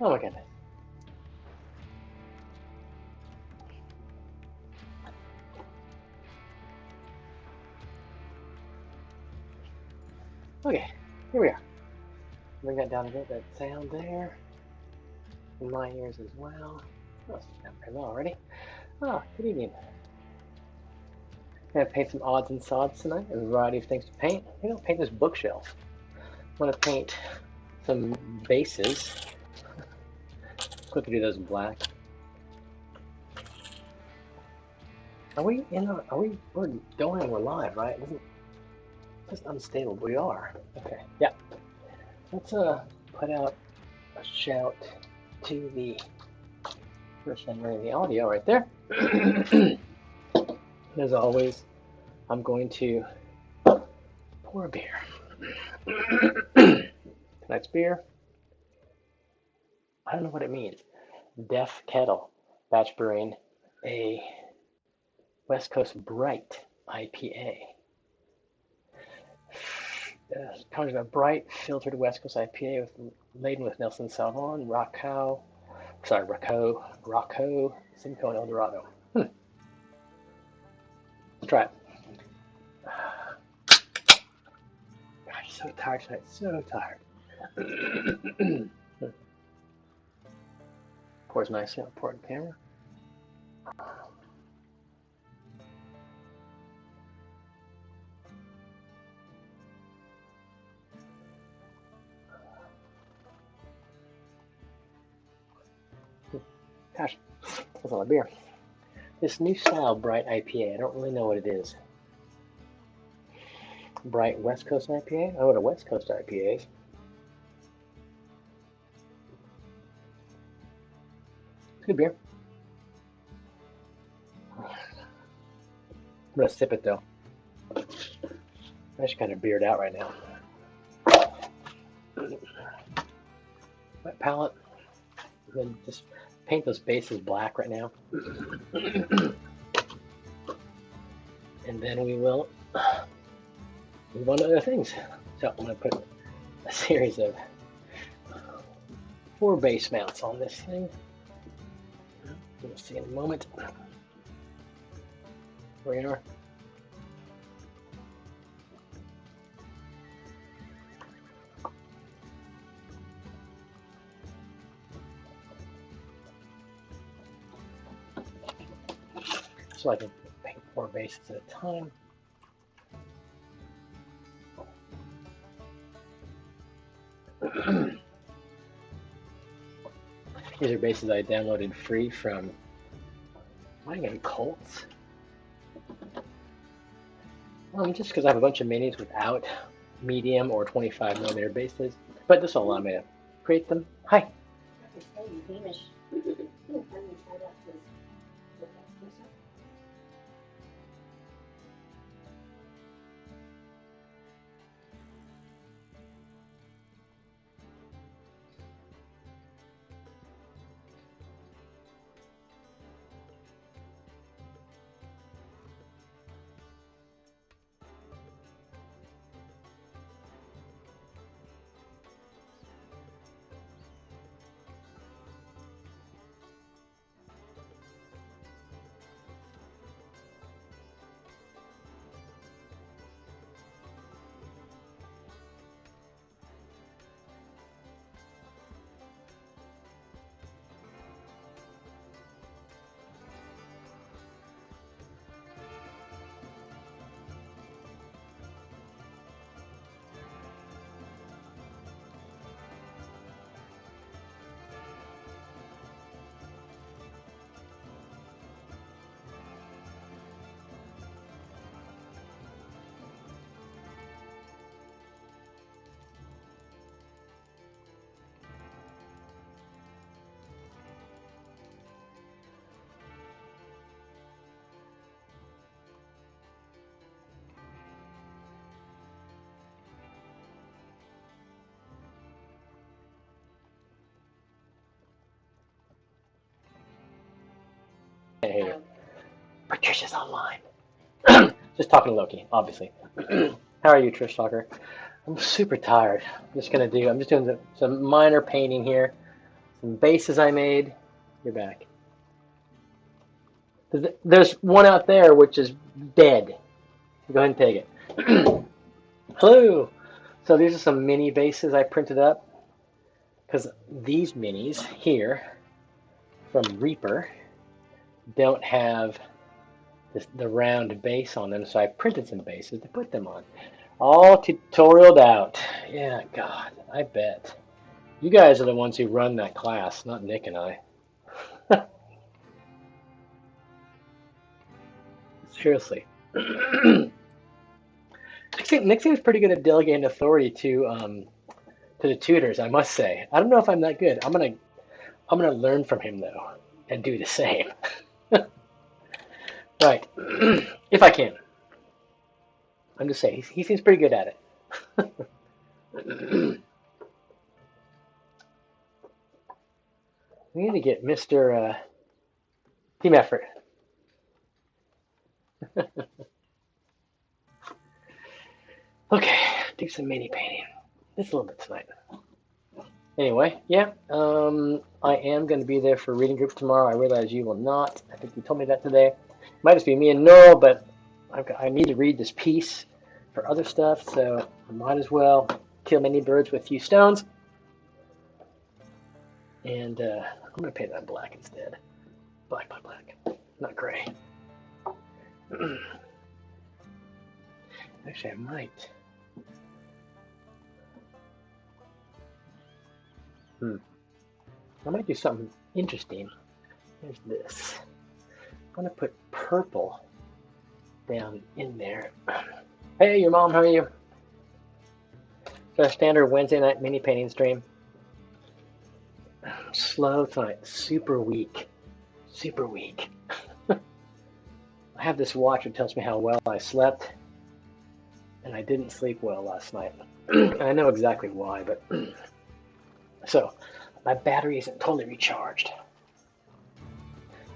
Oh my goodness. Okay, here we are. Bring that down a bit, that sound there. In my ears as well. Oh, it's not very low already. Ah, good evening. I'm going to paint some odds and sods tonight. A variety of things to paint. Maybe I'll paint this bookshelf. I want to paint some bases. Quickly do those in black. Are we in our, we're going, we're live, right? It's just unstable, but we are. Okay, yeah. Let's put out a shout to the person running the audio right there. As always, I'm going to pour a beer. Tonight's beer, I don't know what it means. Deaf Kettle, batch brewing, a West Coast Bright IPA. Conjures a bright, filtered West Coast IPA laden with Nelson Sauvin, Rocco, Simcoe, and Eldorado. Let's try it. Gosh, so tired tonight, so tired. Pours nicely on the port camera. Gosh, that's a lot of beer. This new style Bright IPA, I don't really know what it is. Bright West Coast IPA? I know what a West Coast IPA is. It's good beer. I'm gonna sip it though. I'm just kind of beard out right now. Wet palette. Then just paint those bases black right now. And then we will move on to other things. So I'm going to put a series of 4 base mounts on this thing. We'll see in a moment. There we are. So I can paint 4 bases at a time. These are bases I downloaded free from, might have been Colts. Just because I have a bunch of minis without medium or 25mm bases, but this will allow me to create them. Hi. Hey, Patricia's online. Just talking to Loki, obviously. How are you, Trish Talker? I'm super tired. I'm just doing some minor painting here. Some bases I made. You're back. There's one out there which is dead. Go ahead and take it. Hello. So these are some mini bases I printed up because these minis here from Reaper don't have the round base on them, so I printed some bases to put them on. All tutorialed out. Yeah, God, I bet. You guys are the ones who run that class, not Nick and I. Seriously. Nick seems pretty good at delegating authority to the tutors, I must say. I don't know if I'm that good. I'm gonna learn from him though and do the same. Right. If I can. I'm just saying he seems pretty good at it. We need to get Mr. Team Effort. Okay, do some mini painting. Just a little bit tonight. Anyway, yeah, I am going to be there for reading group tomorrow. I realize you will not. I think you told me that today. It might just be me and Noel, but I need to read this piece for other stuff, so I might as well kill many birds with few stones. And I'm going to paint that black instead. Black, not gray. Actually, I might. I might do something interesting. Here's this. I'm going to put purple down in there. Hey, your mom, how are you? It's our standard Wednesday night mini painting stream. Slow tonight, super weak. Super weak. I have this watch that tells me how well I slept, and I didn't sleep well last night. I know exactly why, but so my battery isn't totally recharged.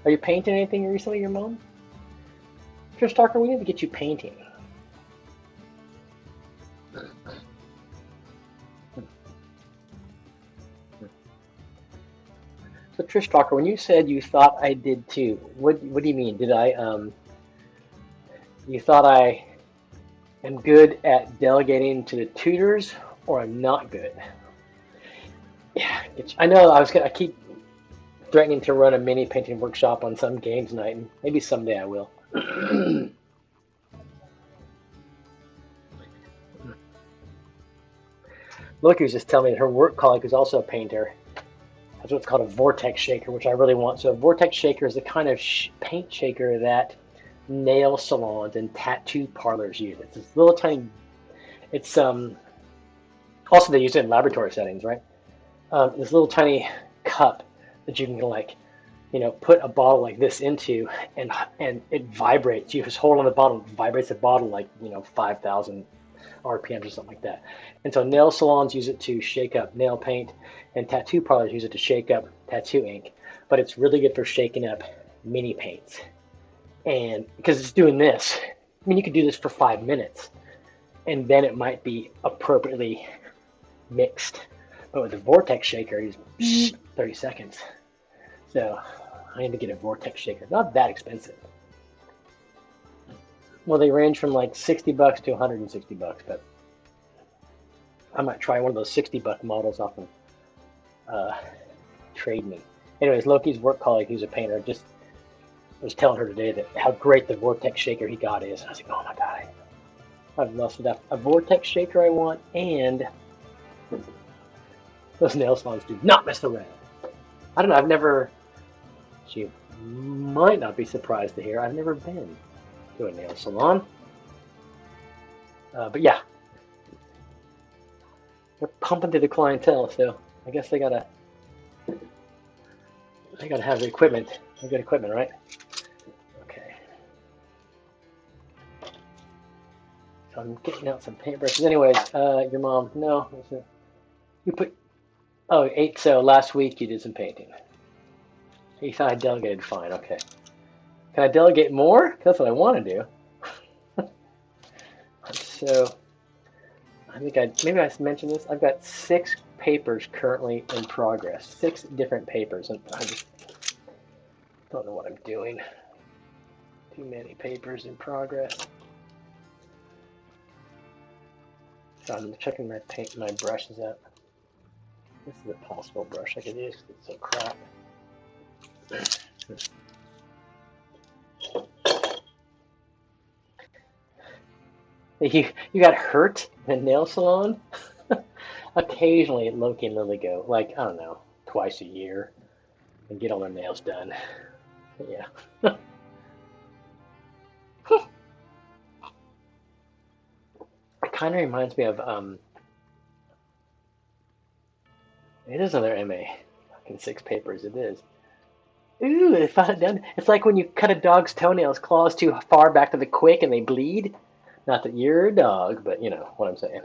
Are you painting anything recently, your mom? Trish Talker, we need to get you painting. So Trish Talker, when you said you thought I did too, what do you mean? Did I you thought I am good at delegating to the tutors, or I'm not good? Yeah, I know I keep threatening to run a mini painting workshop on some games night, and maybe someday I will. Loki was just telling me that her work colleague is also a painter. That's what's called a vortex shaker, which I really want. So a vortex shaker is the kind of paint shaker that nail salons and tattoo parlors use. It's this little tiny. It's also they use it in laboratory settings, right? This little tiny cup that you can put a bottle like this into, and it vibrates. You just hold on the bottle, it vibrates the bottle like 5,000 RPMs or something like that. And so nail salons use it to shake up nail paint, and tattoo parlors use it to shake up tattoo ink. But it's really good for shaking up mini paints. And because it's doing this, I mean, you could do this for 5 minutes, and then it might be appropriately mixed. But with the vortex shaker, it's 30 seconds. So I need to get a vortex shaker. Not that expensive. Well, they range from like $60 to $160, but I might try one of those $60 models off of Trade Me. Anyways, Loki's work colleague, who's a painter, just was telling her today that how great the vortex shaker he got is. And I was like, oh my god, I've lost enough. A vortex shaker I want, and those nail salons do not mess around. I don't know. I've never. You might not be surprised to hear I've never been to a nail salon. But yeah, they're pumping to the clientele, so I guess they gotta have the equipment. They got equipment, right? Okay. So I'm getting out some paintbrushes. Anyways, your mom, no, you put. Oh, so last week you did some painting. You thought I delegated, fine, okay. Can I delegate more? That's what I want to do. So, I think maybe I mentioned this. I've got 6 papers currently in progress. 6 different papers, and I just don't know what I'm doing. Too many papers in progress. So I'm checking my brushes out. This is a possible brush I could use. It's so crap. You got hurt in a nail salon? Occasionally, Loki and Lily go, like, I don't know, twice a year and get all their nails done. Yeah. It kind of reminds me of, it is another MA. Fucking 6 papers, it is. Ooh, they found it done. It's like when you cut a dog's toenails, claws too far back to the quick and they bleed. Not that you're a dog, but you know what I'm saying.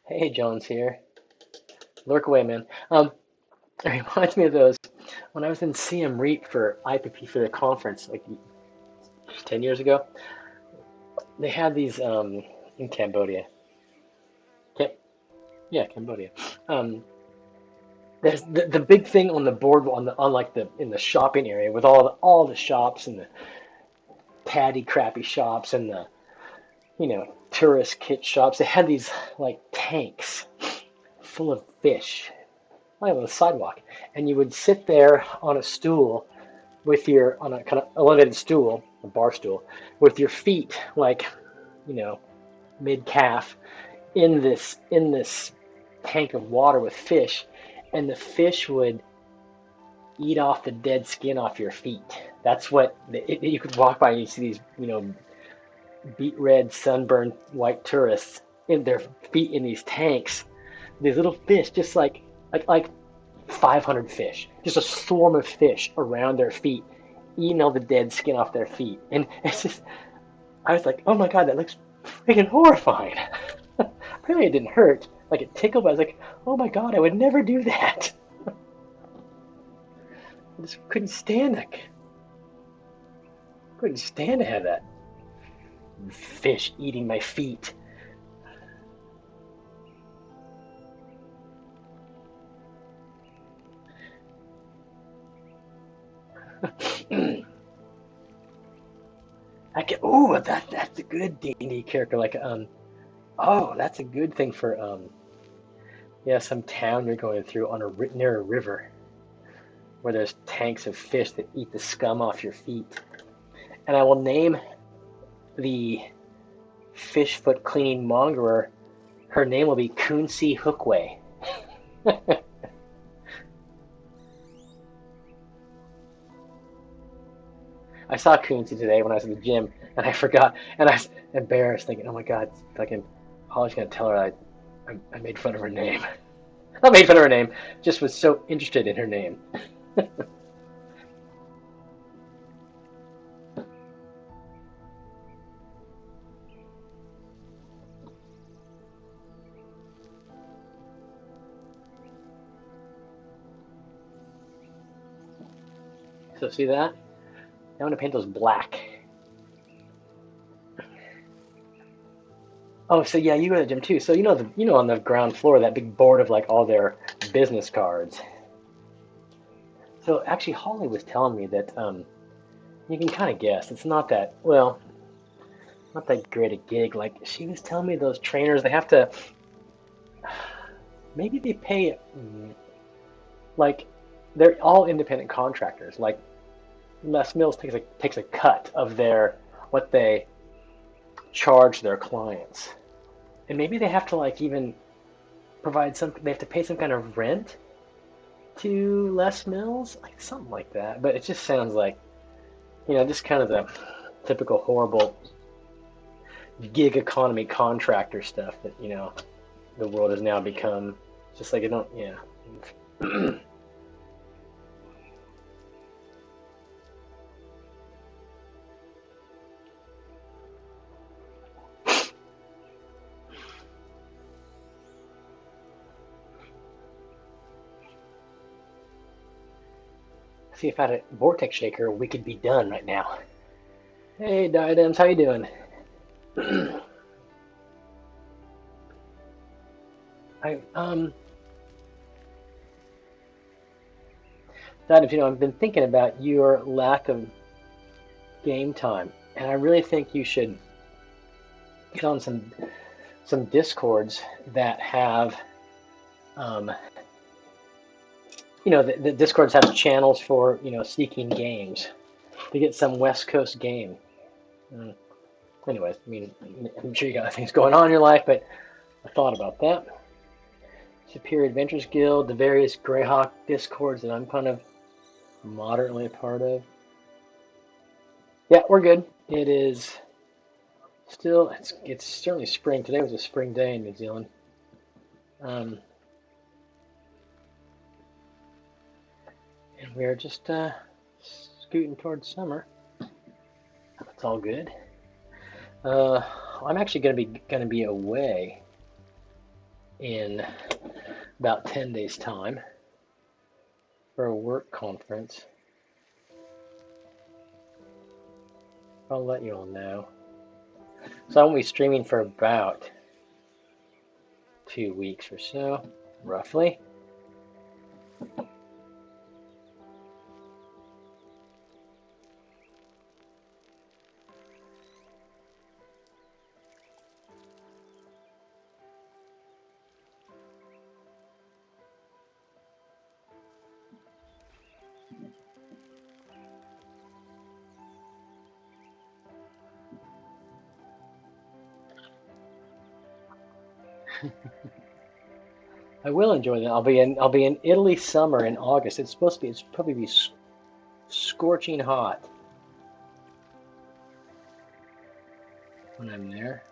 Hey, John's here. Lurk away, man. It reminds me of those when I was in Siem Reap for IPP for the conference, like 10 years ago. They had these in Cambodia. Yeah, Cambodia. Um, there's the big thing on the board on like the in the shopping area with all the shops and the tatty crappy shops and the tourist kit shops. They had these like tanks full of fish right on the sidewalk, and you would sit there on a stool with your on a kind of elevated stool, a bar stool, with your feet like mid calf in this tank of water with fish, and the fish would eat off the dead skin off your feet. That's what you could walk by and you see these beet red sunburned white tourists in their feet in these tanks, these little fish, just like 500 fish, just a swarm of fish around their feet, eating all the dead skin off their feet. And it's just, I was like, oh my god, that looks freaking horrifying. Apparently it didn't hurt, like it tickled, but I was like, oh my god, I would never do that. I just couldn't stand to have that fish eating my feet. That's a good D&D character. Like oh, that's a good thing for some town you're going through on near a river where there's tanks of fish that eat the scum off your feet. And I will name the fish foot cleaning mongerer. Her name will be Kunsi Hookway. I saw Kunsi today when I was at the gym, and I forgot, and I was embarrassed, thinking, "Oh my God, fucking Holly's gonna tell her I made fun of her name." Not made fun of her name, just was so interested in her name. So see that? Now I'm gonna paint those black. Oh, so yeah, you go to the gym too. So on the ground floor that big board of like all their business cards. So actually, Holly was telling me that you can kind of guess it's not that not that great a gig. Like she was telling me those trainers, they have to maybe they pay like they're all independent contractors. Like Les Mills takes a cut of their what they charge their clients, and maybe they have to like even provide some. They have to pay some kind of rent to Les Mills, like something like that. But it just sounds like just kind of the typical horrible gig economy contractor stuff that the world has now become. Just like See, if I had a vortex shaker, we could be done right now. Hey, Diadems, how you doing? I Diadems, I've been thinking about your lack of game time, and I really think you should get on some discords that have, um, the discords have channels for seeking games to get some West Coast game. Mm. Anyways, I mean, I'm sure you got things going on in your life, but I thought about that. Superior Adventures Guild, the various Greyhawk discords that I'm kind of moderately a part of. Yeah, we're good. It is still, it's certainly spring. Today was a spring day in New Zealand. Um, and we're just scooting towards summer. It's all good. Uh, I'm actually going to be away in about 10 days' time for a work conference. I'll let you all know. So I won't be streaming for about 2 weeks or so, roughly. I will enjoy that. I'll be in Italy summer in August. It's probably be scorching hot when I'm there.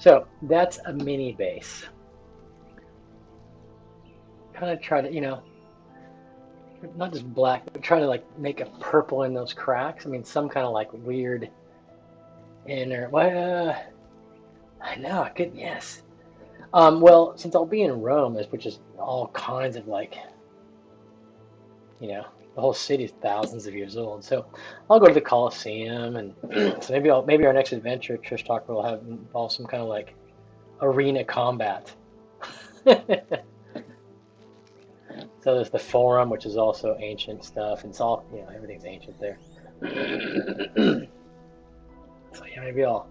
So that's a mini base. Kind of try to, not just black, but try to like make a purple in those cracks. I mean, some kind of like weird inner. Well, I know. I could, yes. Well, since I'll be in Rome, which is all kinds of like, you know, the whole city is thousands of years old. So I'll go to the Colosseum, and so maybe our next adventure, Trish Talk, will have involve some kind of like arena combat. So there's the Forum, which is also ancient stuff, and it's all everything's ancient there. So yeah, maybe I'll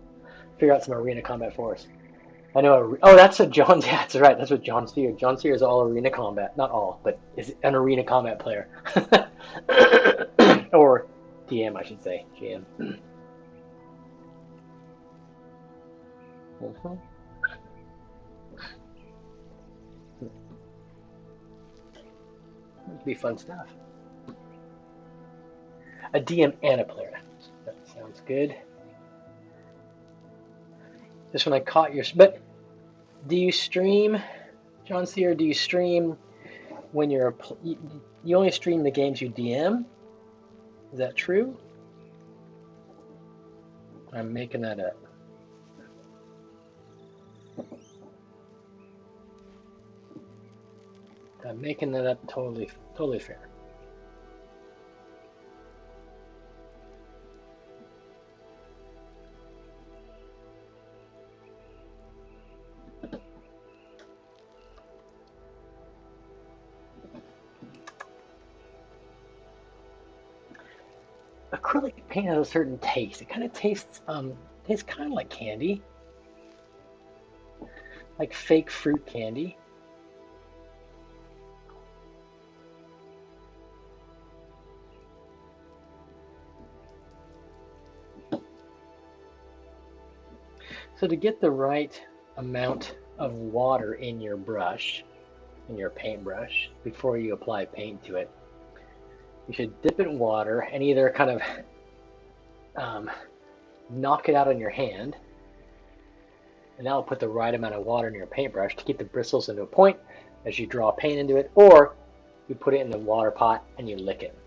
figure out some arena combat for us. I know. Oh, that's what John. Yeah, that's right. That's what John Steer. John Steer is all arena combat. Not all, but is an arena combat player, or DM, I should say. GM. Mhm. It'd be fun stuff. A DM and a player. That sounds good. Just when I caught your. But do you stream, John Steer? Do you stream when you only stream the games you DM? Is that true? I'm making that up. I'm making that up. Totally fair. Acrylic paint has a certain taste. It kind of tastes kind of like candy, like fake fruit candy. So to get the right amount of water in your brush, in your paintbrush, before you apply paint to it, you should dip it in water and either kind of knock it out on your hand, and that'll put the right amount of water in your paintbrush to keep the bristles into a point as you draw paint into it, or you put it in the water pot and you lick it.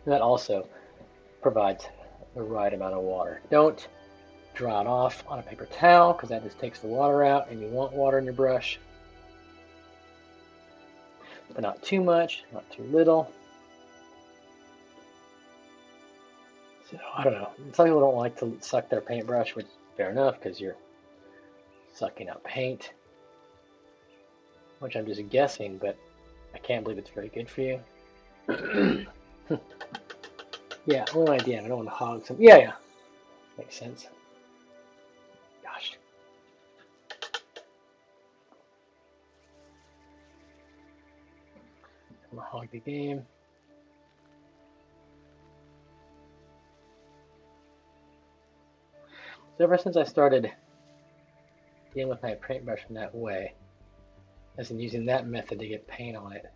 And that also provides the right amount of water. Don't dry it off on a paper towel because that just takes the water out, and you want water in your brush. But not too much, not too little. So I don't know. Some people don't like to suck their paintbrush, which is fair enough because you're sucking up paint, which I'm just guessing, but I can't believe it's very good for you. Yeah, a little idea. I don't want to hog some. Yeah. Makes sense. Gosh. I'm going to hog the game. So ever since I started dealing with my paintbrush in that way, as in using that method to get paint on it,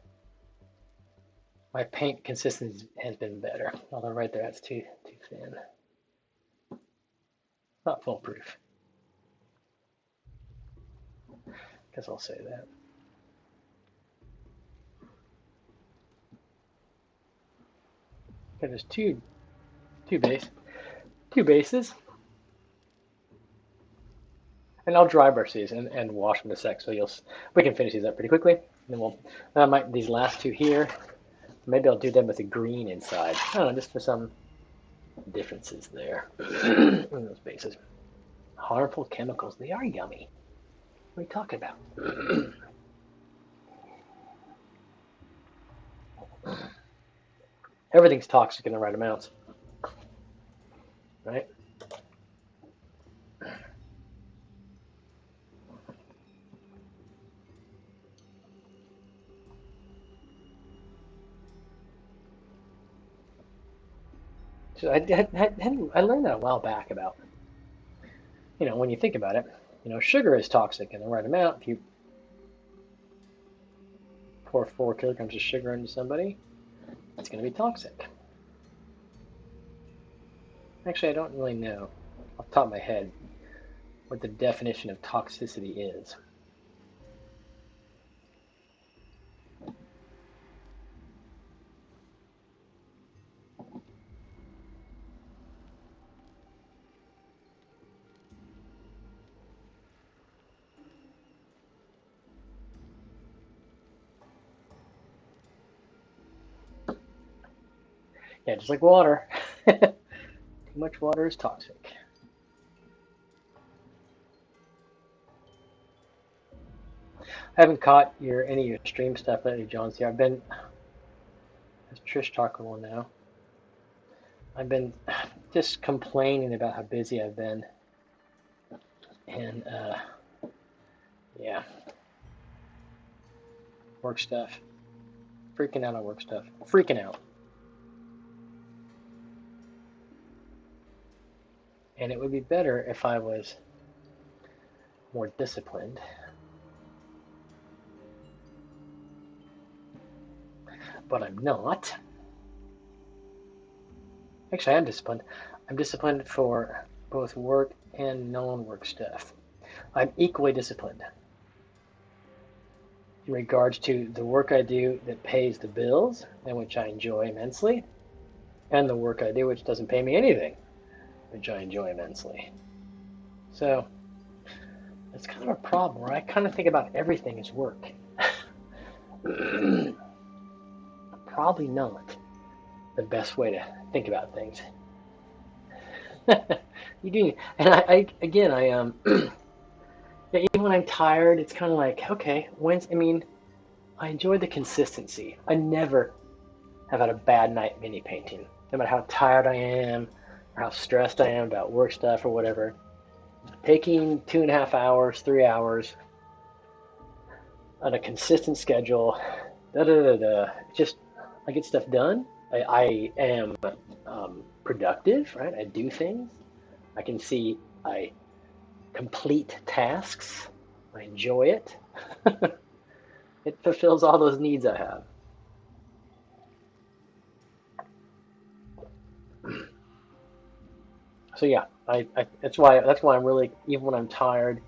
my paint consistency has been better. Although right there, that's too thin. Not foolproof. Guess I'll say that. Okay, there's two bases. And I'll dry brush these and wash them in a sec, so we can finish these up pretty quickly. And then these last two here, maybe I'll do them with a green inside. I don't know, just for some differences there in those bases. Harmful chemicals, they are yummy. What are you talking about? Everything's toxic in the right amounts, right? So I learned that a while back about, when you think about it, sugar is toxic in the right amount. If you pour 4 kilograms of sugar into somebody, it's going to be toxic. Actually, I don't really know off the top of my head what the definition of toxicity is. Yeah, just like water. Too much water is toxic. I haven't caught any of your stream stuff lately, John. See, I've been, as Trish talking on now, I've been just complaining about how busy I've been. And, yeah, work stuff. Freaking out on work stuff. Freaking out. And it would be better if I was more disciplined. But I'm not. Actually, I am disciplined. I'm disciplined for both work and non-work stuff. I'm equally disciplined in regards to the work I do that pays the bills and which I enjoy immensely, and the work I do which doesn't pay me anything, which I enjoy immensely. So it's kind of a problem where I kind of think about everything as work. Probably not the best way to think about things. You do, and I again, yeah, even when I'm tired, it's kind of like, okay, I enjoy the consistency. I never have had a bad night mini painting, no matter how tired I am or how stressed I am about work stuff or whatever. Taking 2.5 hours, 3 hours on a consistent schedule, just I get stuff done. I am productive, right? I do things. I can see I complete tasks. I enjoy it. It fulfills all those needs I have. So yeah, that's why I'm really, even when I'm tired,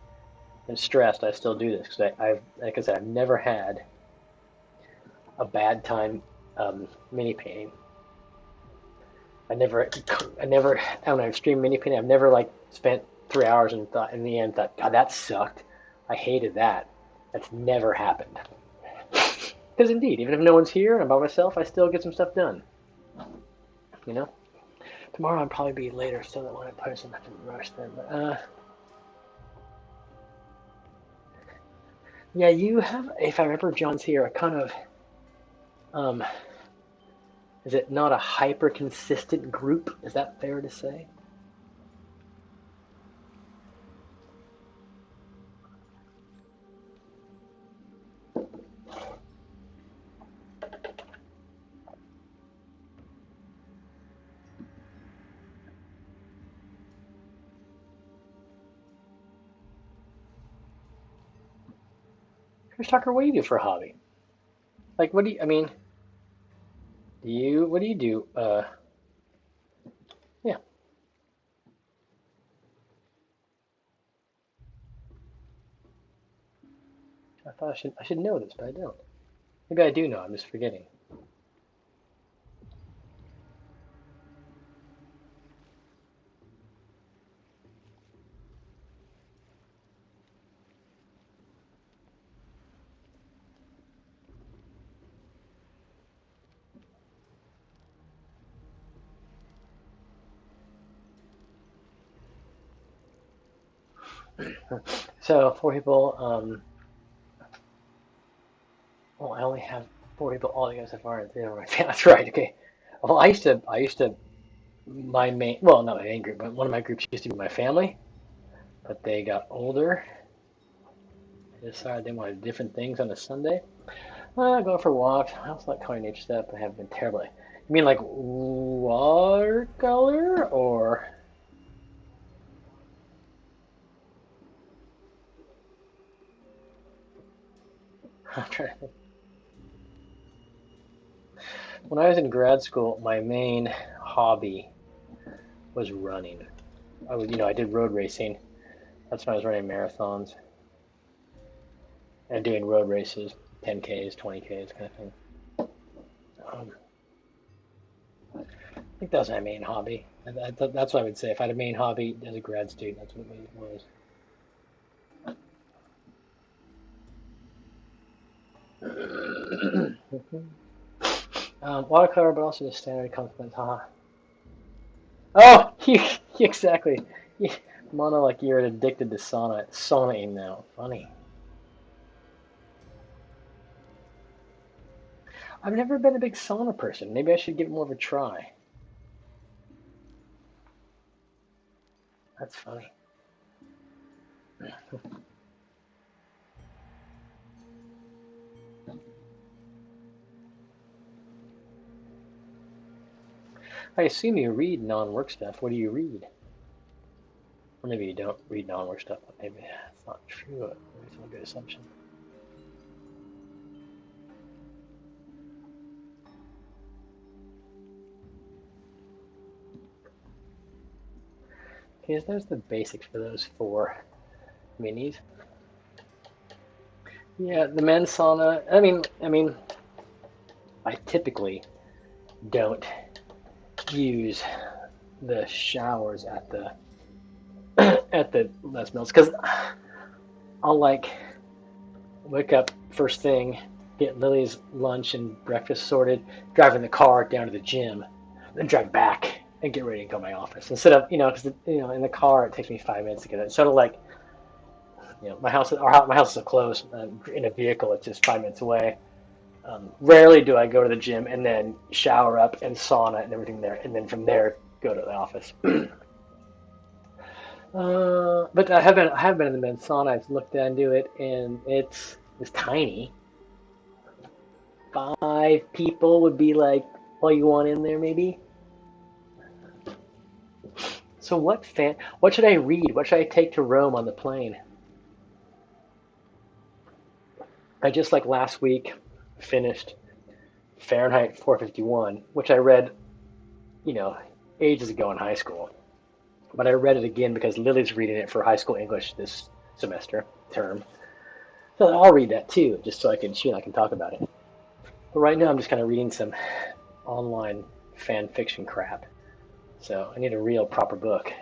and stressed, I still do this because I've, like I said, I've never had a bad time mini painting. I don't know, extreme mini painting. I've never like spent 3 hours and thought in the end thought, God, that sucked. I hated that. That's never happened. Because indeed, even if no one's here and I'm by myself, I still get some stuff done. You know. Tomorrow I'll probably be later, so that when I post, I'm not to rush then. But yeah, you have. If I remember, John's here. A kind of um, is it not a hyper consistent group? Is that fair to say? Chris Tucker, what do you do for a hobby? Like, what do you? I mean, do you? What do you do? Yeah, I thought I should know this, but I don't. Maybe I do know. I'm just forgetting. So four people. Well, I only have four people all together so far. That's right. Okay. Well, I used to my main, well, not my main group, but one of my groups used to be my family, but they got older. They decided they wanted different things on a Sunday. Going for walks. I also like coloring nature stuff, but I haven't been terribly. You mean like watercolor or? I'm trying to think. When I was in grad school, my main hobby was running. I did road racing. That's when I was running marathons and doing road races, 10Ks, 20Ks, kind of thing. Um, I think that was my main hobby. That's what I would say. If I had a main hobby as a grad student, that's what it was. Watercolor, but also just standard compliments, huh? Oh, exactly. You, Mono, like you're addicted to saunaing now. Funny. I've never been a big sauna person. Maybe I should give it more of a try. That's funny. I assume you read non-work stuff. What do you read? Or maybe you don't read non-work stuff, but maybe that's not true. Maybe it's not a good assumption. Okay, so there's the basics for those four minis. Yeah, the men's sauna. I typically don't use the showers at the at the Les Mills because I'll like wake up first thing, get Lily's lunch and breakfast sorted, drive in the car down to the gym, then drive back and get ready and go to my office instead of because in the car it takes me 5 minutes to get it. It's sort of like my house is so close. In a vehicle, it's just 5 minutes away. Rarely do I go to the gym and then shower up and sauna and everything there, and then from there go to the office. But I have been in the men's sauna. I've looked into it, and it's tiny. 5 people would be like all you want in there, maybe. So what should I read? What should I take to Rome on the plane? I just like last week finished Fahrenheit 451, which I read, you know, ages ago in high school. But I read it again because Lily's reading it for high school English this semester, term. So I'll read that too, just so she and I can talk about it. But right now I'm just kind of reading some online fan fiction crap. So I need a real proper book.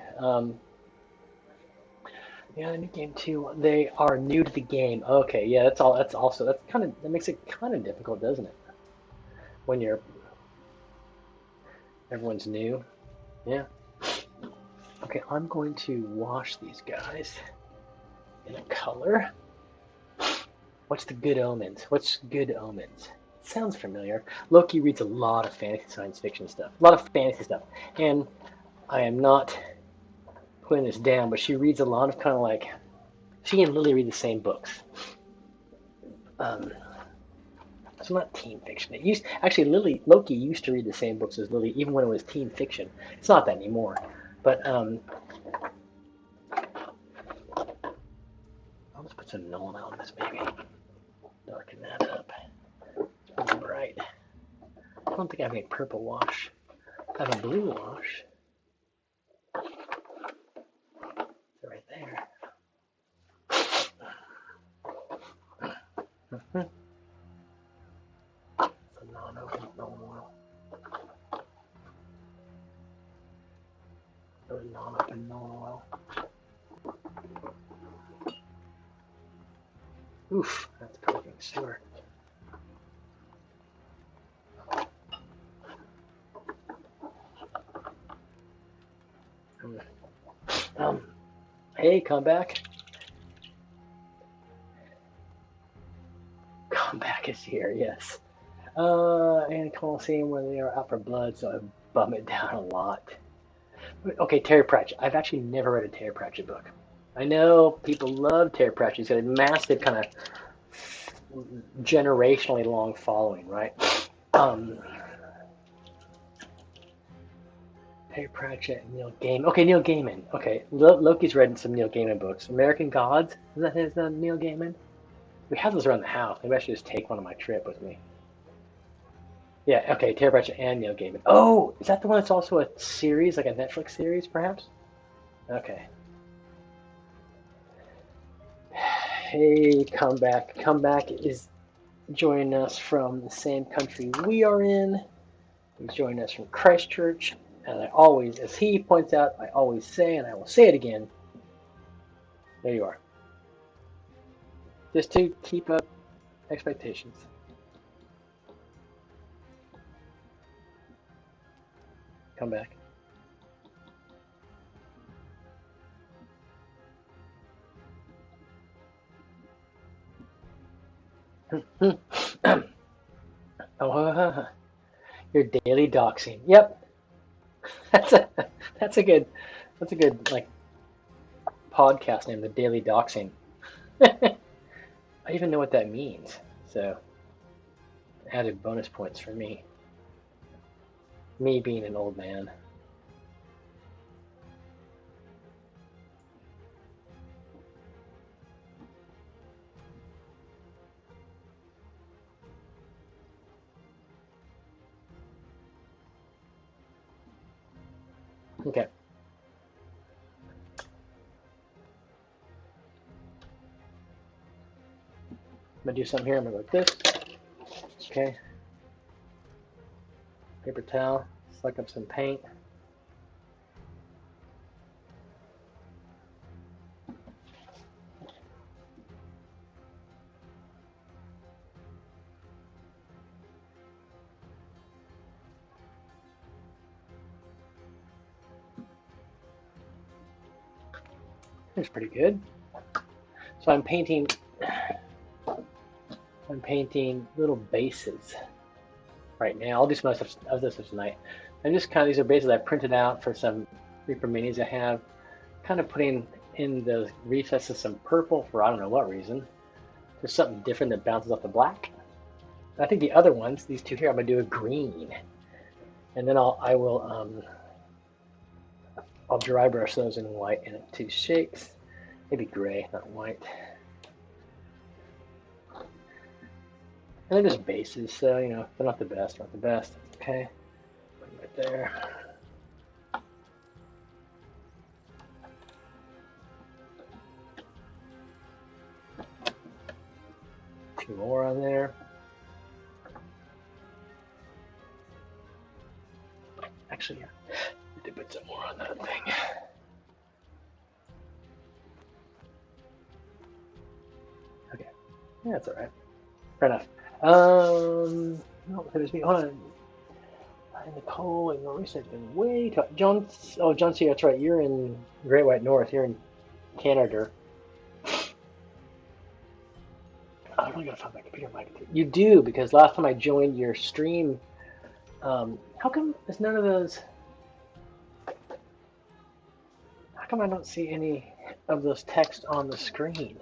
Yeah, the new game too. They are new to the game. Okay, yeah, that makes it kind of difficult, doesn't it? When everyone's new. Yeah. Okay, I'm going to wash these guys in a color. What's the good omens? What's good omens? Sounds familiar. Loki reads a lot of fantasy science fiction stuff. A lot of fantasy stuff. And I am not putting this down, but she reads a lot of kind of like she and Lily read the same books. So not teen fiction. Loki used to read the same books as Lily, even when it was teen fiction. It's not that anymore. But I'll just put some Nolan on this baby. Darken that up. It's pretty bright. I don't think I have any purple wash. I have a blue wash. It's right there. Some non-open Nolan oil. Or non-open Nolan oil. Oof, that's poking sewer. Hey, come back. Comeback is here, yes. And Coliseum where they are out for blood, so I bum it down a lot. Okay, Terry Pratchett. I've actually never read a Terry Pratchett book. I know people love Terry Pratchett. He's got a massive kind of generationally long following, right? Terry Pratchett, Neil Gaiman. Okay, Neil Gaiman. Okay, Loki's read some Neil Gaiman books. American Gods. Is that his Neil Gaiman? We have those around the house. Maybe I should just take one on my trip with me. Yeah, okay, Terry Pratchett and Neil Gaiman. Oh, is that the one that's also a series, like a Netflix series, perhaps? Okay. Hey, Comeback. Comeback is joining us from the same country we are in. He's joining us from Christchurch. And I always, as he points out, I always say, and I will say it again, there you are. Just to keep up expectations. Come back. Oh, your daily doxing. Yep, that's a that's a good like podcast name, the Daily Doxing. I even know what that means. So added bonus points for me. Me being an old man. Okay. I'm gonna do something here. I'm gonna go like this. Okay. Paper towel. Suck up some paint. That's pretty good. So I'm painting little bases right now. I'll do some other stuff tonight. I'm just kind of, these are bases I printed out for some Reaper minis I have. Kind of putting in those recesses some purple for I don't know what reason. There's something different that bounces off the black. I think the other ones, these two here, I'm gonna do a green, and then I'll dry brush those in white and two shakes, maybe gray, not white. And they're just bases, so you know they're not the best. Okay, put them right there. Two more on there. Actually, yeah, I did put some more on that thing. Okay, yeah, that's all right. Fair enough. No, there's me. Hold on. Nicole and Marisa has been way too. John, oh, John C. That's right. You're in Great White North. You're in Canada. I really gotta find my computer mic. You do, because last time I joined your stream, how come there's none of those? How come I don't see any of those text on the screen?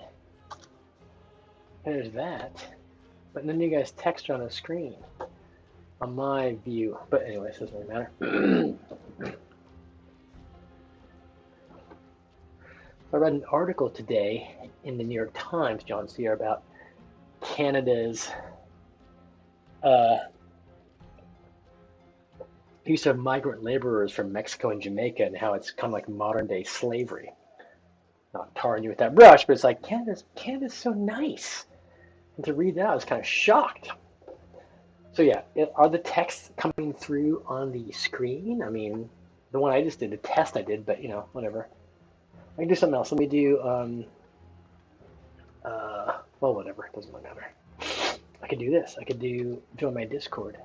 There's that, but none of you guys text on the screen on my view. But anyways, doesn't really matter. I read an article today in the New York Times, John Sear, about Canada's use of migrant laborers from Mexico and Jamaica, and how it's kind of like modern day slavery. Not tarring you with that brush, but it's like Canada's so nice. And to read that, I was kind of shocked. So yeah, are the texts coming through on the screen? I mean, the one I just did, the test I did, but whatever. I can do something else. Let me do, well, whatever. It doesn't really matter. I could do this. I could join my Discord.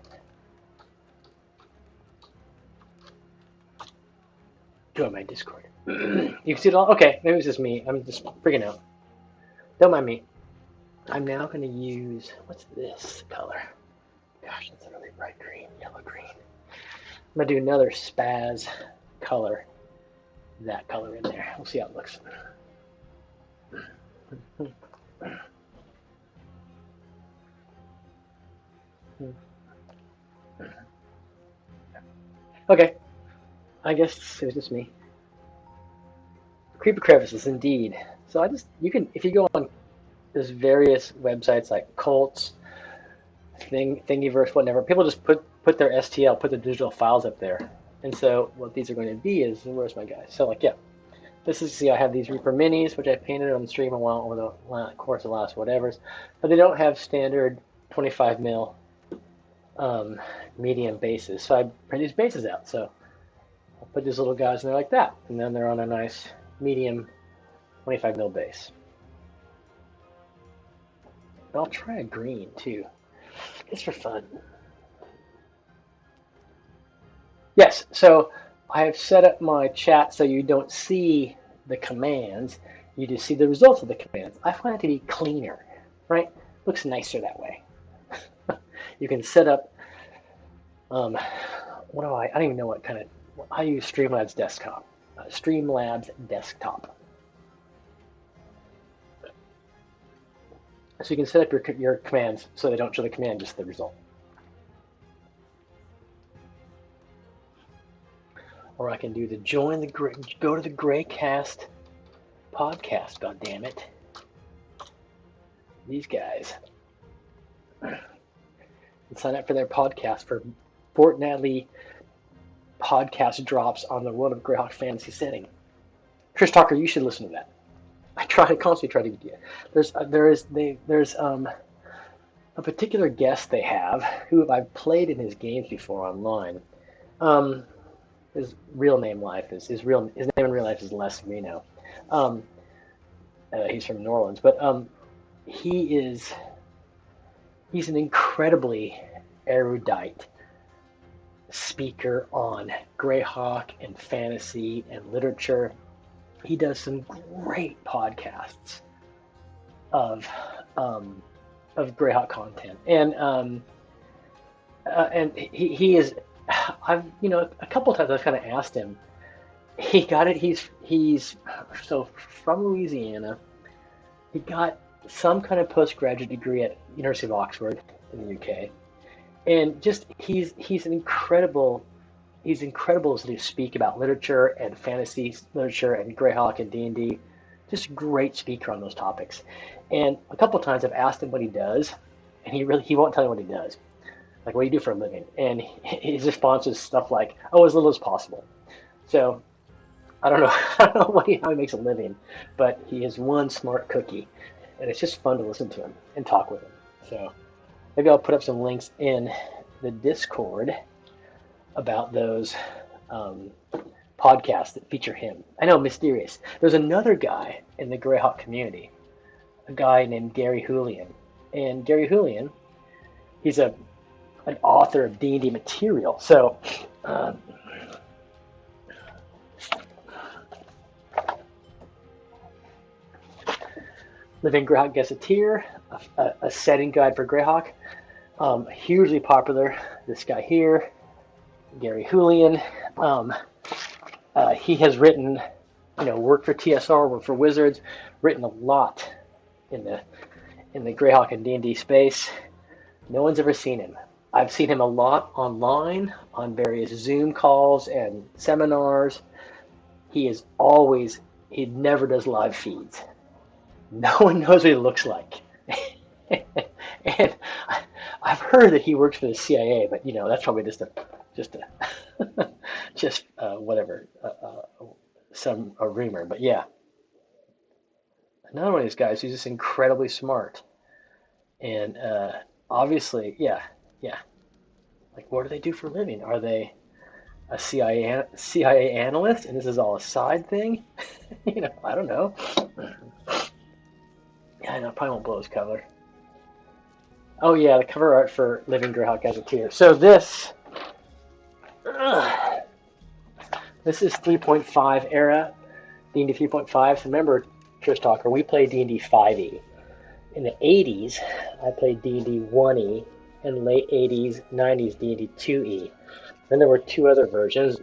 Join my Discord. You can see it all? Okay, maybe it's just me. I'm just freaking out. Don't mind me. I'm now going to use, what's this color? Gosh, that's a really bright green, yellow green. I'm going to do another spaz color. That color in there. We'll see how it looks. Okay, I guess it was just me. Creeper crevices, indeed. So you can, if you go on, there's various websites like Cults, Thingiverse, whatever. People just put their STL, put the digital files up there. And so what these are going to be is, where's my guy? So like, yeah, this is, see, I have these Reaper Minis, which I painted on the stream a while over the course of the last whatevers, but they don't have standard 25 mil medium bases. So I print these bases out. So I'll put these little guys in there like that, and then they're on a nice medium 25 mil base. And I'll try a green too, just for fun. Yes, so I have set up my chat so you don't see the commands, you just see the results of the commands. I find it to be cleaner, right? Looks nicer that way. You can set up, I don't even know what kind of, I use Streamlabs Desktop. Streamlabs Desktop. So you can set up your commands so they don't show the command, just the result. Or I can do go to the Greycast podcast, god damn it. These guys. And sign up for their podcast for fortnightly podcast drops on the World of Greyhawk fantasy setting. Chris Tucker, you should listen to that. I constantly try to get you. There's a particular guest they have who I've played in his games before online. His real name his name in real life is Les Reno. He's from New Orleans, but he's an incredibly erudite speaker on Greyhawk and fantasy and literature. He does some great podcasts of Greyhawk content, and he is. I've a couple times I've kind of asked him. He got it. He's so from Louisiana. He got some kind of postgraduate degree at University of Oxford in the UK, and just he's incredible to speak about literature and fantasy literature and Greyhawk and D&D. Just great speaker on those topics. And a couple times I've asked him what he does, and he won't tell me what he does. Like, what do you do for a living? And his response is stuff like, "Oh, as little as possible." So I don't know how he makes a living, but he is one smart cookie, and it's just fun to listen to him and talk with him. So maybe I'll put up some links in the Discord about those um, podcasts that feature him. I know, mysterious. There's another guy in the Greyhawk community, a guy named Gary Julian, and Gary Julian, he's an author of D&D material. So Living Greyhawk Gazetteer, a setting guide for Greyhawk, hugely popular. This guy here, Gary Julian, he has written, worked for TSR, worked for Wizards, written a lot in the Greyhawk and D&D space. No one's ever seen him. I've seen him a lot online on various Zoom calls and seminars. He never does live feeds. No one knows what he looks like. And I've heard that he works for the CIA, but that's probably just whatever, a rumor. But yeah, another one of these guys who's just incredibly smart, and obviously, yeah. Like, what do they do for a living? Are they a CIA analyst, and this is all a side thing? I don't know. Yeah, I know. Probably won't blow his cover. Oh yeah, the cover art for Living Greyhawk Gazetteer. So this is 3.5 era, D&D 3.5. So remember, Trish Talker, we played D&D 5e. In the 80s, I played D&D 1e, and late 80s, 90s D&D 2e. Then there were two other versions,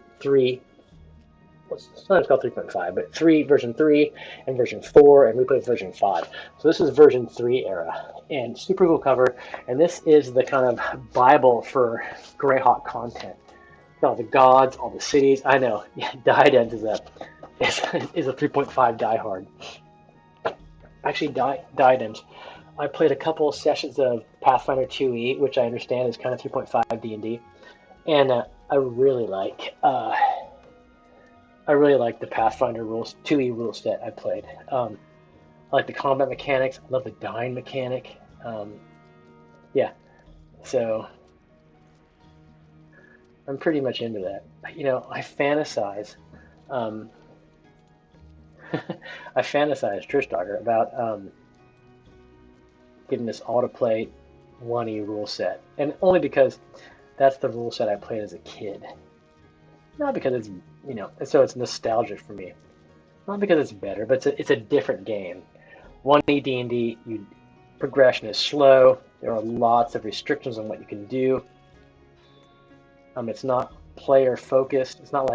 sometimes called 3.5, but version 3 and version 4, and we played version 5. So this is version 3 era, and super cool cover, and this is the kind of Bible for Greyhawk content. All the gods, all the cities. I know, yeah, Diadems is a 3.5 diehard. Actually, Diadems. I played a couple of sessions of Pathfinder 2e, which I understand is kind of 3.5 D&D, and I really like the Pathfinder 2e rule set I played. I like the combat mechanics. I love the dying mechanic. Yeah, so I'm pretty much into that. I fantasize. I fantasize, Trish Dogger, about getting this autoplay 1e rule set, and only because that's the rule set I played as a kid. Not because it's nostalgic for me. Not because it's better, but it's a different game. 1e D&D, progression is slow. There are lots of restrictions on what you can do. It's not player focused. It's not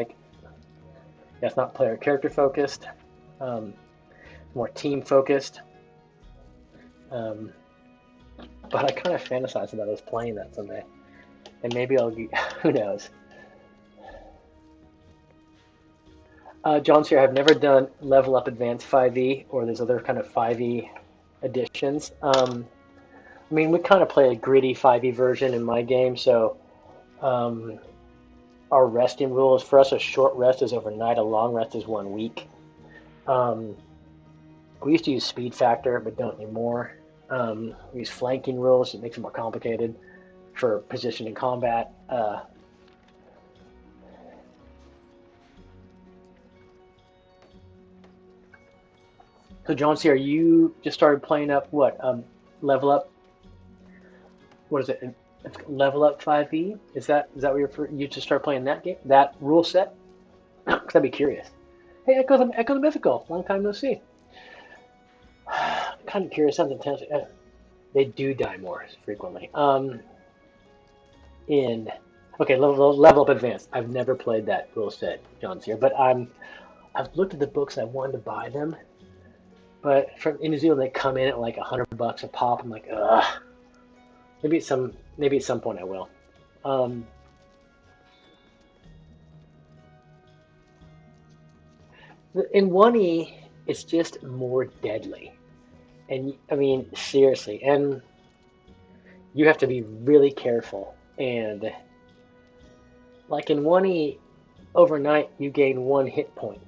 player character focused. More team focused. But I kind of fantasize about us playing that someday, and maybe I'll get. Who knows? John's here. I've never done Level Up Advanced 5e or there's other kind of 5e editions. We kind of play a gritty 5e version in my game, so our resting rule is, for us, a short rest is overnight, a long rest is 1 week. We used to use speed factor, but don't anymore. We use flanking rules, it makes it more complicated for position in combat. So John C, you just started playing up what? Level Up? What is it? It's Level Up 5e? Is that what you just started playing that game? That rule set? Because I'd be curious. Hey, Echo the Mythical, long time no see. Kind of curious. They do die more frequently. Level Up Advanced. I've never played that rule set, John's here, but I've looked at the books. I wanted to buy them, but in New Zealand they come in at like $100 a pop. I'm like, ugh. Maybe at some point I will. In 1e, it's just more deadly. And seriously, and you have to be really careful. And like in 1e, overnight you gain 1 hit point.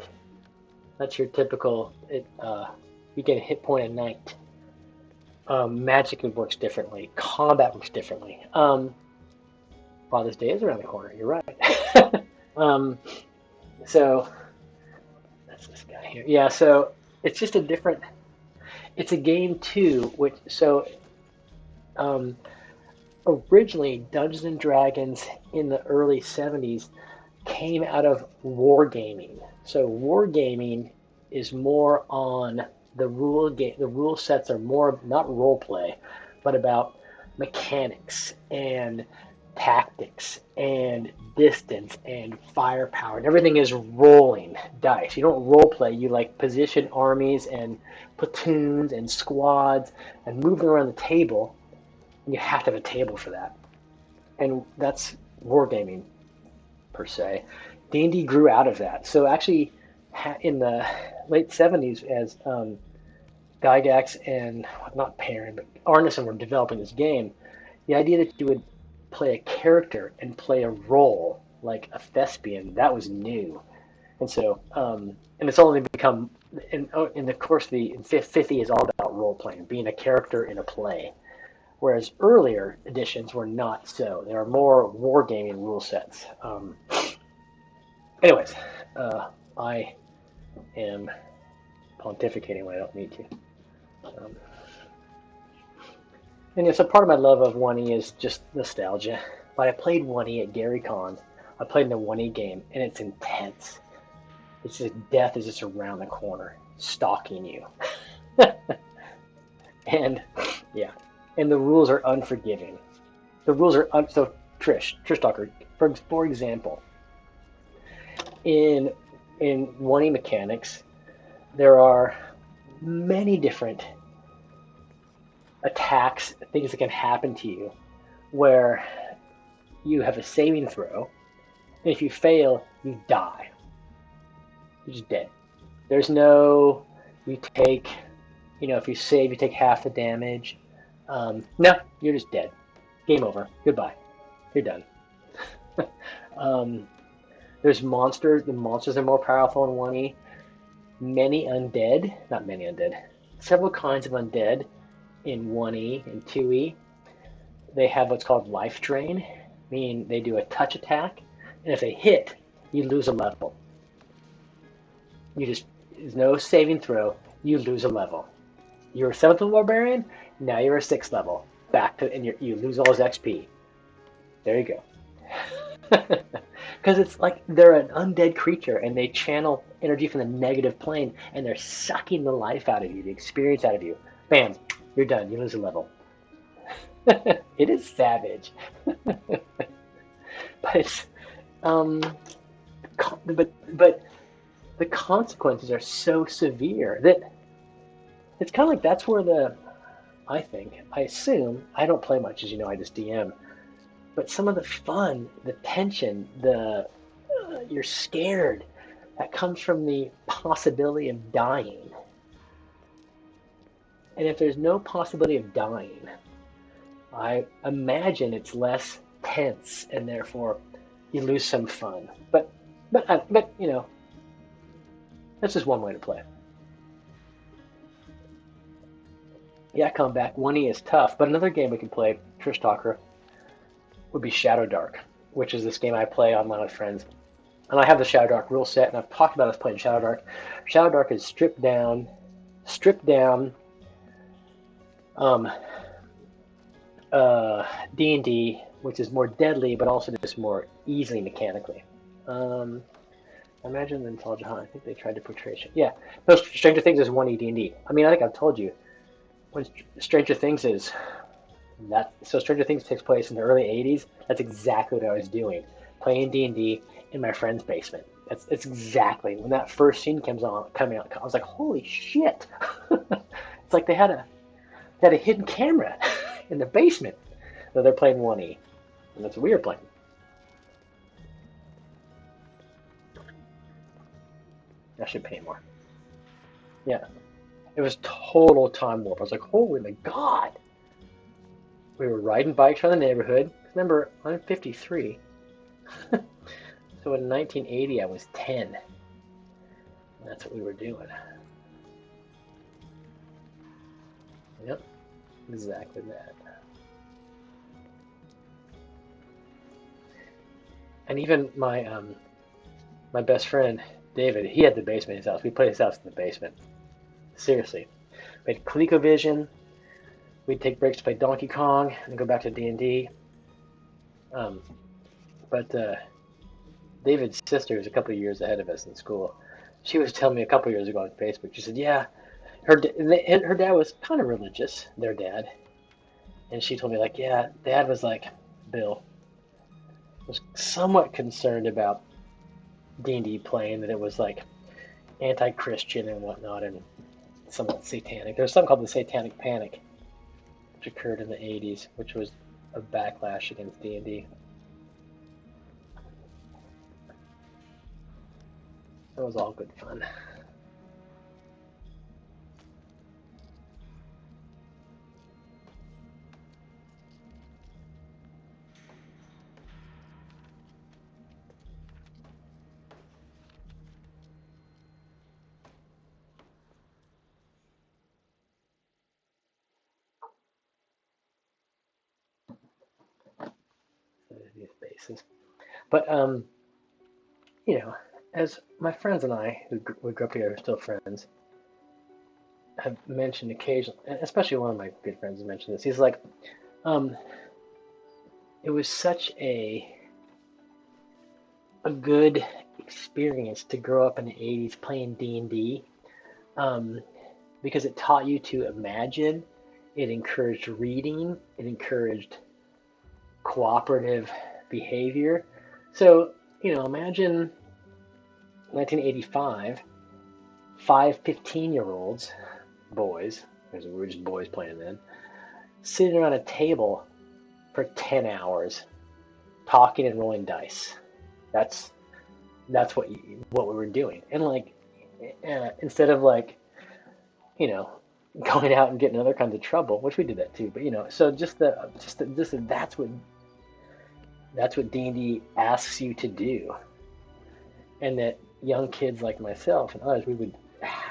That's your typical. You get a hit point a night. Magic works differently. Combat works differently. Father's Day is around the corner. You're right. um, so that's this guy here. Yeah. So it's just a different. It's a game too, which um, originally Dungeons and Dragons in the early '70s came out of wargaming. So wargaming is more on the rule game. The rule sets are more not role play, but about mechanics and tactics and distance and firepower, and everything is rolling dice. You don't role play. You like position armies and platoons and squads and move them around the table. And you have to have a table for that, and that's wargaming per se. D&D grew out of that. So actually, in the late '70s, as Gygax and not Perrin, but Arneson were developing this game, the idea that you would play a character and play a role like a thespian, that was new. And so, and it's only become, in the course, the 50 is all about role playing, being a character in a play. Whereas earlier editions were not so. There are more wargaming rule sets. Anyways, I am pontificating when I don't need to. Um, and yeah, so part of my love of 1E is just nostalgia. But I played 1E at Gary Con. I played in a 1E game, and it's intense. It's just death is just around the corner, stalking you. And yeah, and the rules are unforgiving. The rules are so Trish Talker. For example, in 1E mechanics, there are many different attacks, things that can happen to you, where you have a saving throw, and if you fail, you die. You're just dead. There's no, you take, if you save, you take half the damage. No, you're just dead. Game over. Goodbye. You're done. um, there's monsters. The monsters are more powerful in 1E. Not many undead, several kinds of undead in 1E and 2E. They have what's called life drain, meaning they do a touch attack, and if they hit, you lose a level. There's no saving throw, you lose a level. You're a 7th level barbarian, now you're a 6th level. Back to, and you lose all his XP. There you go. Because it's like they're an undead creature and they channel energy from the negative plane and they're sucking the life out of you, the experience out of you. Bam, you're done. You lose a level. It is savage. But it's but the consequences are so severe that it's kind of like that's where I assume, I don't play much, as you know, I just DM. But some of the fun, the tension, you're scared, that comes from the possibility of dying. And if there's no possibility of dying, I imagine it's less tense, and therefore you lose some fun. But that's just one way to play. Yeah, Comeback 1E is tough, but another game we can play, Trish Talker, would be Shadow Dark, which is this game I play online with friends. And I have the Shadow Dark rule set, and I've talked about us playing Shadow Dark. Shadow Dark is stripped down, D&D, which is more deadly, but also just more easily mechanically. I imagine the Intelligent Hunt. I think they tried to portray it. Yeah, no, Stranger Things is 1E D&D. I mean, I think I've told you when Stranger Things is that. So Stranger Things takes place in the early '80s. That's exactly what I was doing, playing D&D in my friend's basement. It's exactly when that first scene coming out. I was like, holy shit! It's like they had a hidden camera in the basement. So they're playing 1E, and that's what we were playing. I should pay more. Yeah, it was total time warp. I was like, holy my god! We were riding bikes around the neighborhood. Remember, I'm 53. So in 1980, I was 10. And that's what we were doing. Yep. Exactly that. And even my best friend David, he had the basement in his house. We played his house in the basement. Seriously, we had ColecoVision. We'd take breaks to play Donkey Kong and go back to D&D. Um, but David's sister is a couple of years ahead of us in school. She was telling me a couple of years ago on Facebook. She said, "Yeah, her dad was kind of religious, their dad, and she told me like, yeah, dad was like, Bill was somewhat concerned about D&D playing that it was like anti-Christian and whatnot and somewhat satanic. There's something called the Satanic Panic, which occurred in the '80s, which was a backlash against D&D. That was all good fun. These bases, but you know, as my friends and I, who we grew up together, are still friends, have mentioned occasionally, especially one of my good friends has mentioned this. He's like, um, it was such a good experience to grow up in the '80s playing D&D, um, because it taught you to imagine. It encouraged reading. It encouraged cooperative behavior. So, imagine 1985, five 15-year-olds, boys, because we were just boys playing then, sitting around a table for 10 hours talking and rolling dice. That's what we were doing. And like, instead of like, you know, going out and getting other kinds of trouble, which we did that too. But so that's what D&D asks you to do, and that young kids like myself and others, we would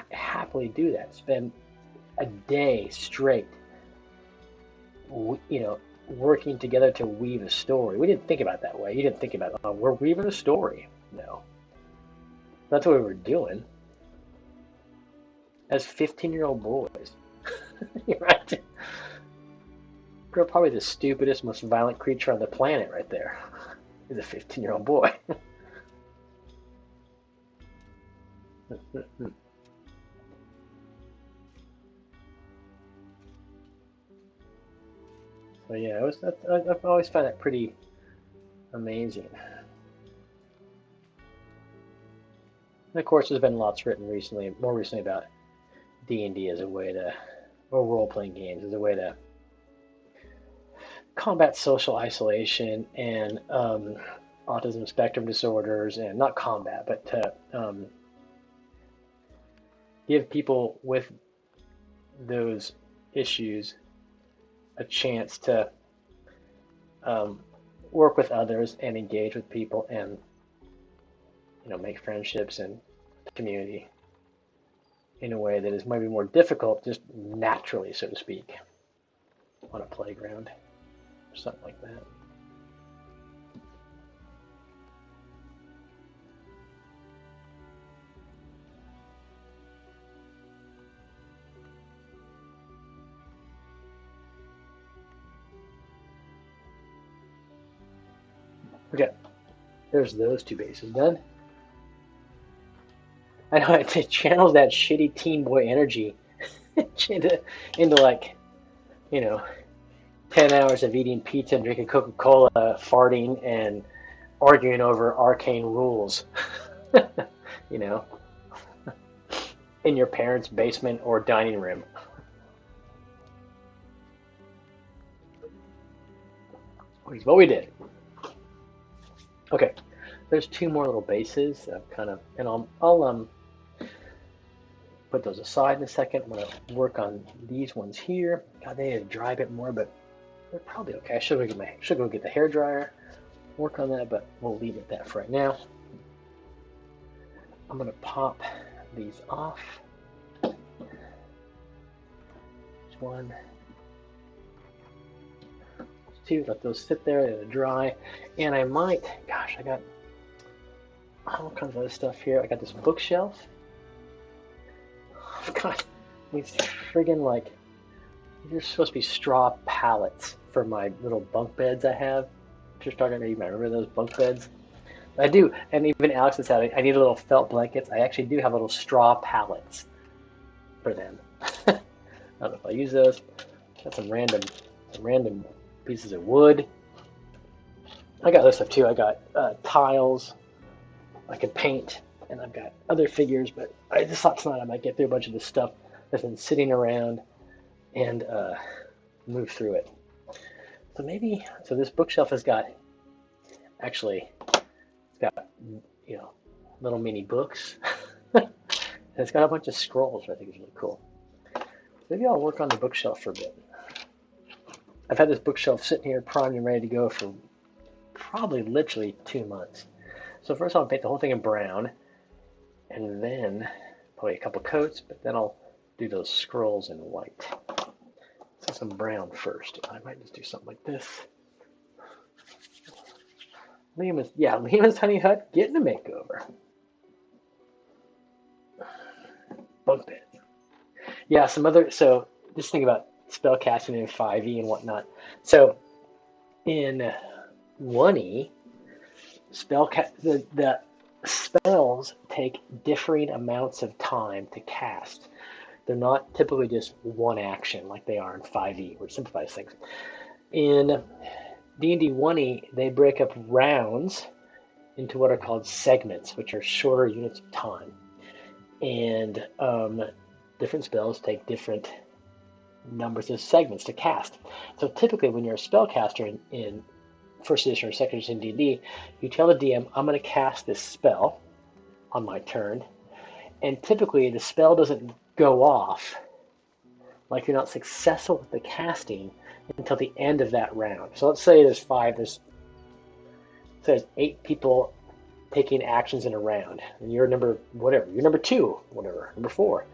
happily do that. Spend a day straight, working together to weave a story. We didn't think about it that way. You didn't think about, oh, we're weaving a story. No, that's what we were doing as 15-year-old boys. Right? You're probably the stupidest, most violent creature on the planet right there. Is a 15-year-old boy. So yeah, I've always found that pretty amazing. And of course, there's been lots written recently, more recently, about D&D as a way to, or role-playing games as a way to combat social isolation and autism spectrum disorders, and not combat, but to give people with those issues a chance to um, work with others and engage with people and make friendships and community in a way that is maybe more difficult, just naturally, so to speak, on a playground or something like that. Okay, there's those two bases done. I know it channels that shitty teen boy energy into like, you know, 10 hours of eating pizza and drinking Coca Cola, farting, and arguing over arcane rules, you know, in your parents' basement or dining room. Which is what we did. Okay, there's two more little bases, kind of, and I'll put those aside in a second. I'm gonna work on these ones here. God, they need to dry a bit more, but they're probably okay. I should go get the hair dryer, work on that, but we'll leave it at that for right now. I'm gonna pop these off. One, too. Let those sit there and dry. And I might, gosh, I got all kinds of other stuff here. I got this bookshelf. I've got these friggin' like, they're supposed to be straw pallets for my little bunk beds I have. Just talking about, you might remember those bunk beds? I do, and even Alex has had, I need little felt blankets. I actually do have little straw pallets for them. I don't know if I use those. Got some random pieces of wood. I got other stuff too. I got tiles I can paint, and I've got other figures, but I just thought tonight I might get through a bunch of this stuff that's been sitting around and move through it. So maybe, so this bookshelf has got, actually, it's got, you know, little mini books. And it's got a bunch of scrolls, which I think is really cool. Maybe I'll work on the bookshelf for a bit. I've had this bookshelf sitting here primed and ready to go for probably literally 2 months. So first I'll paint the whole thing in brown, and then probably a couple coats, but then I'll do those scrolls in white. So some brown first. I might just do something like this. Liam's Honey Hut getting a makeover. Bunk bed. Yeah, so just think about spell casting in 5e and whatnot. So in 1e, the spells take differing amounts of time to cast. They're not typically just one action like they are in 5e, which simplifies things. In D&D 1e, they break up rounds into what are called segments, which are shorter units of time. And different spells take different numbers of segments to cast. So typically when you're a spellcaster in first edition or second edition D&D, you tell the DM, I'm going to cast this spell on my turn. And typically the spell doesn't go off, like you're not successful with the casting until the end of that round. So let's say there's 8 people taking actions in a round, and you're number 2, number 4.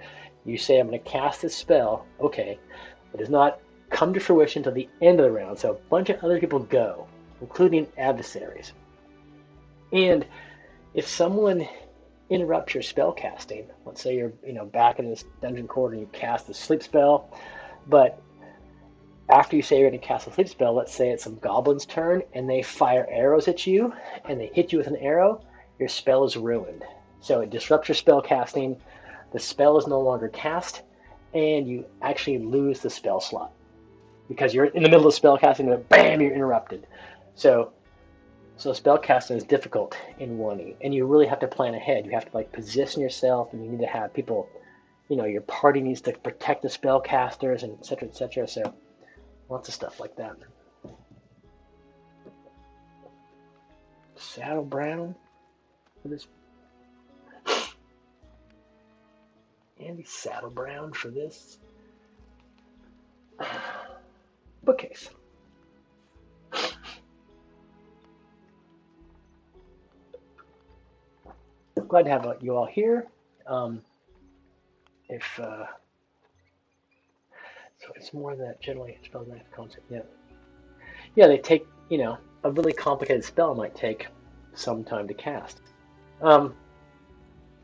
You say, I'm going to cast this spell. Okay, it does not come to fruition until the end of the round. So a bunch of other people go, including adversaries. And if someone interrupts your spell casting, let's say you're back in this dungeon corner and you cast the sleep spell, but after you say you're going to cast a sleep spell, let's say it's some goblin's turn and they fire arrows at you and they hit you with an arrow, your spell is ruined. So it disrupts your spell casting, the spell is no longer cast, and you actually lose the spell slot because you're in the middle of spell casting and bam, you're interrupted. So spell casting is difficult in 1e, and you really have to plan ahead. You have to position yourself, and you need to have people, your party needs to protect the spellcasters, and et cetera, et cetera. So lots of stuff like that. Saddle brown for this. Andy Saddle brown for this bookcase. Glad to have you all here. So it's more that generally spells math concept. Yeah. They take a really complicated spell might take some time to cast.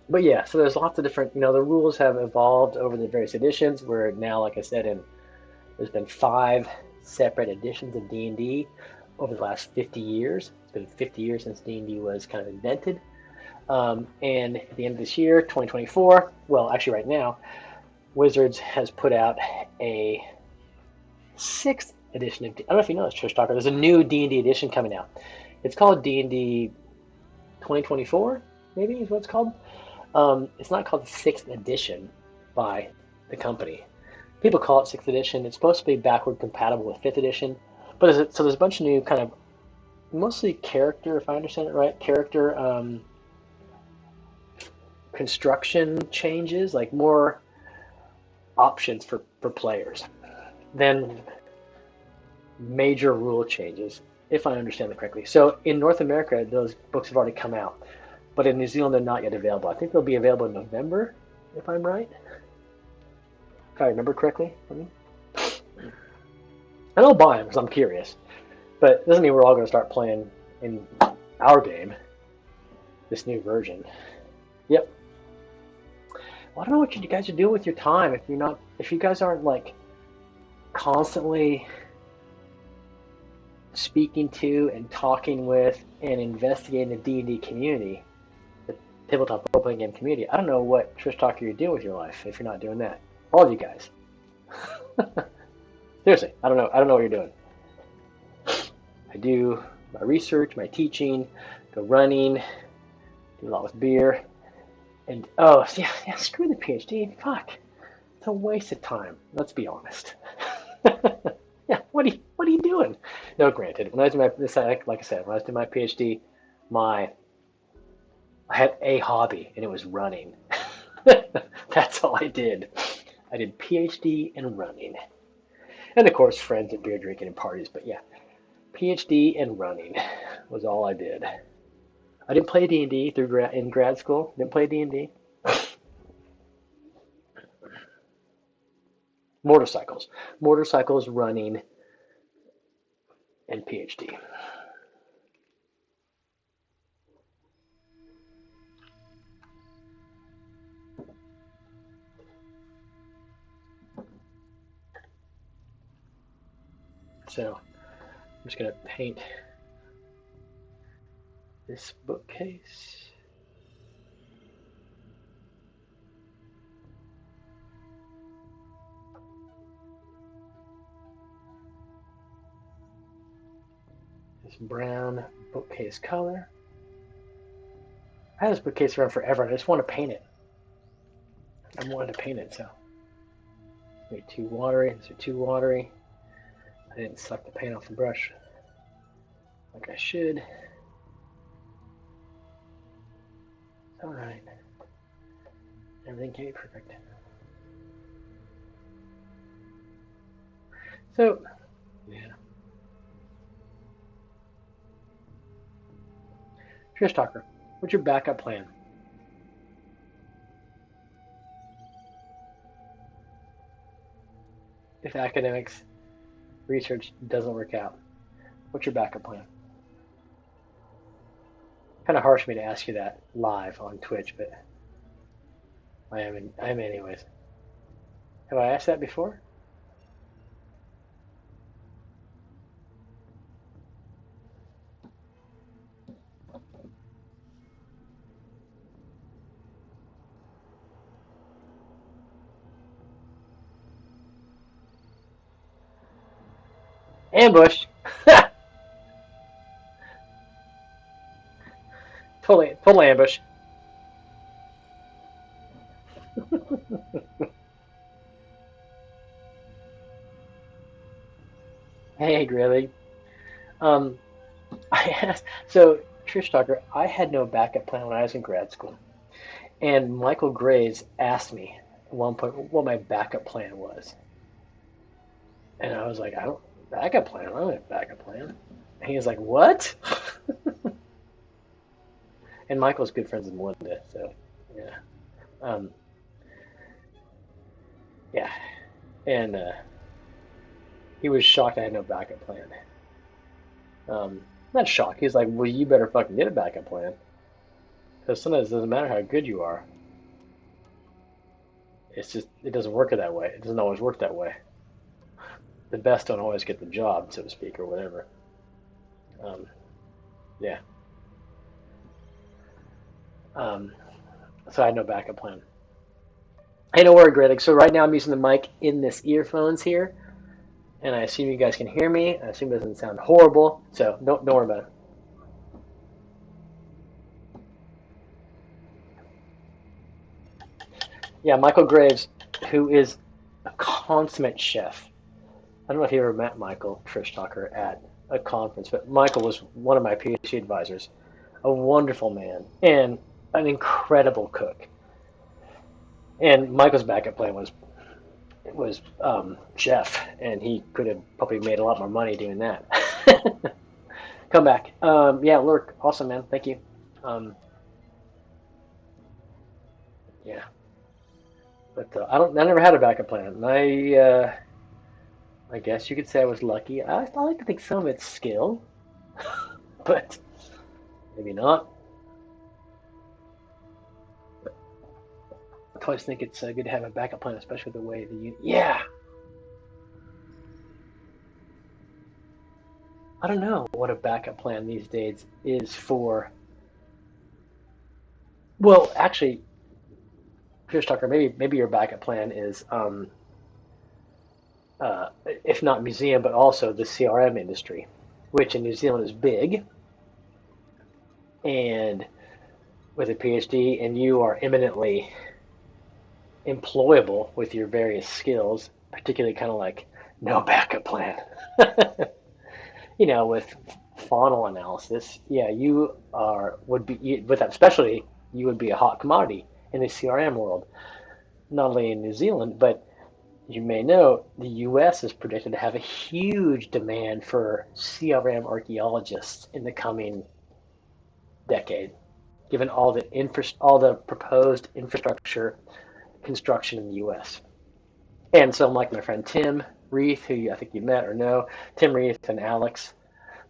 But yeah, so there's lots of different. The rules have evolved over the various editions. Where now, like I said, there's been 5 separate editions of D&D over the last 50 years. It's been 50 years since D&D was kind of invented. And at the end of this year, 2024, well, actually right now, Wizards has put out a 6th edition of, I don't know if you know this, Trish Talker, there's a new D&D edition coming out. It's called D&D 2024, maybe is what it's called. It's not called the 6th edition by the company. People call it 6th edition. It's supposed to be backward compatible with 5th edition. But so there's a bunch of new kind of, mostly character, if I understand it right, character construction changes, like more options for players than major rule changes, if I understand it correctly. So in North America, those books have already come out, but in New Zealand, they're not yet available. I think they'll be available in November, if I'm right. If I remember correctly. And I'll buy them because I'm curious. But it doesn't mean we're all going to start playing in our game, this new version. Yep. Well, I don't know what you guys are doing with your time if you guys aren't like constantly speaking to and talking with and investigating the D&D community, the tabletop role-playing game community. I don't know what Trish Talker you're doing with your life if you're not doing that. All of you guys. Seriously, I don't know what you're doing. I do my research, my teaching, go running, do a lot with beer, and yeah, screw the PhD. Fuck, it's a waste of time. Let's be honest. Yeah, what are you doing? No, granted, when I was doing like I said, when I was doing my PhD, I had a hobby, and it was running. That's all I did. I did PhD and running, and of course, friends and beer drinking and parties. But yeah, PhD and running was all I did. I didn't play D&D in grad school. Didn't play D&D. Motorcycles, running, and PhD. So I'm just gonna paint this bookcase. This brown bookcase color. I had this bookcase around forever, and I just want to paint it. I wanted to paint it, so maybe too watery. These are too watery. I didn't suck the paint off the brush like I should. All right, everything can be perfect. So, yeah. Trish Talker, what's your backup plan? If academics research doesn't work out, what's your backup plan? Kind of harsh of me to ask you that live on Twitch, but I am anyways. Have I asked that before? Ambush. Total ambush. Hey, Grilly. Um, I asked. So, Trish Tucker, I had no backup plan when I was in grad school, and Michael Graves asked me at one point what my backup plan was, and I was like, I don't backup plan. I don't have a backup plan. And he was like, what? And Michael's good friends with Melinda, so yeah, um, yeah, and he was shocked I had no backup plan. Not shocked. He's like, well, you better fucking get a backup plan. Because sometimes it doesn't matter how good you are. It's just, it doesn't work that way. It doesn't always work that way. The best don't always get the job, so to speak, or whatever. Um, yeah. Um, so I had no backup plan. Hey, don't worry, Greg. So right now I'm using the mic in this earphones here, and I assume you guys can hear me. I assume it doesn't sound horrible, so don't worry about it. Yeah, Michael Graves, who is a consummate chef. I don't know if you ever met Michael Trish Talker at a conference, but Michael was one of my PhD advisors. A wonderful man and an incredible cook. And Michael's backup plan was chef, and he could have probably made a lot more money doing that. Come back. Yeah, Lurk, awesome, man. Thank you. Yeah, but I never had a backup plan. I guess you could say I was lucky. I like to think some of it's skill, but maybe not. I always think it's good to have a backup plan, especially the way yeah. I don't know what a backup plan these days is for. Well, actually, Chris Tucker, maybe your backup plan is, if not museum, but also the CRM industry, which in New Zealand is big, and with a PhD, and you are eminently employable with your various skills, particularly kind of like no backup plan. With funnel analysis, yeah, you are would be with that specialty, you would be a hot commodity in the CRM world, not only in New Zealand, but you may know the U.S. is predicted to have a huge demand for CRM archaeologists in the coming decade, given all the proposed infrastructure construction in the U.S. And so, like my friend Tim Reith, who I think you met or know, Tim Reith and Alex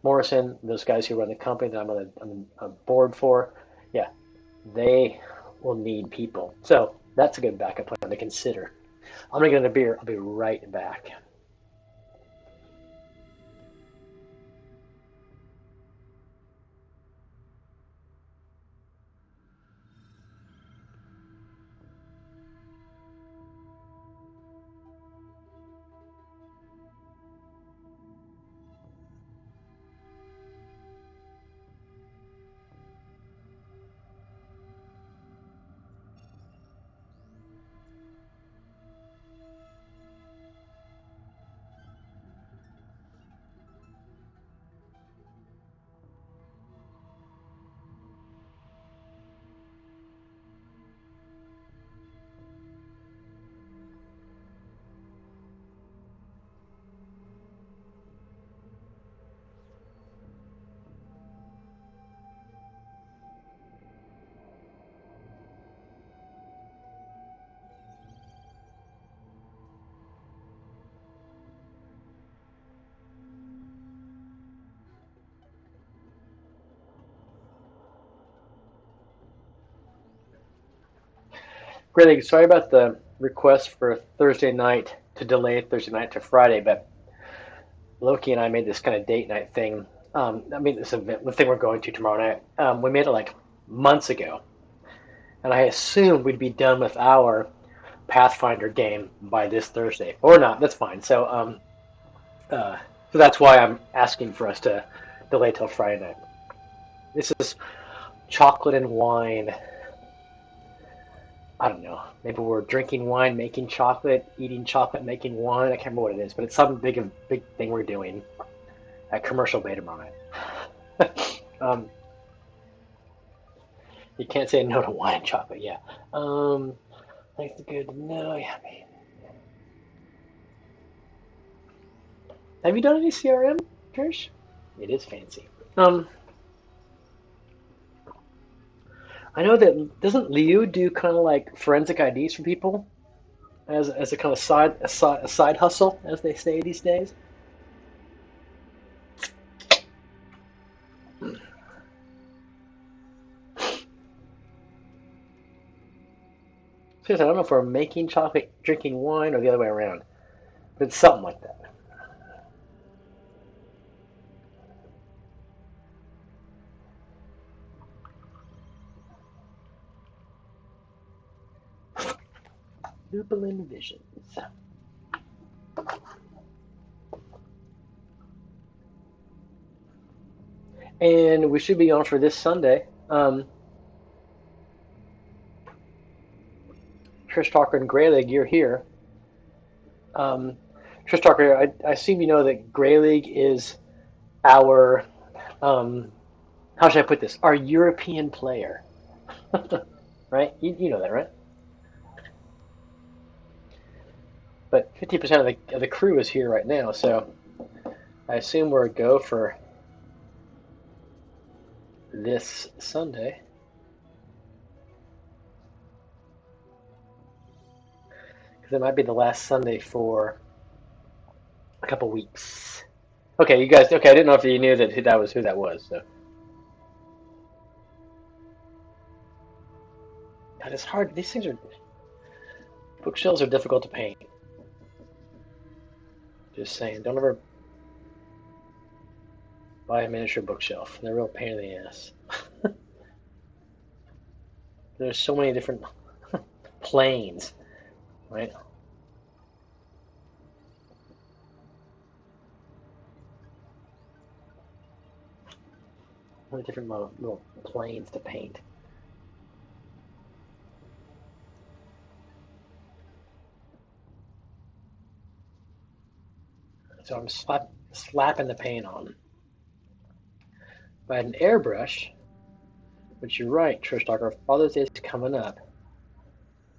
Morrison, those guys who run the company that I'm on board for, yeah, they will need people. So that's a good backup plan to consider. I'm gonna get a beer. I'll be right back. Great. Sorry about the request for Thursday night to delay Thursday night to Friday, but Loki and I made this kind of date night thing. This event, the thing we're going to tomorrow night. We made it like months ago, and I assumed we'd be done with our Pathfinder game by this Thursday, or not. That's fine. Uh, so that's why I'm asking for us to delay till Friday night. This is chocolate and wine. I don't know. Maybe we're drinking wine, making chocolate, eating chocolate, making wine. I can't remember what it is, but it's some big thing we're doing at commercial beta tomorrow night. You can't say no to wine and chocolate. Yeah. That's good to know. Yeah. Have you done any CRM, Trish? It is fancy. I know that doesn't Liu do kind of like forensic IDs for people as a kind of side hustle, as they say these days. Seriously, I don't know if we're making chocolate, drinking wine, or the other way around, but it's something like that. Lupulin Visions. And we should be on for this Sunday. Trish Talker and Greyleg, you're here. Um, Trish Talker, I assume you know that Greyleg is our, how should I put this? Our European player, right? You know that, right? But 50% of the crew is here right now, so I assume we're a go for this Sunday. Because it might be the last Sunday for A couple weeks. Okay, you guys. Okay, I didn't know if you knew that who that was. So that is hard. These things are bookshelves are difficult to paint. Just saying. Don't ever buy a miniature bookshelf. They're a real pain in the ass. There's so many different planes, right? So many different little planes to paint. So I'm slapping the paint on. If I had an airbrush, which you're right, Trish Talker, Father's Day is coming up.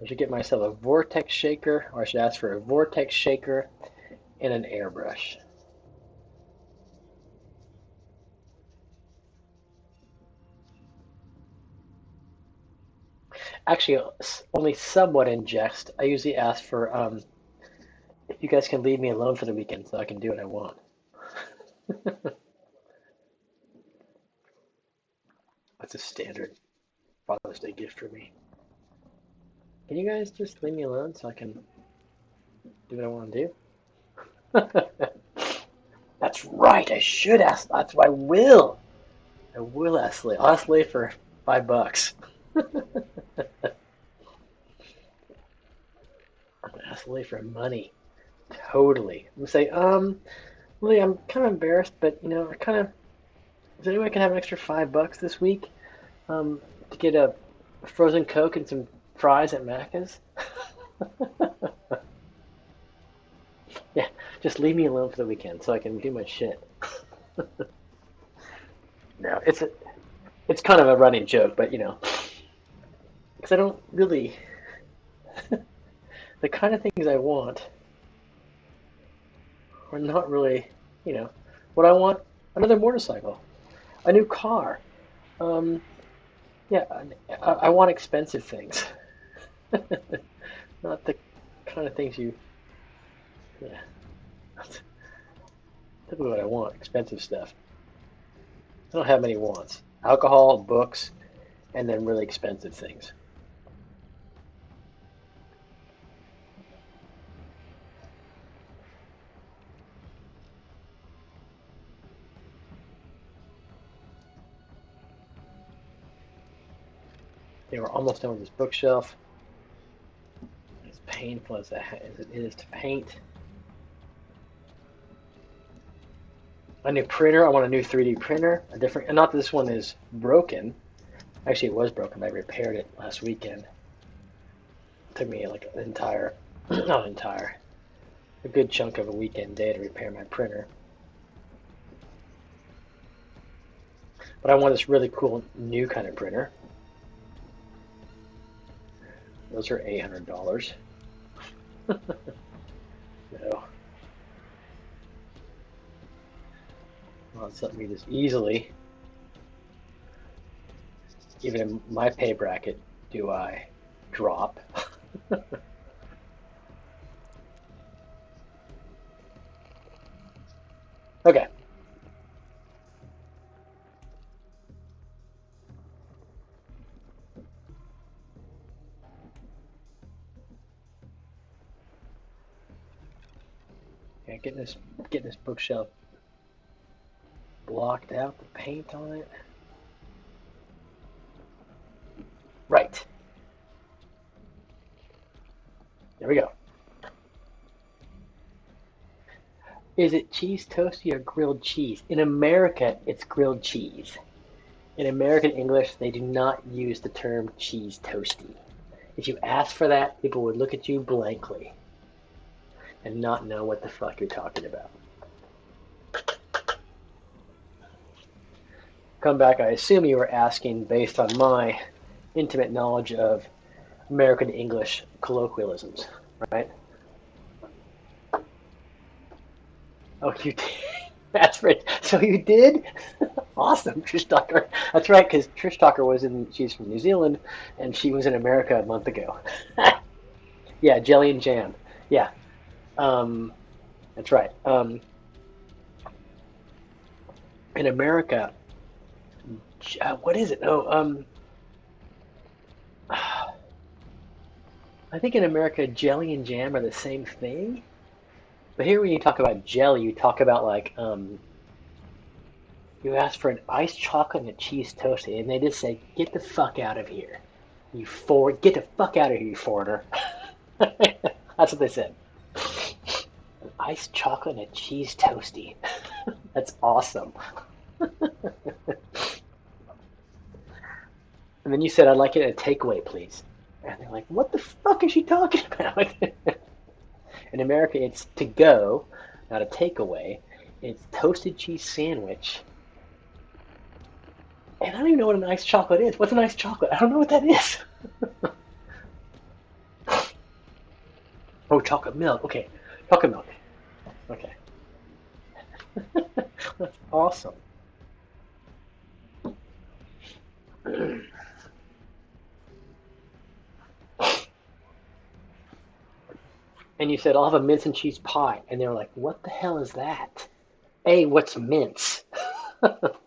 I should get myself a vortex shaker, or I should ask for a vortex shaker and an airbrush. Actually, only somewhat in jest. I usually ask for if you guys can leave me alone for the weekend so I can do what I want. That's a standard Father's Day gift for me. Can you guys just leave me alone so I can do what I want to do? That's right. I should ask. That's what I will. I will ask Lee. I'll ask Lee for $5. I'm gonna ask Lee for money. Totally. I'm gonna say, Lee, I'm kind of embarrassed, but I kind of. Is there any way I can have an extra $5 this week? To get a frozen Coke and some fries at Macca's? Yeah, just leave me alone for the weekend so I can do my shit. No, it's kind of a running joke, but because I don't really the kind of things I want are not really, what I want. Another motorcycle, a new car. Um, yeah, I want expensive things, not the kind of things you. Yeah, that's typically what I want. Expensive stuff. I don't have many wants. Alcohol, books, and then really expensive things. Okay, we're almost done with this bookshelf. As painful as it is to paint. A new printer. I want a new 3D printer. A different, and not that this one is broken. Actually, it was broken. I repaired it last weekend. It took me like an entire, not entire, a good chunk of a weekend day to repair my printer. But I want this really cool new kind of printer. Those are $800. No, not something you just easily, even in my pay bracket, do I drop. Okay. Yeah, getting this bookshelf blocked out, the paint on it. Right. There we go. Is it cheese toasty or grilled cheese? In America, it's grilled cheese. In American English, they do not use the term cheese toasty. If you ask for that, people would look at you blankly and not know what the fuck you're talking about. Come back, I assume you were asking based on my intimate knowledge of American English colloquialisms, right? Oh, you did. That's right. So you did? Awesome, Trish Tucker. That's right, because Trish Tucker she's from New Zealand, and she was in America a month ago. Yeah, jelly and jam. Yeah. Um, That's right. In America, what is it? Oh, I think in America, jelly and jam are the same thing. But here, when you talk about jelly, you talk about like you ask for an iced chocolate and a cheese toasty, and they just say, "Get the fuck out of here, get the fuck out of here, you foreigner." That's what they said. An iced chocolate and a cheese toasty. That's awesome. And then you said, "I'd like it in a takeaway, please." And they're like, "What the fuck is she talking about?" In America, it's to go, not a takeaway. It's toasted cheese sandwich. And I don't even know what an iced chocolate is. What's an iced chocolate? I don't know what that is. Oh, chocolate milk. Okay, chocolate milk. Okay, that's awesome. And you said, "I'll have a mince and cheese pie." And they were like, "What the hell is that? A, what's mince?" But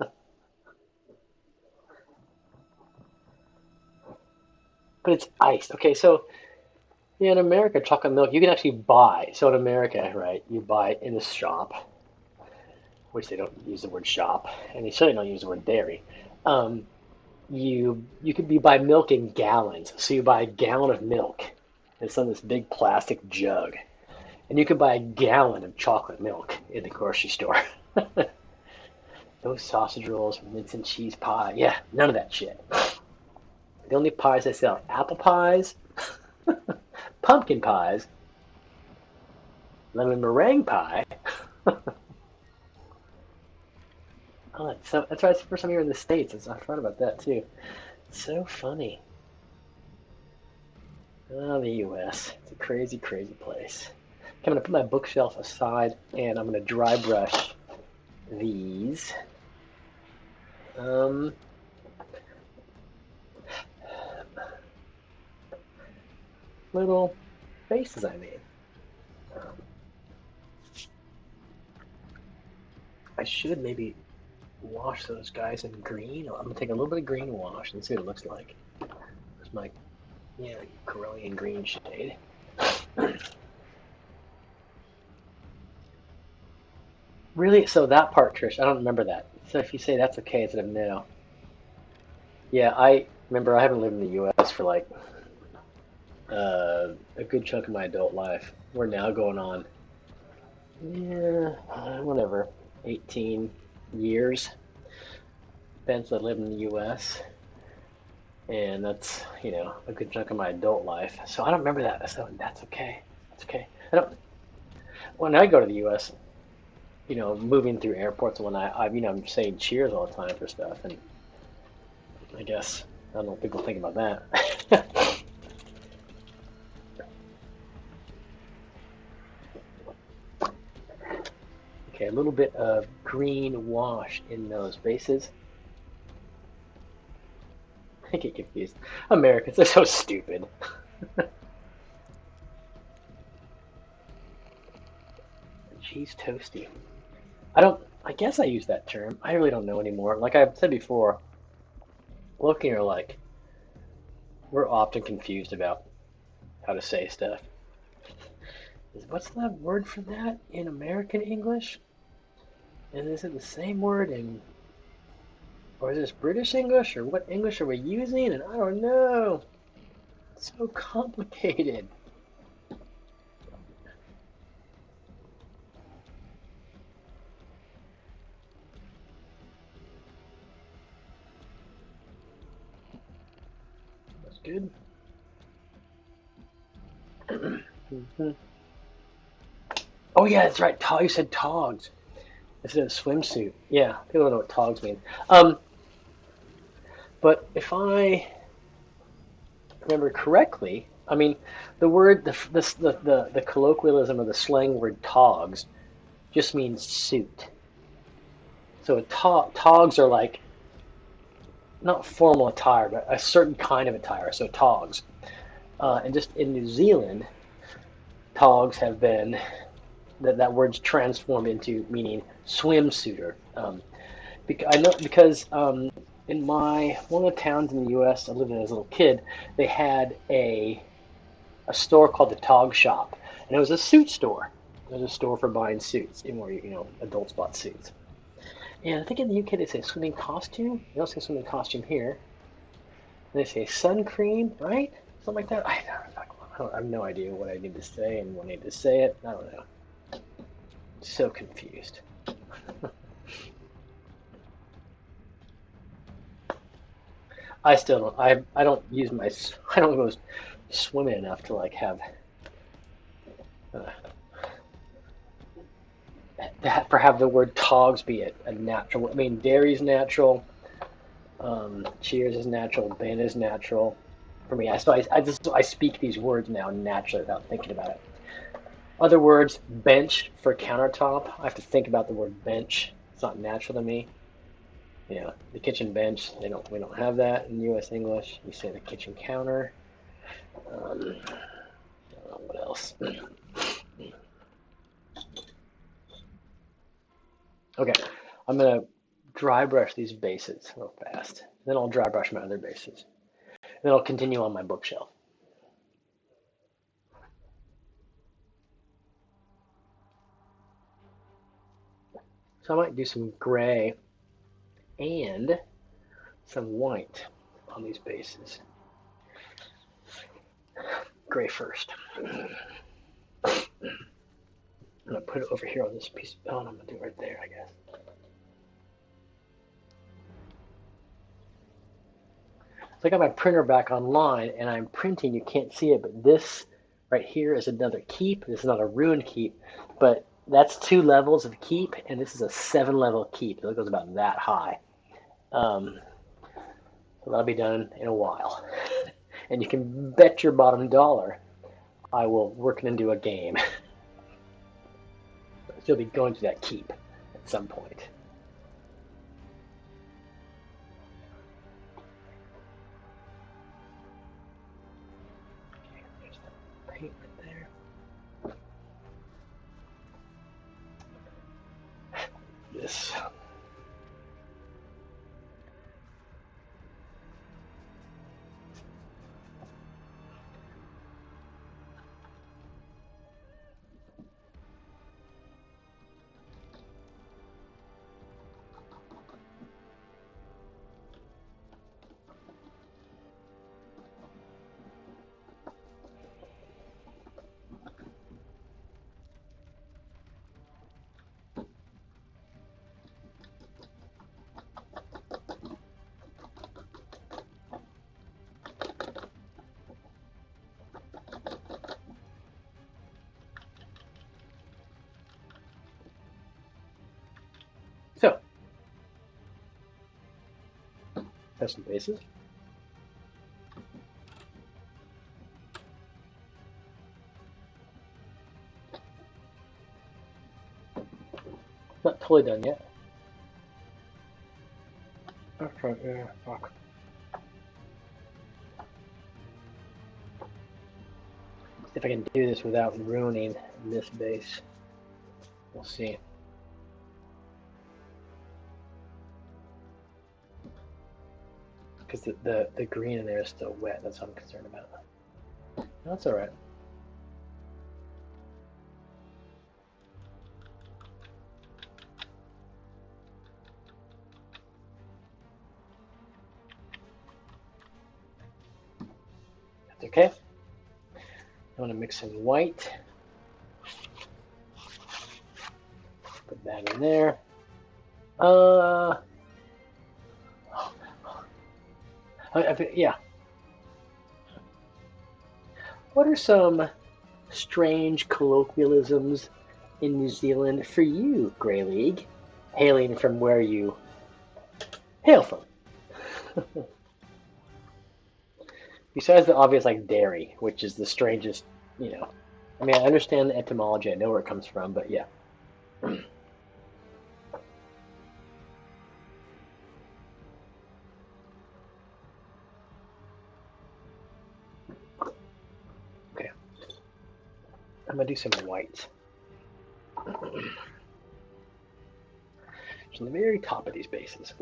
it's iced. Okay, so yeah, in America, chocolate milk you can actually buy. So in America, right, you buy it in the shop, which they don't use the word shop, and they certainly don't use the word dairy. Um, you could buy milk in gallons. So you buy a gallon of milk. It's on this big plastic jug, and you can buy a gallon of chocolate milk in the grocery store. Those sausage rolls, mince and cheese pie. Yeah, none of that shit. The only pies they sell are apple pies, pumpkin pies, lemon meringue pie. Oh, that's right. It's the first time you're in the States. I thought about that too. It's so funny. Oh, the U.S. It's a crazy, crazy place. Okay, I'm gonna put my bookshelf aside and I'm gonna dry brush these um, little faces I made. Um, I should maybe wash those guys in green. I'm gonna take a little bit of green wash and see what it looks like. There's my Corellian green shade. Really? So that part, Trish, I don't remember that. So if you say that's okay instead of no. Yeah, I remember I haven't lived in the U.S. for like a good chunk of my adult life. We're now going on, yeah, whatever, 18 years since I lived in the U.S. And that's, a good chunk of my adult life. So I don't remember that. So that's okay. That's okay. I don't, when I go to the U.S., moving through airports and when I'm saying cheers all the time for stuff. And I guess, I don't know what people think about that. Okay, a little bit of green wash in those bases. I get confused. Americans are so stupid. Cheese toasty. I guess I use that term. I really don't know anymore. Like I've said before, looking are like, we're often confused about how to say stuff. What's the word for that in American English? And is it the same word or is this British English, or what English are we using? And I don't know. It's so complicated. That's good. Mhm. Oh yeah, that's right. You said togs instead of swimsuit. Yeah, people don't know what togs mean. But if I remember correctly, I mean, the word, the colloquialism or the slang word togs just means suit. So togs are like not formal attire, but a certain kind of attire. So togs, and just in New Zealand, togs have been that word's transformed into meaning swimsuiter. I know because in one of the towns in the U.S. I lived in as a little kid, they had a store called the Tog Shop, and it was a suit store. It was a store for buying suits, and where adults bought suits. And I think in the UK they say swimming costume. They don't say swimming costume here. They say sun cream, right? Something like that. I have no idea what I need to say and when I need to say it. I don't know. I'm so confused. I still don't. I don't use my. I don't go swimming enough to like have. Uh, have the word togs be a natural. I mean, dairy's natural. Cheers is natural. Ben is natural. For me, I speak these words now naturally without thinking about it. Other words, bench for countertop. I have to think about the word bench. It's not natural to me. Yeah, the kitchen bench. We don't have that in U.S. English. We say the kitchen counter. I don't know what else. Okay, I'm gonna dry brush these bases real fast. Then I'll dry brush my other bases. Then I'll continue on my bookshelf. So I might do some gray and some white on these bases. Gray first. I'm gonna put it over here on this piece. Oh, I'm gonna do it right there, I guess. So I got my printer back online and I'm printing. You can't see it, but this right here is another keep. This is not a ruined keep, but that's 2 levels of keep, and this is a 7-level keep. It goes about that high. So that'll be done in a while. And you can bet your bottom dollar I will work it into a game. You'll be going to that keep at some point. Okay, there's the paint right there. This. So, have some bases. Not totally done yet. Okay, yeah, fuck. See if I can do this without ruining this base. We'll see. Because the green in there is still wet. That's what I'm concerned about. That's all right. That's okay. I want to mix in white. Put that in there. Yeah. What are some strange colloquialisms in New Zealand for you, Grey League, hailing from where you hail from? Besides the obvious, like dairy, which is the strangest, I mean, I understand the etymology, I know where it comes from, but yeah. Okay. I'm gonna do some white. It's on the very top of these bases.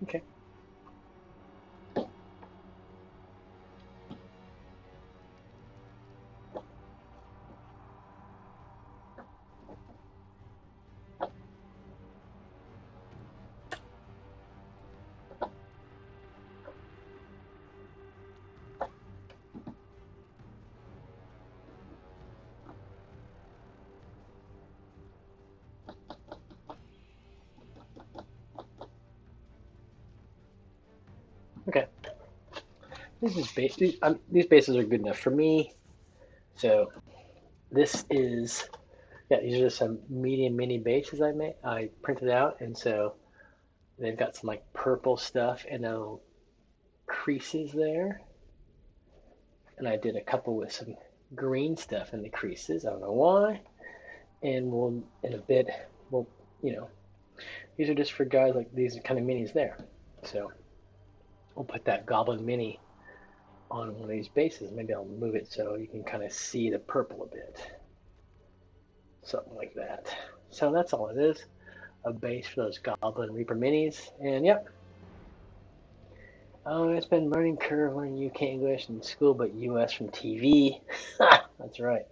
Okay. Okay. These bases are good enough for me. So this is, yeah, these are just some medium mini bases I printed out, and so they've got some like purple stuff and creases there, and I did a couple with some green stuff in the creases. I don't know why, and we'll in a bit we'll you know these are just for guys like these kind of minis there. So we'll put that Goblin mini on one of these bases. Maybe I'll move it so you can kind of see the purple a bit. Something like that. So that's all it is. A base for those Goblin Reaper minis. And yep. Oh, it's been learning curve learning UK English in school, but US from TV. That's right.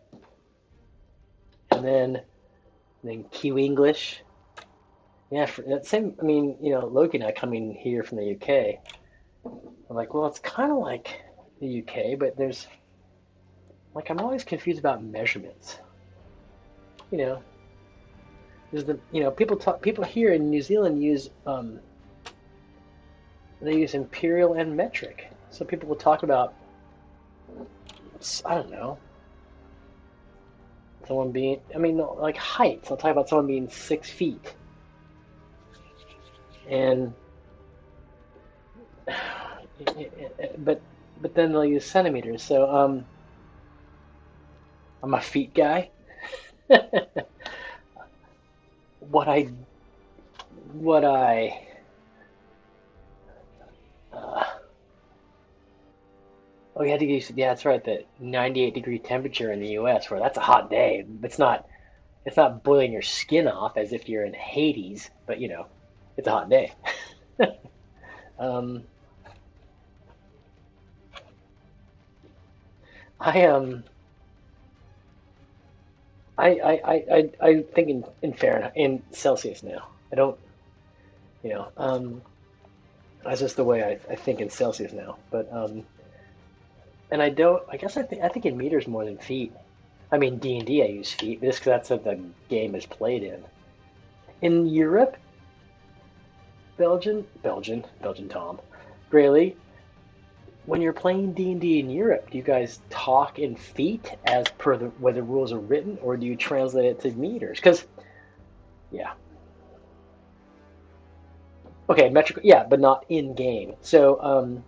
And then Q English. Yeah, for that same. I mean, Loki and I coming here from the UK. I'm like, well, it's kind of like the UK, but there's like I'm always confused about measurements. You know, there's people here in New Zealand use they use imperial and metric. So people will talk about, I don't know, someone being, I mean, like heights. I'll talk about someone being 6 feet, and but then they'll use centimeters. So I'm a feet guy. what I what I uh, oh, you had to use, yeah, that's right, the 98-degree temperature in the U.S. where that's a hot day. It's not boiling your skin off as if you're in Hades, but it's a hot day. um, I I think in Fahrenheit, in Celsius now. I don't, you know, that's just the way I think in Celsius now. But and I don't. I guess I think in meters more than feet. I mean D&D I use feet, just because that's what the game is played in. In Europe, Belgian Tom, Graylee, when you're playing D&D in Europe, do you guys talk in feet as per the way the rules are written, or do you translate it to meters? Because yeah, okay, metric, yeah, but not in game. So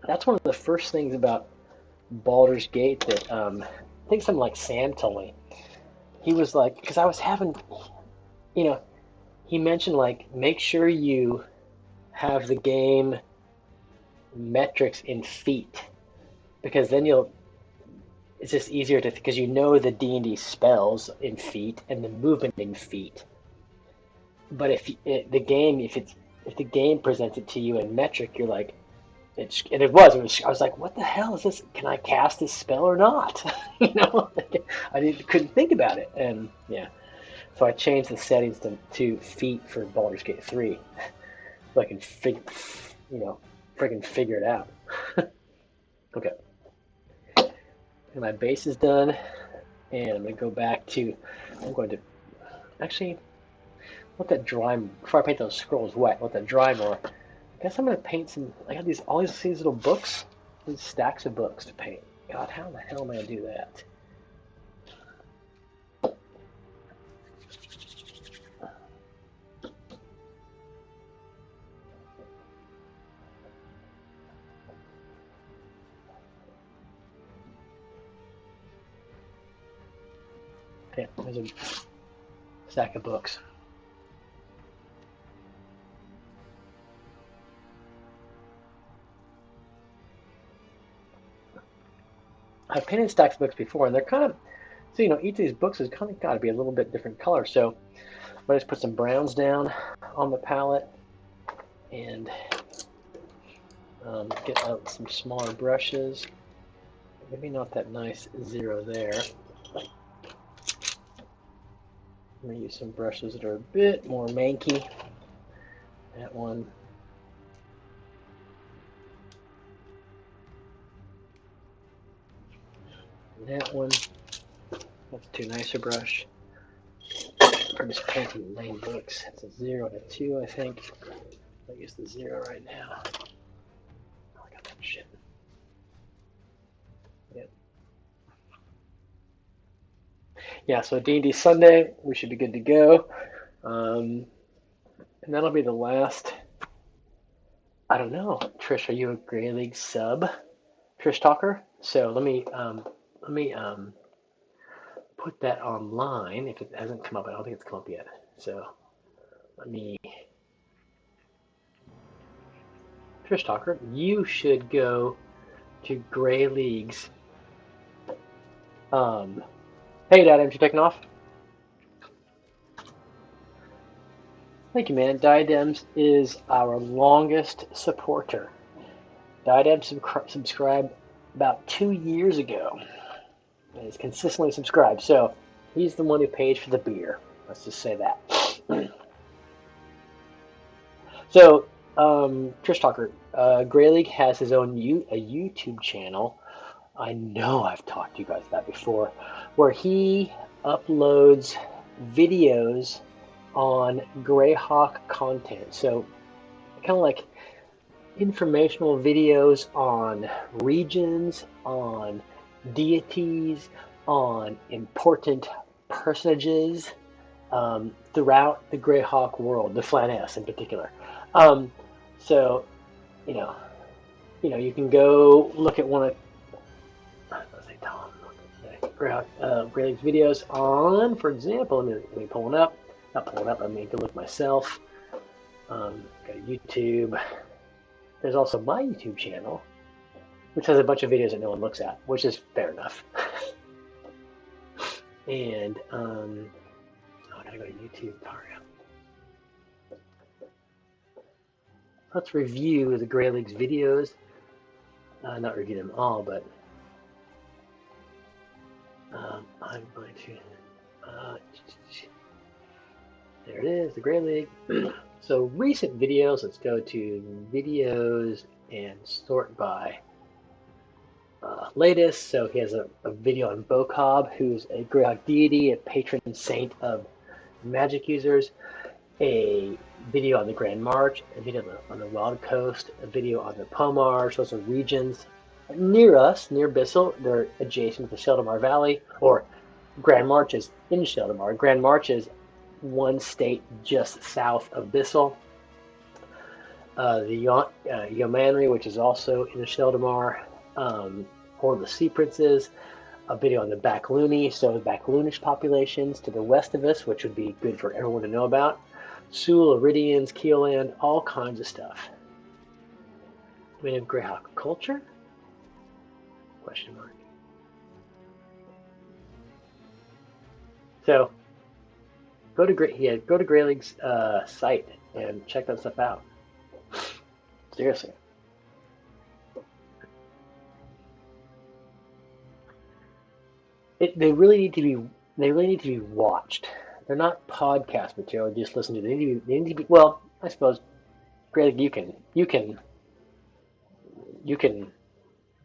that's one of the first things about Baldur's Gate that I think something like Sam told me. He was like, because I was having, you know, he mentioned like make sure you have the game metrics in feet because then you'll it's just easier to because the D&D spells in feet and the movement in feet. But if the game presents it to you in metric, you're like I was like, what the hell is this? Can I cast this spell or not? Couldn't think about it, and yeah, so I changed the settings to feet for Baldur's Gate 3, so I can freaking figure it out. Okay, and my base is done, and I'm gonna go back to. I'm going to actually let that dry before I paint those scrolls wet. Let that dry more. I guess I'm gonna paint some. I got all these little books, these stacks of books to paint. God, how the hell am I gonna do that? Okay, there's a stack of books. I've painted stacks of books before, and they're kind of, so each of these books has kind of got to be a little bit different color. So I just put some browns down on the palette and get out some smaller brushes. Maybe not that nice zero there. I'm going to use some brushes that are a bit more manky. That one. That one. That's too nice a brush for just painting lame books. It's a 0 and a 2, I think. I'll use the 0 right now. Oh, I got that shit. Yep. Yeah, so D&D Sunday, we should be good to go. And that'll be the last. I don't know, Trish, are you a Grey League sub? Trish Talker? So let me put that online if it hasn't come up. I don't think it's come up yet. So let me. Trish Talker, you should go to Grey League's. Hey, Dad, you're taking off? Thank you, man. Diadems is our longest supporter. Diadem subscribed about 2 years ago. And he's consistently subscribed. So he's the one who pays for the beer. Let's just say that. So, Trish Talker, Grey League has his own a YouTube channel. I know I've talked to you guys about before, where he uploads videos on Greyhawk content. So, kind of like informational videos on regions, on deities, on important personages throughout the Greyhawk world, the Flan S in particular. So, you know, you can go look at one of Grey League's videos on, for example, let me pull it up. Not pulling up. I mean, go look myself. Got YouTube. There's also my YouTube channel, which has a bunch of videos that no one looks at, which is fair enough. And I gotta go to YouTube. Let's review the Grey League's videos. Not review them all, but I'm going to. There it is, the Grey League. So recent videos. Let's go to videos and sort by latest. So he has a video on Bokob, who's a Greyhawk deity, a patron saint of magic users. A video on the Grand March, a video on the Wild Coast, a video on the Pomar. So those are regions near us, near Bissell. They're adjacent to the Sheldamar Valley, or Grand March is in Sheldamar. Grand March is one state just south of Bissell. The Yeomanry, which is also in the Sheldamar, or the Sea Princes. A video on the Backloony, so the Backloonish populations to the west of us, which would be good for everyone to know about. Sul, Iridians, Keeland, all kinds of stuff. Do we have Greyhawk culture? Question mark. So go to Grey League's site and check that stuff out. Seriously. They really need to be watched. They're not podcast material. Just listen to. They need to be. Well, I suppose, Greg, you can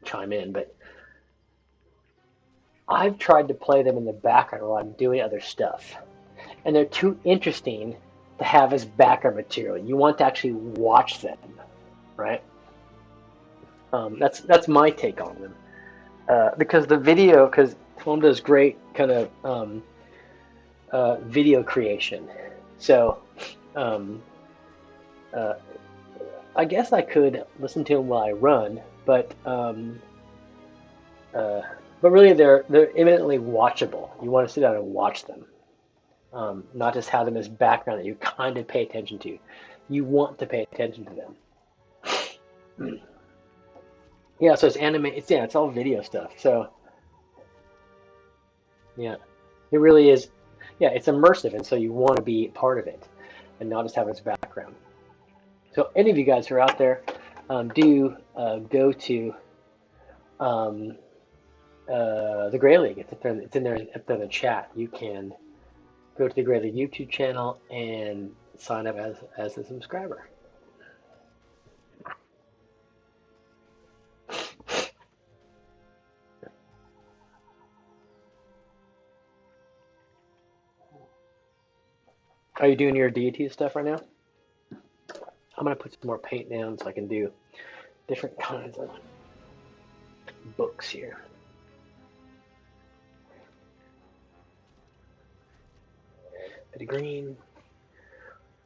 chime in, but I've tried to play them in the background while I'm doing other stuff, and they're too interesting to have as background material. You want to actually watch them, right? That's my take on them, because Tom does great kind of video creation. So I guess I could listen to him while I run, but But really, they're eminently watchable. You want to sit down and watch them, not just have them as background that you kind of pay attention to. You want to pay attention to them. Yeah, so it's anime. It's all video stuff. So yeah, it really is. Yeah, it's immersive, and so you want to be part of it, and not just have it as background. So any of you guys who are out there, do go to um, the Grey League. It's in there up there in the chat. You can go to the Grey League YouTube channel and sign up as a subscriber. Are you doing your deity stuff right now? I'm gonna put some more paint down so I can do different kinds of books here. Bit of green,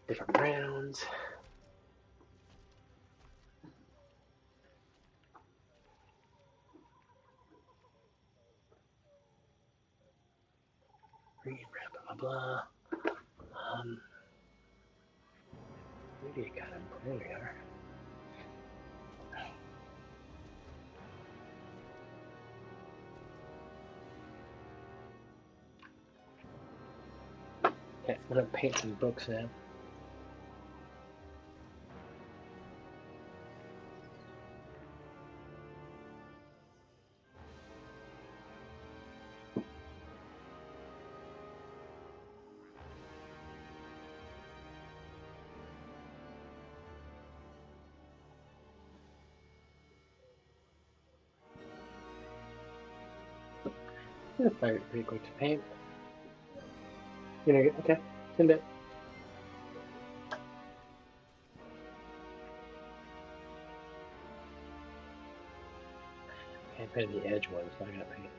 different browns. Green, blah, blah, blah. Maybe I got them. There we are. Okay, I'm gonna paint some books now. It's pretty quick to paint. You know, okay, in bit. Can't paint the edge ones, so I gotta paint.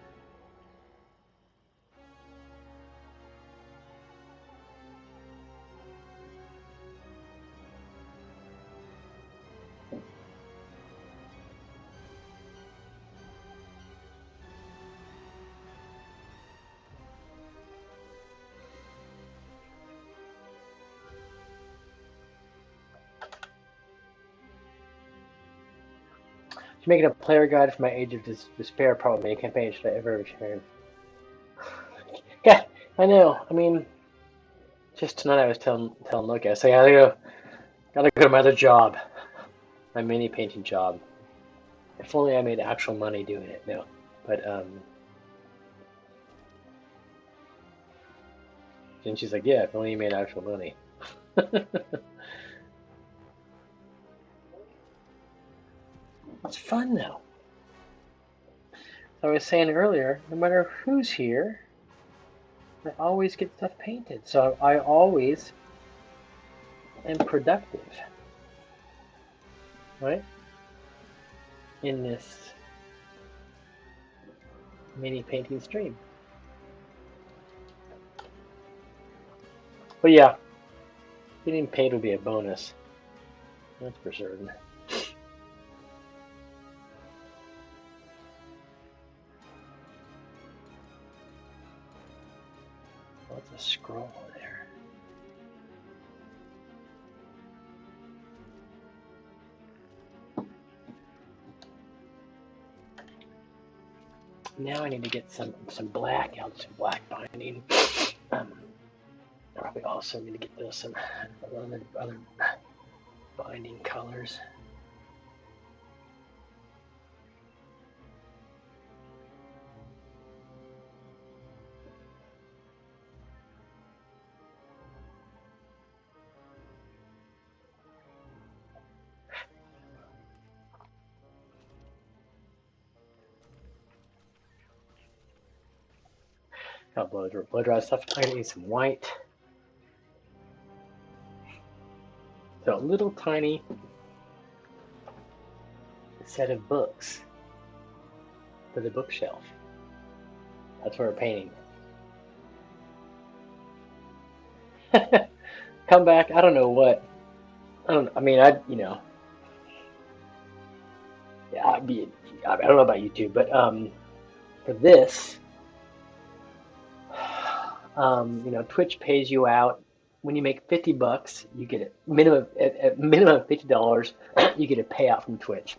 She's making a player guide for my Age of Despair problem campaign. Should I ever share? Yeah, I know. I mean, just tonight I was telling Loki, I say I gotta go to my other job, my mini painting job. If only I made actual money doing it. No, but and she's like, yeah, if only you made actual money. It's fun though. So I was saying earlier, no matter who's here, I always get stuff painted. So I always am productive, right? In this mini painting stream. But yeah, getting paid will be a bonus. That's for certain. What's a scroll there? Now I need to get some black. I'll do some black binding. Probably also need to get those some other binding colors. Got blow dry stuff. I need some white. So a little tiny set of books for the bookshelf. That's where we're painting. Come back. I don't know what. I don't know. Yeah, I don't know about YouTube, but For this, Twitch pays you out when you make $50. You get a minimum at minimum of $50. You get a payout from Twitch.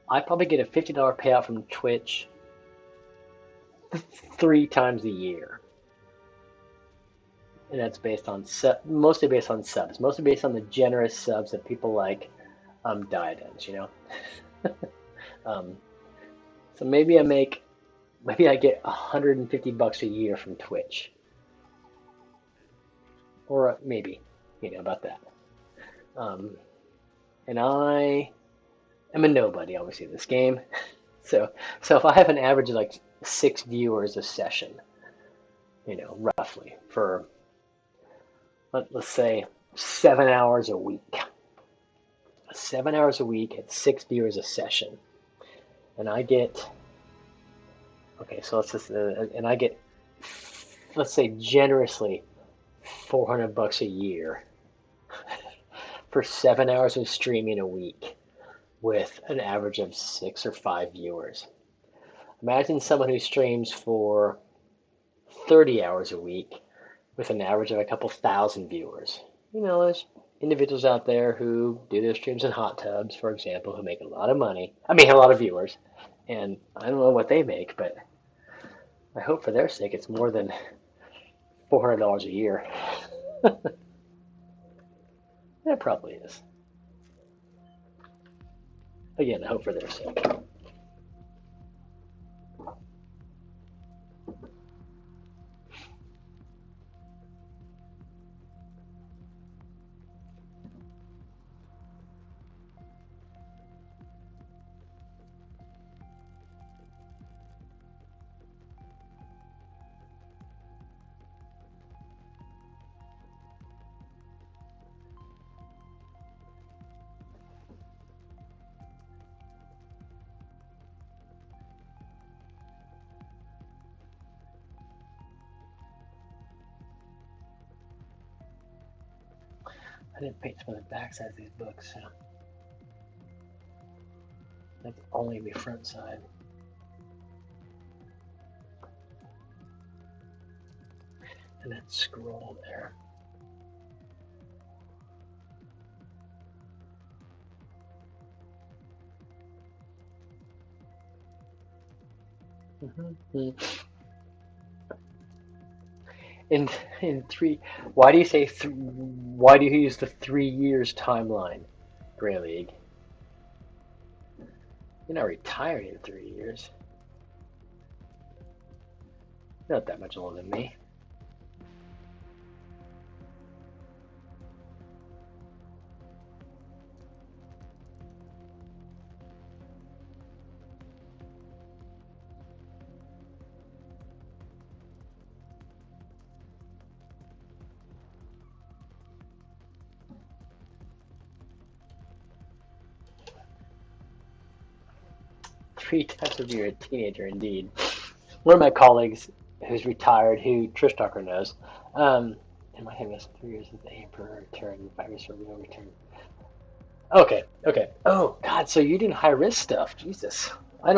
I probably get a $50 payout from Twitch 3 times a year, and that's mostly based on subs, mostly based on the generous subs that people like diadems, so maybe I get $150 a year from Twitch, or maybe, about that. And I am a nobody, obviously, in this game. So if I have an average of like 6 viewers a session, roughly for let's say 7 hours a week. 7 hours a week at 6 viewers a session, and I get let's say generously $400 a year for 7 hours of streaming a week with an average of 6 or 5 viewers. Imagine someone who streams for 30 hours a week with an average of a couple thousand viewers. There's individuals out there who do their streams in hot tubs, for example, who make a lot of money. I mean, a lot of viewers. And I don't know what they make, but I hope for their sake it's more than $400 a year. That probably is. Again, I hope for their sake. I didn't paint some of the back side of these books, so that's only the front side. And that scroll there. Mm-hmm. In 3, why do you use the 3 years timeline, Grey League? You're not retired in 3 years. You're not that much older than me. Three times if you're a teenager, indeed. One of my colleagues who's retired, who Trish Tucker knows, and my him is 3 years is the aim per return, 5 years for real return. Okay. Oh God, so you did high risk stuff. Jesus, I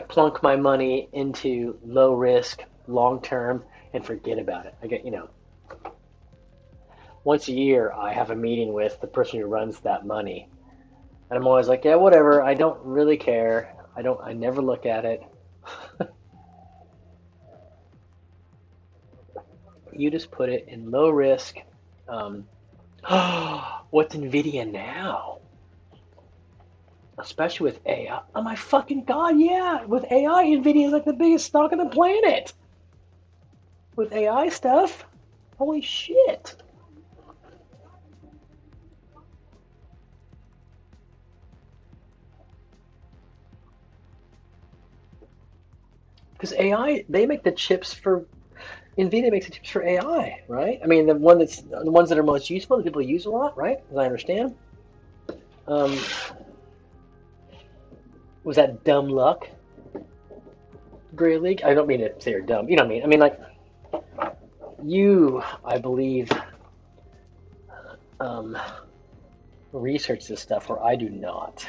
plunk my money into low risk, long term, and forget about it. I get once a year I have a meeting with the person who runs that money, and I'm always like, yeah, whatever. I don't really care. I never look at it. You just put it in low risk. What's Nvidia now? Especially with AI. Oh my fucking God, yeah. With AI, Nvidia is like the biggest stock on the planet. With AI stuff. Holy shit. Because AI, they make the chips for Nvidia makes the chips for AI, right? I mean, the ones that are most useful, that people use a lot, right? As I understand. Was that dumb luck, Grey League? I don't mean to say you're dumb. You know what I mean? I mean, like, you, I believe, research this stuff where I do not.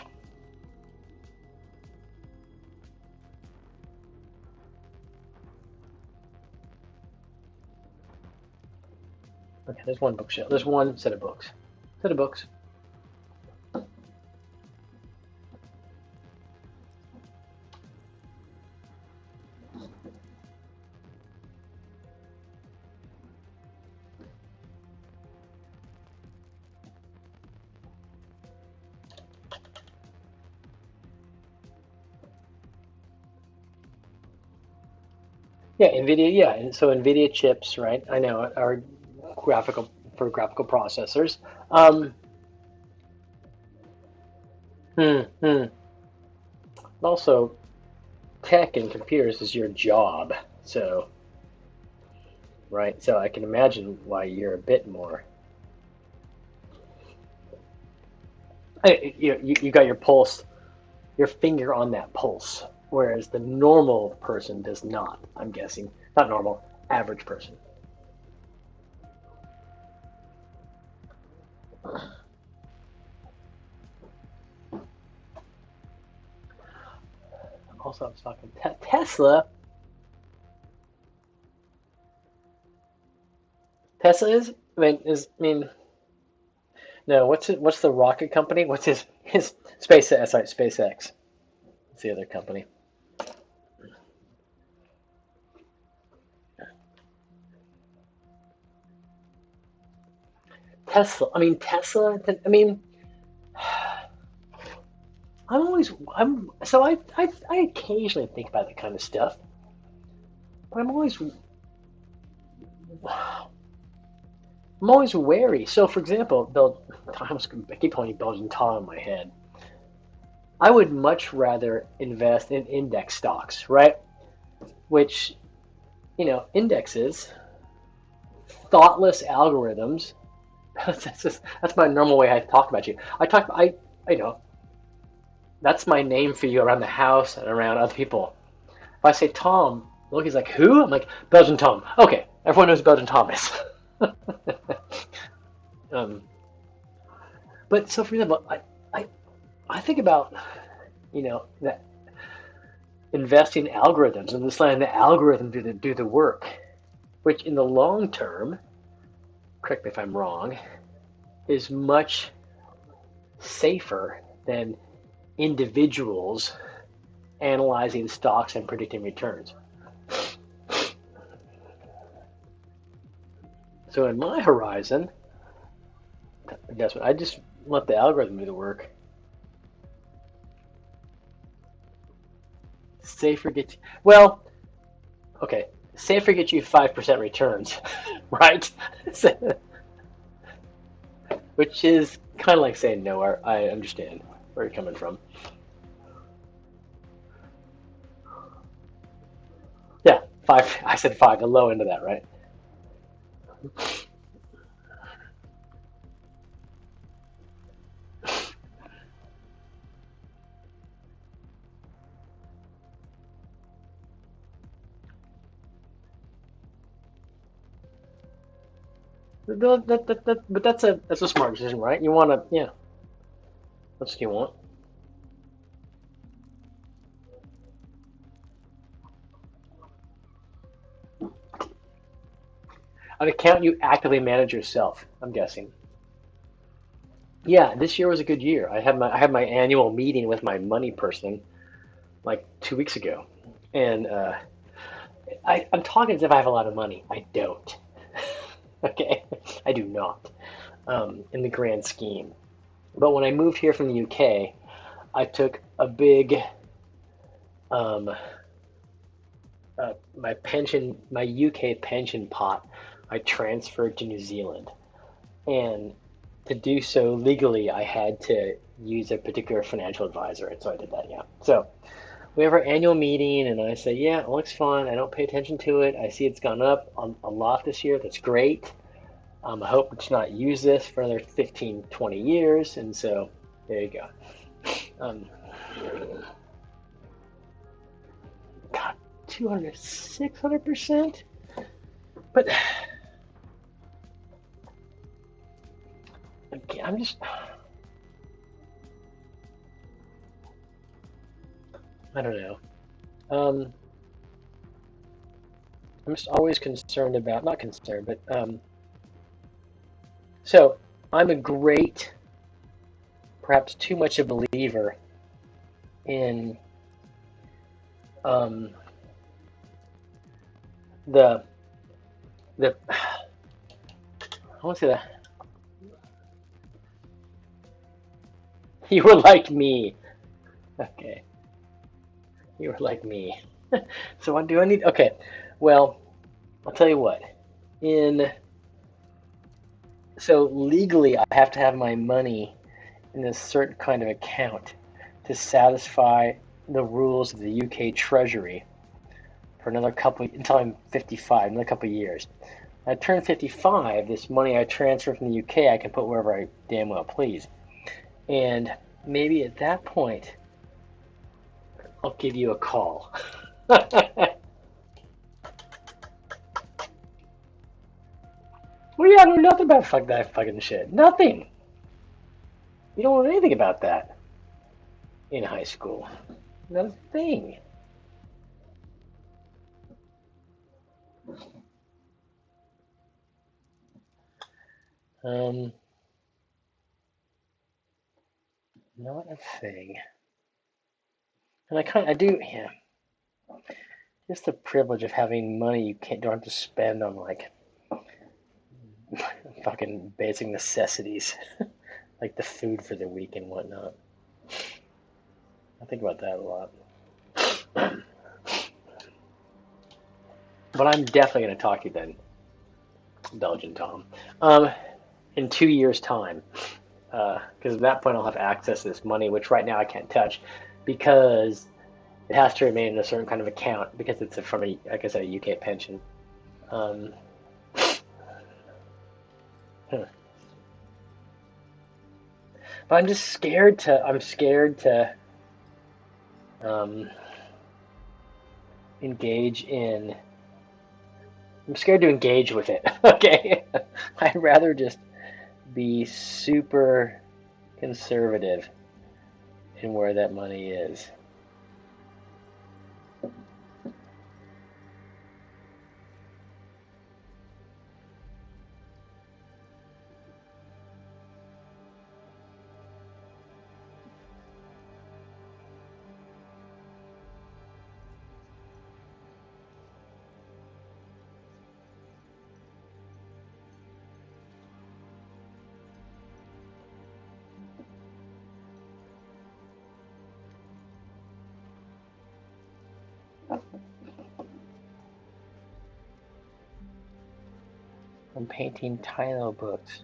Okay, there's one bookshelf. There's one set of books. Set of books. Yeah, NVIDIA. Yeah, and so NVIDIA chips, right? I know are graphical for graphical processors. Um, hmm. Also, tech and computers is your job, so right. So I can imagine why you're a bit more. You got your pulse, your finger on that pulse, whereas the normal person does not. I'm guessing not normal, average person. Also, I was talking Tesla. Tesla is. I mean, no. What's the rocket company? What's his SpaceX? Sorry, SpaceX. It's the other company. Tesla. I mean Tesla. I mean, I'm so I occasionally think about that kind of stuff, but I'm always wary. So, for example, I keep calling you Belgian Tom in my head. I would much rather invest in index stocks, right? Which, indexes, thoughtless algorithms. That's my normal way I talk about you. You know, that's my name for you around the house and around other people. If I say Tom, look, he's like, who? I'm like, Belgian Tom. Okay, everyone knows who Belgian Tom is. um, but so, for example, I, I think about, that investing in algorithms and just letting the algorithm do the work, which in the long term, correct me if I'm wrong, is much safer than individuals analyzing stocks and predicting returns. So in my horizon, guess what? I just let the algorithm do the work. Safer get well, okay. Safer get you 5% returns, right? Which is kind of like saying no. I understand where you're coming from. Yeah, five. I said five, the low end of that, right? But that's a smart decision, right? You want to, yeah. That's what you want. An account you actively manage yourself. I'm guessing. Yeah, this year was a good year. I had my annual meeting with my money person like 2 weeks ago, and I'm talking as if I have a lot of money. I don't. Okay, I do not. In the grand scheme. But when I moved here from the UK, I took a big um, my UK pension pot. I transferred to New Zealand, and to do so legally, I had to use a particular financial advisor, and so I did that. Yeah. So we have our annual meeting, and I say, yeah, it looks fine. I don't pay attention to it. I see it's gone up a lot this year. That's great. I hope to not use this for another 15, 20 years. And so there you go. Um, God, 200, 600%? But I'm just, I don't know. Um, I'm just always concerned about, not concerned, but So I'm a great, perhaps too much a believer in the I want to say that you were like me. Okay, you were like me. So what do I need? Okay, well, I'll tell you what. In So legally, I have to have my money in a certain kind of account to satisfy the rules of the UK Treasury for another couple until I'm 55, another couple of years. When I turn 55, this money I transfer from the UK I can put wherever I damn well please. And maybe at that point, I'll give you a call. Well, yeah, I know nothing about that fucking shit. Nothing. You don't know anything about that in high school. Not a thing. Um, Not a thing. And I do, yeah. Just the privilege of having money you don't have to spend on like fucking basic necessities, like the food for the week and whatnot. I think about that a lot. But I'm definitely going to talk to you then, Belgian Tom, in 2 years' time. Because at that point I'll have access to this money, which right now I can't touch because it has to remain in a certain kind of account because it's from like I said, a UK pension. Um, huh. But I'm just scared to. Um, engage in. I'm scared to engage with it. Okay, I'd rather just be super conservative in where that money is. I'm painting tiny little books.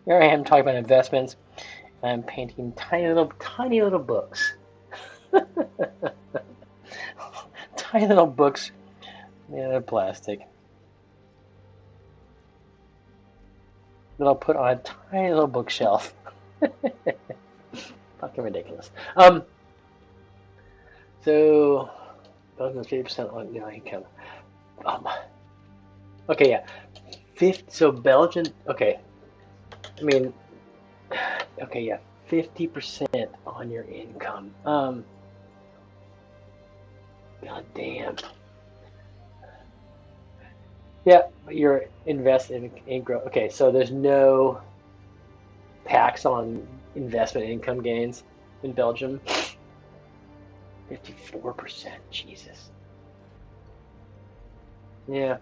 Here I am talking about investments. I'm painting tiny little books. Tiny little books made out of plastic that I'll put on a tiny little bookshelf. Fucking ridiculous. So, Belgium's 50% on no income. Um, okay, yeah. So Belgian. Okay, I mean, okay, yeah. 50% on your income. God damn. Yeah, but you're invested in growth. Okay, so there's no tax on investment income gains in Belgium. 54%. Jesus. Yeah.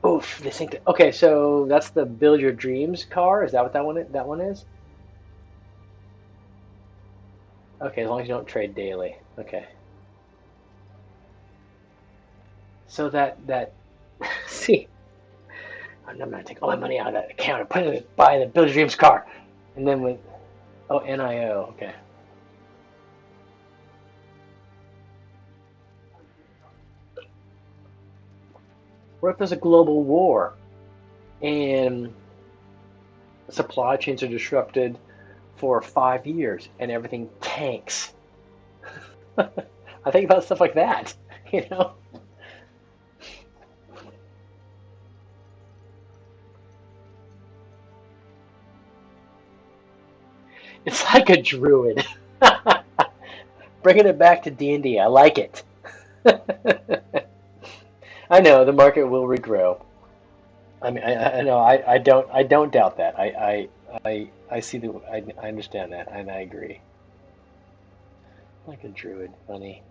Oof, they think that, okay, so that's the Build Your Dreams car. Is that what that one is? Okay, as long as you don't trade daily. Okay. So that see, I'm gonna take all my money out of that account and put it in buy the Build Your Dreams car, and then with NIO. Okay. What if there's a global war and supply chains are disrupted for 5 years and everything tanks? I think about stuff like that. You know, it's like a druid. Bringing it back to D&D. I like it. I know the market will regrow. I mean, I know, I don't doubt that. I see I understand that, and I agree. Like a druid, funny.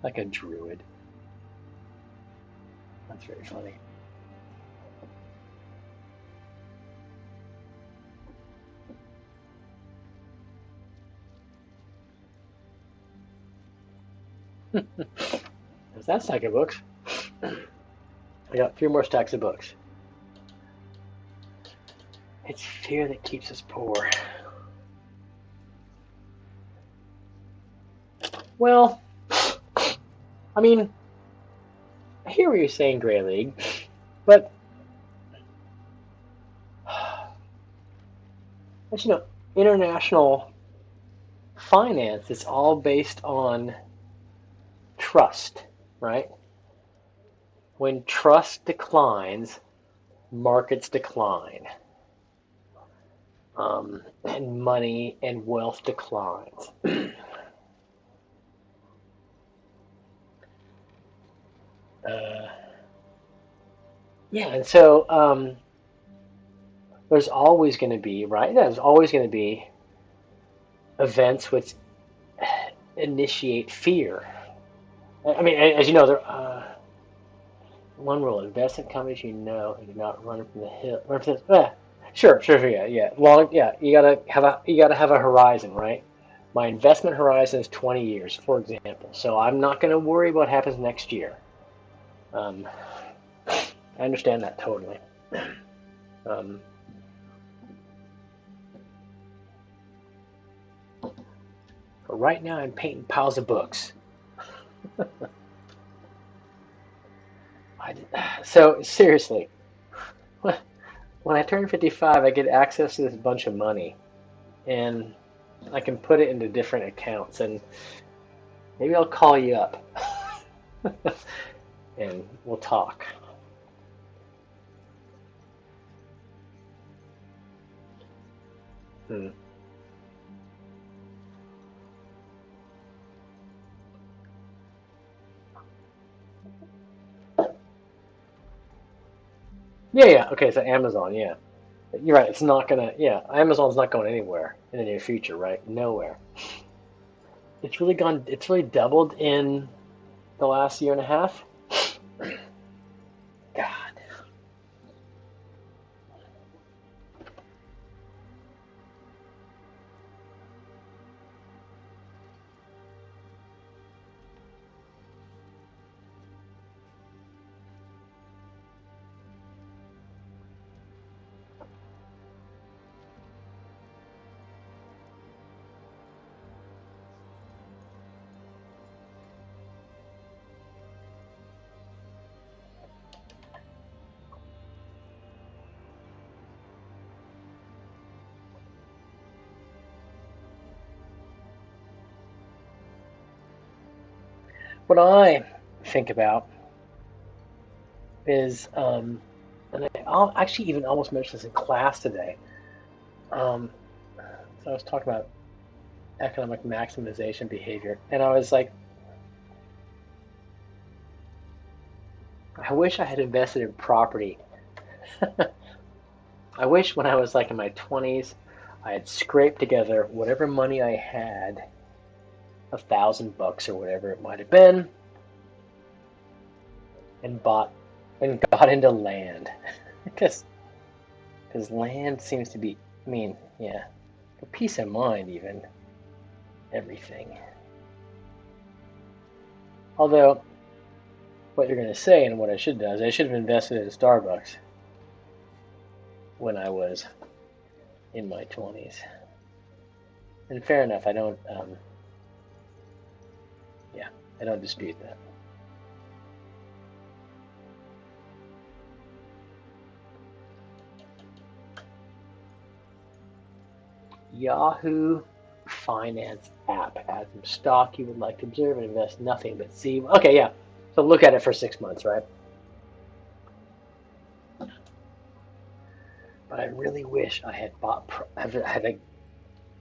Like a druid. That's very funny. There's that stack of books. I got 3 more stacks of books. It's fear that keeps us poor. Well, I mean, I hear what you're saying, Grey League, but as you know, international finance is all based on trust, right? When trust declines, markets decline, and money and wealth declines. uh, yeah, and so there's always going to be, right? There's always going to be events which initiate fear. I mean, as you know, one rule: invest in companies you know and do not run from the hill. Run from the, sure, yeah, yeah. Long, yeah. You gotta have a horizon, right? My investment horizon is 20 years, for example. So I'm not going to worry about what happens next year. Um, I understand that totally. Um, but right now, I'm painting piles of books. So seriously, when I turn 55, I get access to this bunch of money, and I can put it into different accounts, and maybe I'll call you up, and we'll talk. Hmm. Yeah, yeah. Okay, so Amazon, yeah. You're right. It's not gonna. Yeah, Amazon's not going anywhere in the near future, right? Nowhere. It's really gone. It's really doubled in the last year and a half. God. What I think about is, and I'll actually even almost mentioned this in class today. Um, so I was talking about economic maximization behavior, and I was like, I wish I had invested in property. I wish when I was like in my 20s, I had scraped together whatever money I had, $1,000 or whatever it might have been, and bought and got into land. because land seems to be, I mean, yeah, for peace of mind, even everything. Although, what you're going to say and what I should do is I should have invested in Starbucks when I was in my 20s. And fair enough, yeah, I don't dispute that. Yahoo Finance app as some stock you would like to observe and invest nothing but see. Okay, yeah. So look at it for 6 months, right? But I really wish I had had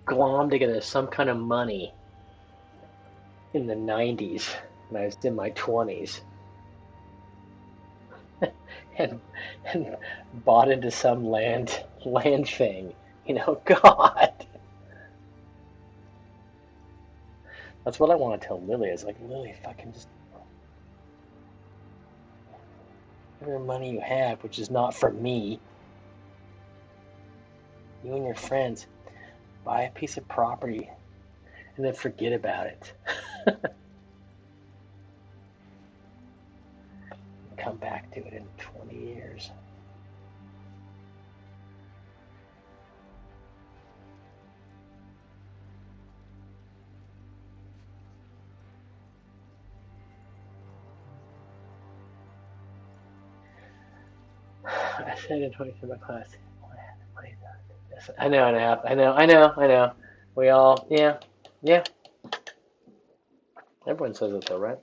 glommed together some kind of money in the 90s when I was in my 20s and, and bought into some land thing. God. That's what I want to tell Lily. Is like, Lily, if I can just whatever money you have, which is not for me, you and your friends, buy a piece of property and then forget about it. Come back to it in 20 years. I said in 20 my class, I know. We all, yeah. Everyone says it though, right?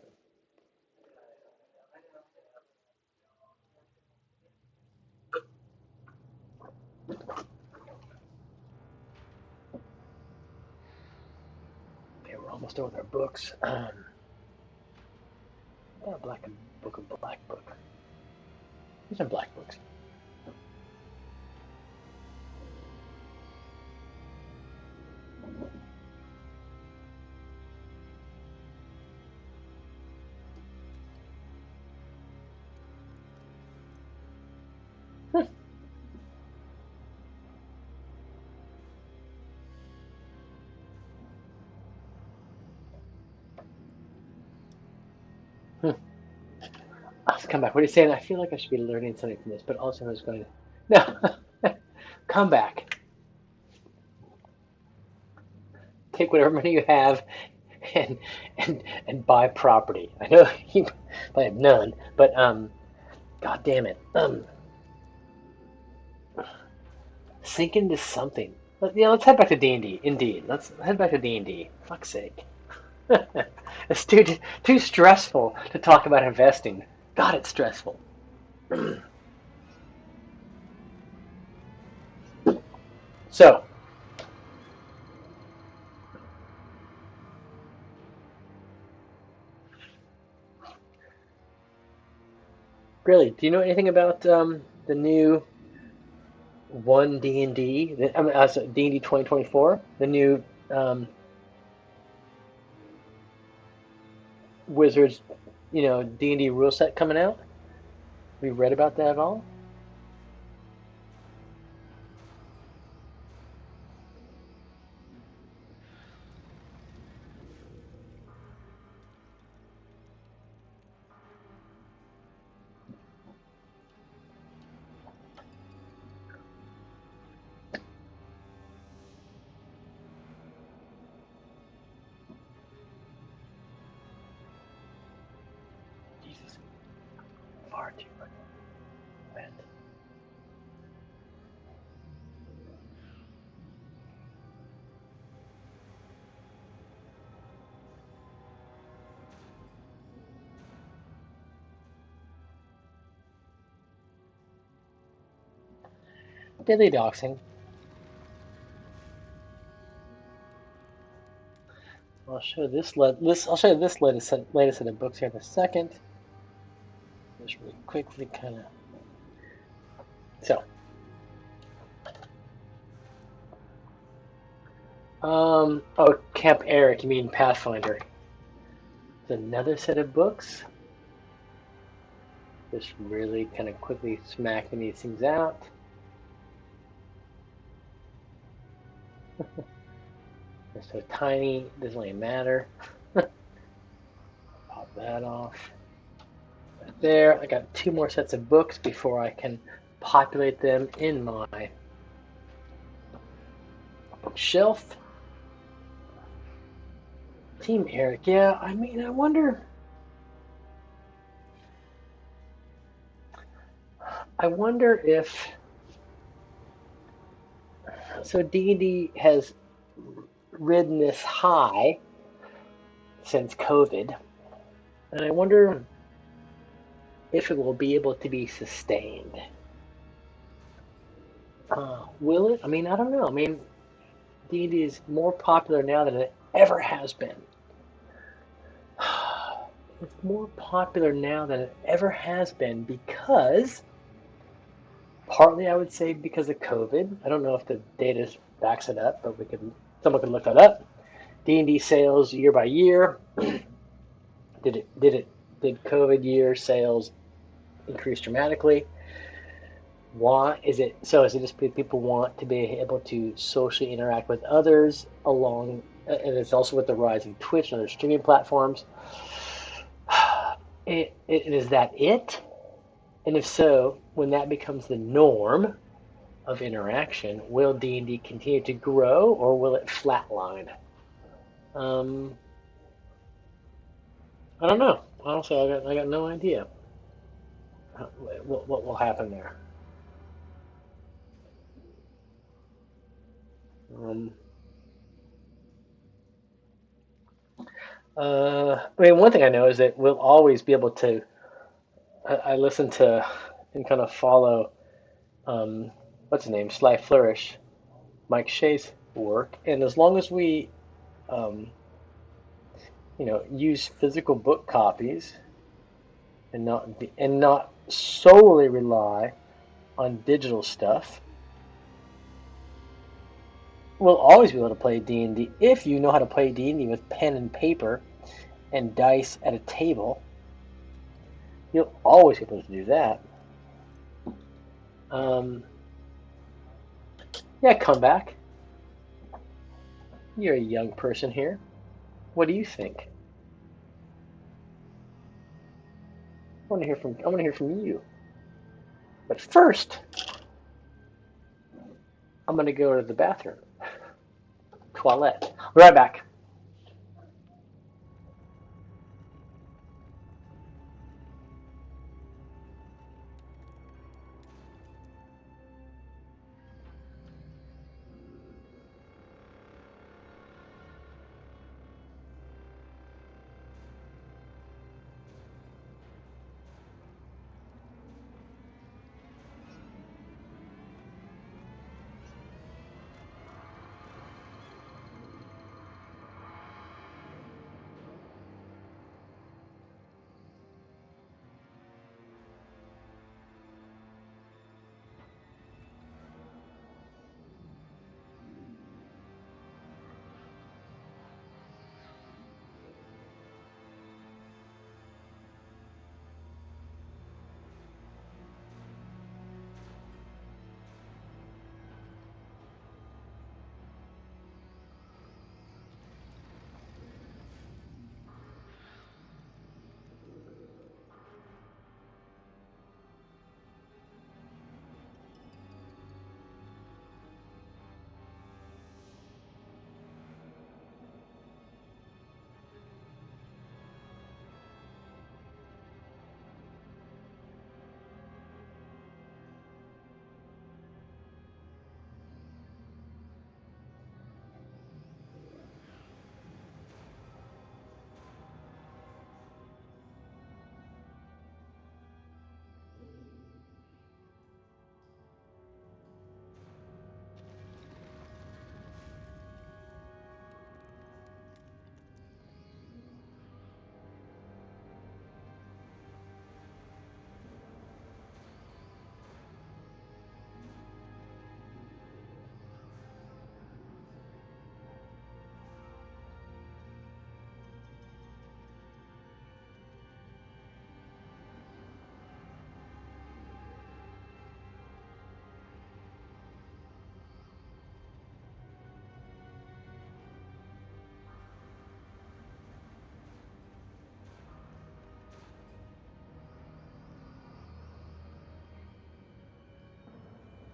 Okay, we're almost done with our books. A black book. These are black books. Let's come back. What are you saying? I feel like I should be learning something from this, but also I was going to. No, come back. Take whatever money you have and and buy property. I know you probably have none, but God damn it. Sink into something. Let's head back to D&D. Indeed, let's head back to D&D. Fuck's sake. It's too stressful to talk about investing. God, it's stressful. So, really, do you know anything about the new one D&D? I mean, D&D 2024, the new Wizards, D&D rule set coming out. Have you read about that at all? Jesus, far too much wet. Daily doxing. I'll show I'll show you this latest set of books here in a second. Just really quickly, kind of. So, oh, Camp Eric, you mean Pathfinder? It's another set of books. Just really kind of quickly smacking these things out. They're so tiny, it doesn't really matter. Pop that off. Right there. I got 2 more sets of books before I can populate them in my bookshelf. Team Eric, yeah, I mean, I wonder if so D&D has ridden this high since COVID, and I wonder if it will be able to be sustained. Will it? I mean, I don't know. I mean, D&D is more popular now than it ever has been. It's more popular now than it ever has been because, partly I would say because of COVID. I don't know if the data backs it up, but someone could look that up. D&D sales year by year. Did COVID year sales increase dramatically? Why is it so? Is it just because people want to be able to socially interact with others along, and it's also with the rise of Twitch and other streaming platforms? Is that it? And if so, when that becomes the norm of interaction, will D&D continue to grow or will it flatline? Um, I don't know. Honestly, I got no idea what will happen there. Um, I mean, one thing I know is that we'll always be able to. I listen to and kind of follow what's his name, Sly Flourish, Mike Shea's work, and as long as we um, use physical book copies and not solely rely on digital stuff, we'll always be able to play D&D if you know how to play D&D with pen and paper and dice at a table. You'll always be able to do that. Um, yeah, come back. You're a young person here. What do you think? I want to hear from you. But first, I'm going to go to the bathroom. Toilette. Be right back.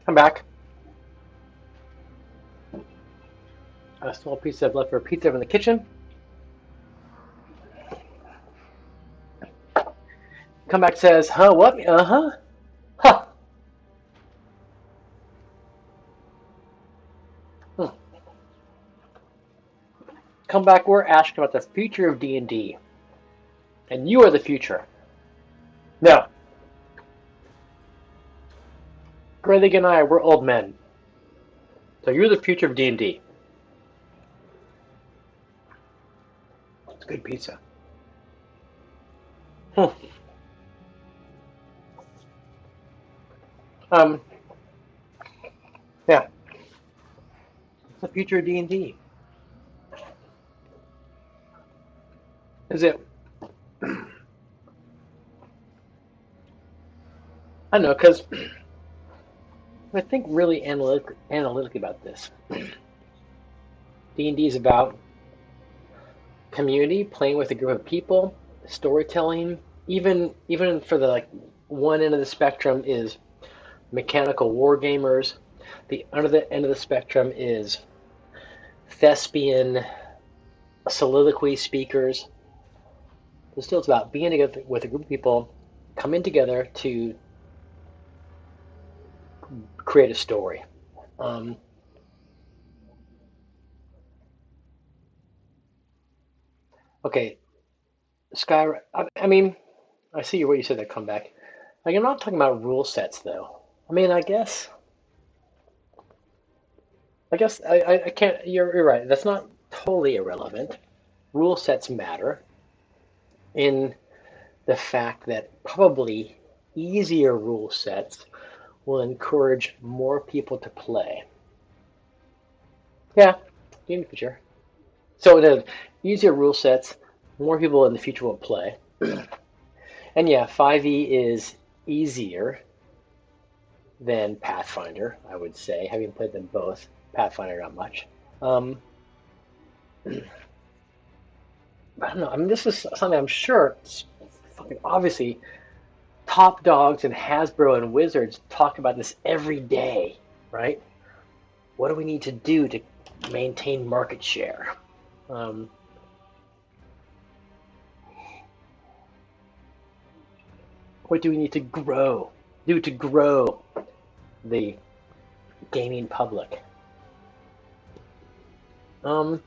I'm back. A small piece of leftover pizza from the kitchen. Comeback says, huh, what? Uh-huh. Huh. Hmm. come back. We're asking about the future of D&D, and you are the future. No, Greyhawk and I, we're old men. So you're the future of D&D. It's good pizza. Hmm. Um, yeah, it's the future of D&D. Is it? I know, because I think really analytically about this. D&D is about community, playing with a group of people, storytelling. Even for the like one end of the spectrum is mechanical war gamers. The other end of the spectrum is thespian soliloquy speakers. So still, it's about being together with a group of people, coming together to create a story. Um, okay, Sky. I mean, I see what you said. That comeback. Like, I'm not talking about rule sets, though. I mean, I can't. You're right. That's not totally irrelevant. Rule sets matter in the fact that probably easier rule sets will encourage more people to play. Yeah, in the future. So the easier rule sets, more people in the future will play. And yeah, 5e is easier than Pathfinder, I would say, having played them both. Pathfinder, not much. Um, I don't know. I mean, this is something I'm sure, it's fucking obviously, top dogs and Hasbro and Wizards talk about this every day, right? What do we need to do to maintain market share? Um, what do we need to do to grow the gaming public? Um,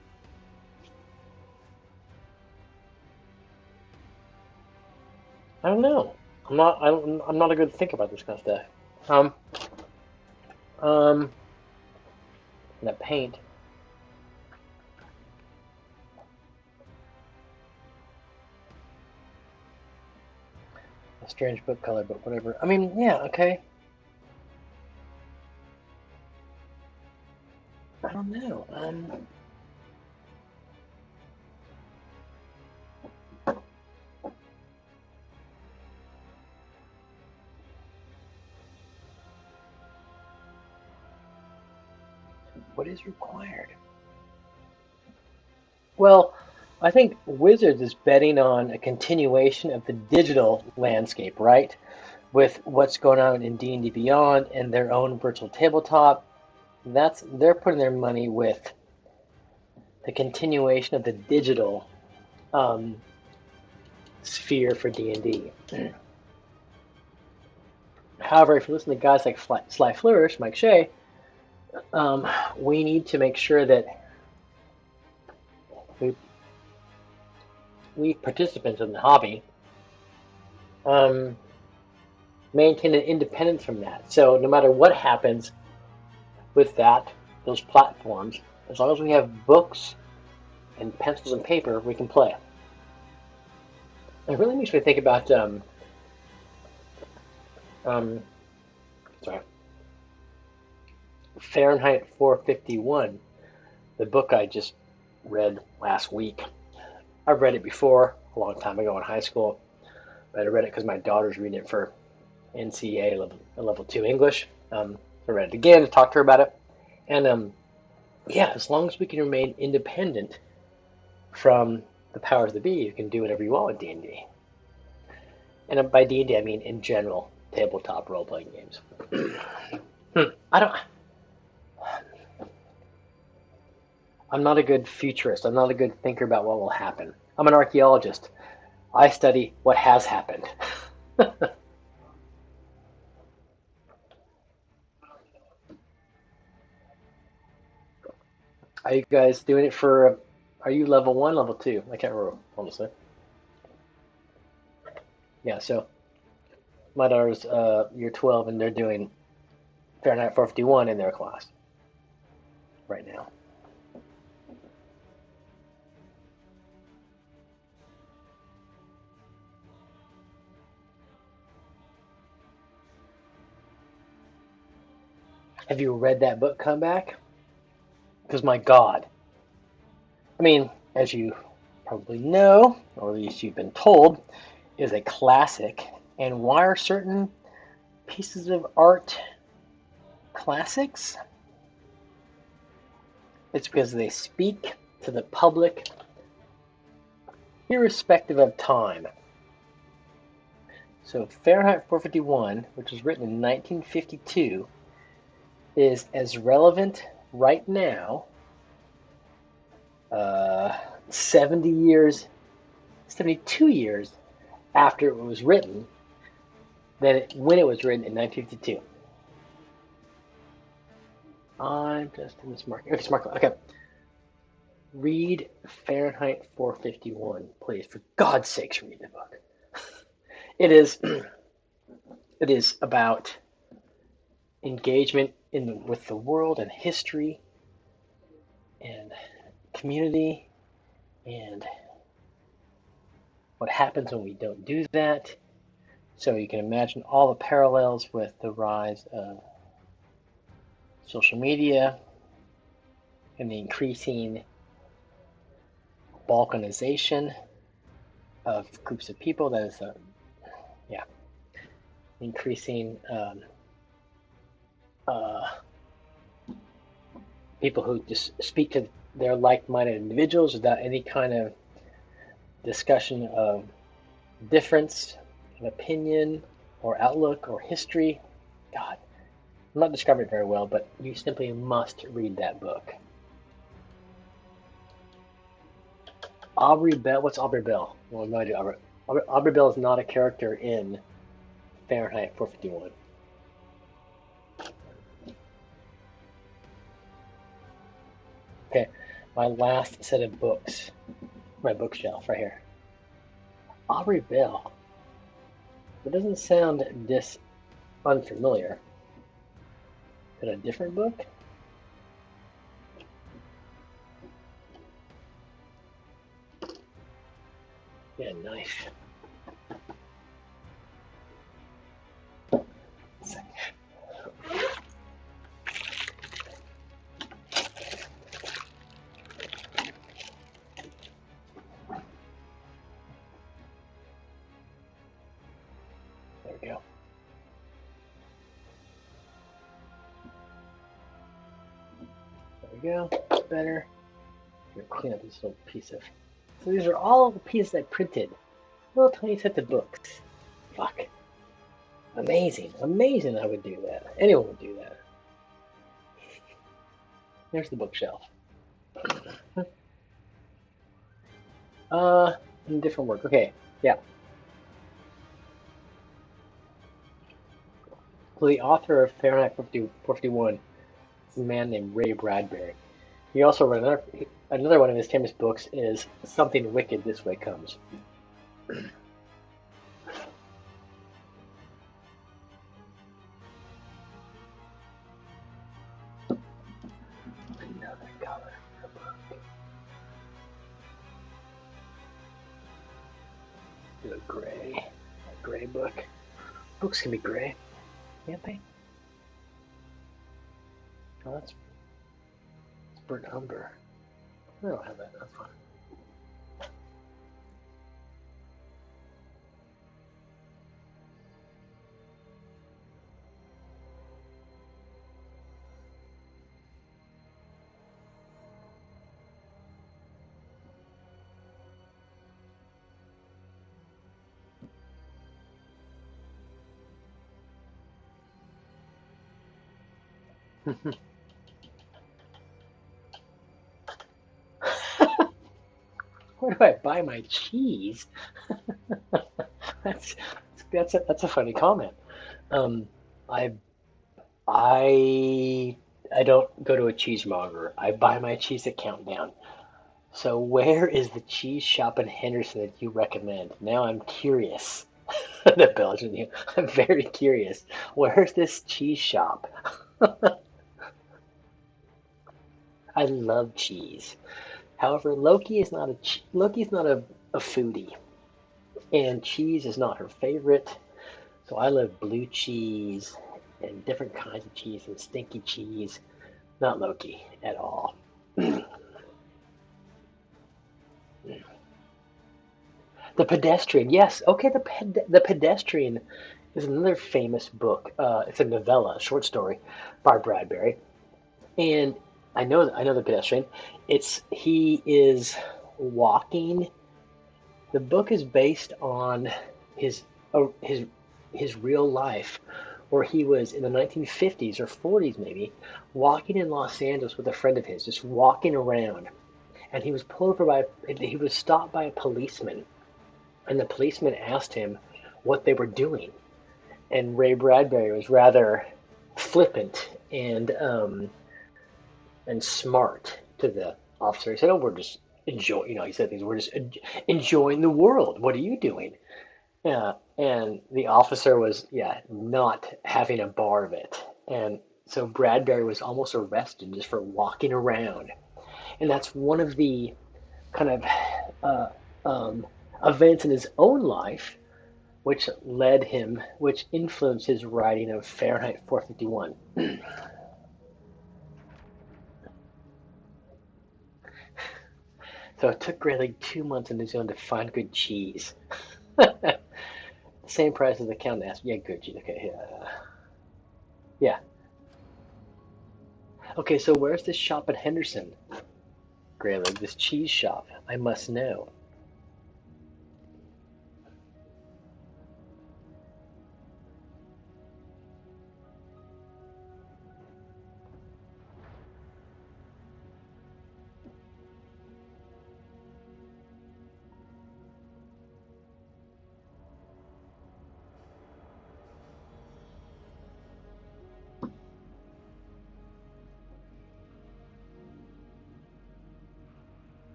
I don't know. I'm not a good thinker about this kind of stuff. Um, um, that paint. A strange book color, but whatever. I mean, yeah, okay. I don't know. What is required? Well, I think Wizards is betting on a continuation of the digital landscape, right? With what's going on in D&D Beyond and their own virtual tabletop. They're putting their money with the continuation of the digital um, sphere for D&D. However, if you listen to guys like Sly Flourish, Mike Shea, um, we need to make sure that we, we participants in the hobby um, maintain an independence from that. So no matter what happens with those platforms, as long as we have books and pencils and paper, we can play. It really makes me think about um, sorry, Fahrenheit 451, the book I just read last week. I've read it before, a long time ago in high school, but I read it because my daughter's reading it for NCA level 2 English. I read it again to talk to her about it. And yeah, as long as we can remain independent from the powers that be, you can do whatever you want with D&D. And by D&D, I mean in general, tabletop role-playing games. I don't. I'm not a good futurist. I'm not a good thinker about what will happen. I'm an archaeologist. I study what has happened. Are you guys doing it for? Are you level 1, level 2? I can't remember, honestly. Yeah, so my daughter's year 12, and they're doing Fahrenheit 451 in their class right now. Have you read that book, Comeback? Because my God. I mean, as you probably know, or at least you've been told, is a classic. And why are certain pieces of art classics? It's because they speak to the public irrespective of time. So Fahrenheit 451, which was written in 1952, is as relevant right now, 70 years, 72 years after it was written, than when it was written in 1952. I'm just in this market. Okay, smart. Okay. Read Fahrenheit 451, please. For God's sakes, read the book. It is it is about engagement with the world and history and community and what happens when we don't do that. So you can imagine all the parallels with the rise of social media and the increasing balkanization of groups of people. That is, increasing uh, people who just speak to their like-minded individuals without any kind of discussion of difference in opinion or outlook or history. God, I'm not describing it very well, but you simply must read that book. Aubrey Bell. What's Aubrey Bell? Well, no idea. Aubrey Bell is not a character in Fahrenheit 451. Okay, my last set of books, my bookshelf right here. Aubrey Bell. It doesn't sound this unfamiliar. Is it a different book? Yeah, nice. There we go. There we go. Better. I'm gonna clean up this little piece of. So these are all the pieces I printed. Little tiny sets of books. Fuck. Amazing. Amazing I would do that. Anyone would do that. There's the bookshelf. In different work. Okay. Yeah. So the author of Fahrenheit 451 is a man named Ray Bradbury. He also wrote another one of his famous books is Something Wicked This Way Comes. Another color for a book. Do a gray book. Books can be gray, can't they? Oh, that's burnt umber. I don't have that. That's fine. Where do I buy my cheese? that's that's a funny comment. Um, I I I don't go to a cheesemonger. I buy my cheese at Countdown. So where is the cheese shop in Henderson that you recommend? Now I'm curious. The Belgian you. I'm very curious. Where's this cheese shop? I love cheese. However, Loki's not a foodie, and cheese is not her favorite. So I love blue cheese and different kinds of cheese and stinky cheese. Not Loki at all. The Pedestrian, yes. Okay, the Pedestrian is another famous book. It's a novella, a short story by Bradbury, and I know the Pedestrian. It's he is walking. The book is based on his his real life, where he was in the 1950s or 40s maybe, walking in Los Angeles with a friend of his, just walking around, and he was stopped by a policeman, and the policeman asked him what they were doing, and Ray Bradbury was rather flippant and smart to the officer. He said, "Oh, we're just enjoying." He said things. We're just enjoying the world. What are you doing? Yeah, and the officer was, yeah, not having a bar of it, and so Bradbury was almost arrested just for walking around, and that's one of the kind of uh, um, events in his own life which influenced his writing of Fahrenheit 451. So it took Greg like 2 months in New Zealand to find good cheese. Same price as the count asked. Yeah, good cheese. Okay, yeah. Yeah. Okay, so where's this shop in Henderson, Grayling? This cheese shop. I must know.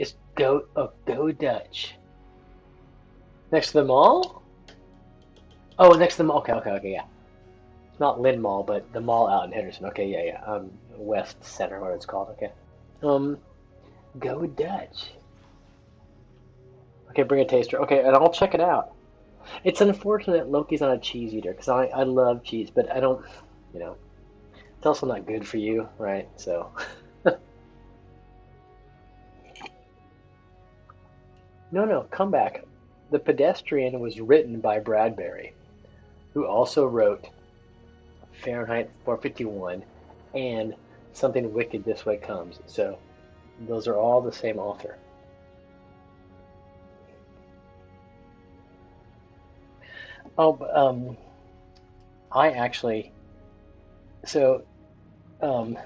It's Go Dutch. Next to the mall? Oh, next to the mall. Okay, yeah. It's not Lynn Mall, but the mall out in Henderson. Okay, yeah. West Center, what it's called. Okay. Um, Go Dutch. Okay, bring a taster. Okay, and I'll check it out. It's unfortunate Loki's not a cheese eater because I love cheese, but I don't, you know, it's also not good for you, right? So, no, come back. The Pedestrian was written by Bradbury, who also wrote Fahrenheit 451 and Something Wicked This Way Comes. So, those are all the same author. Oh, I actually, so, um,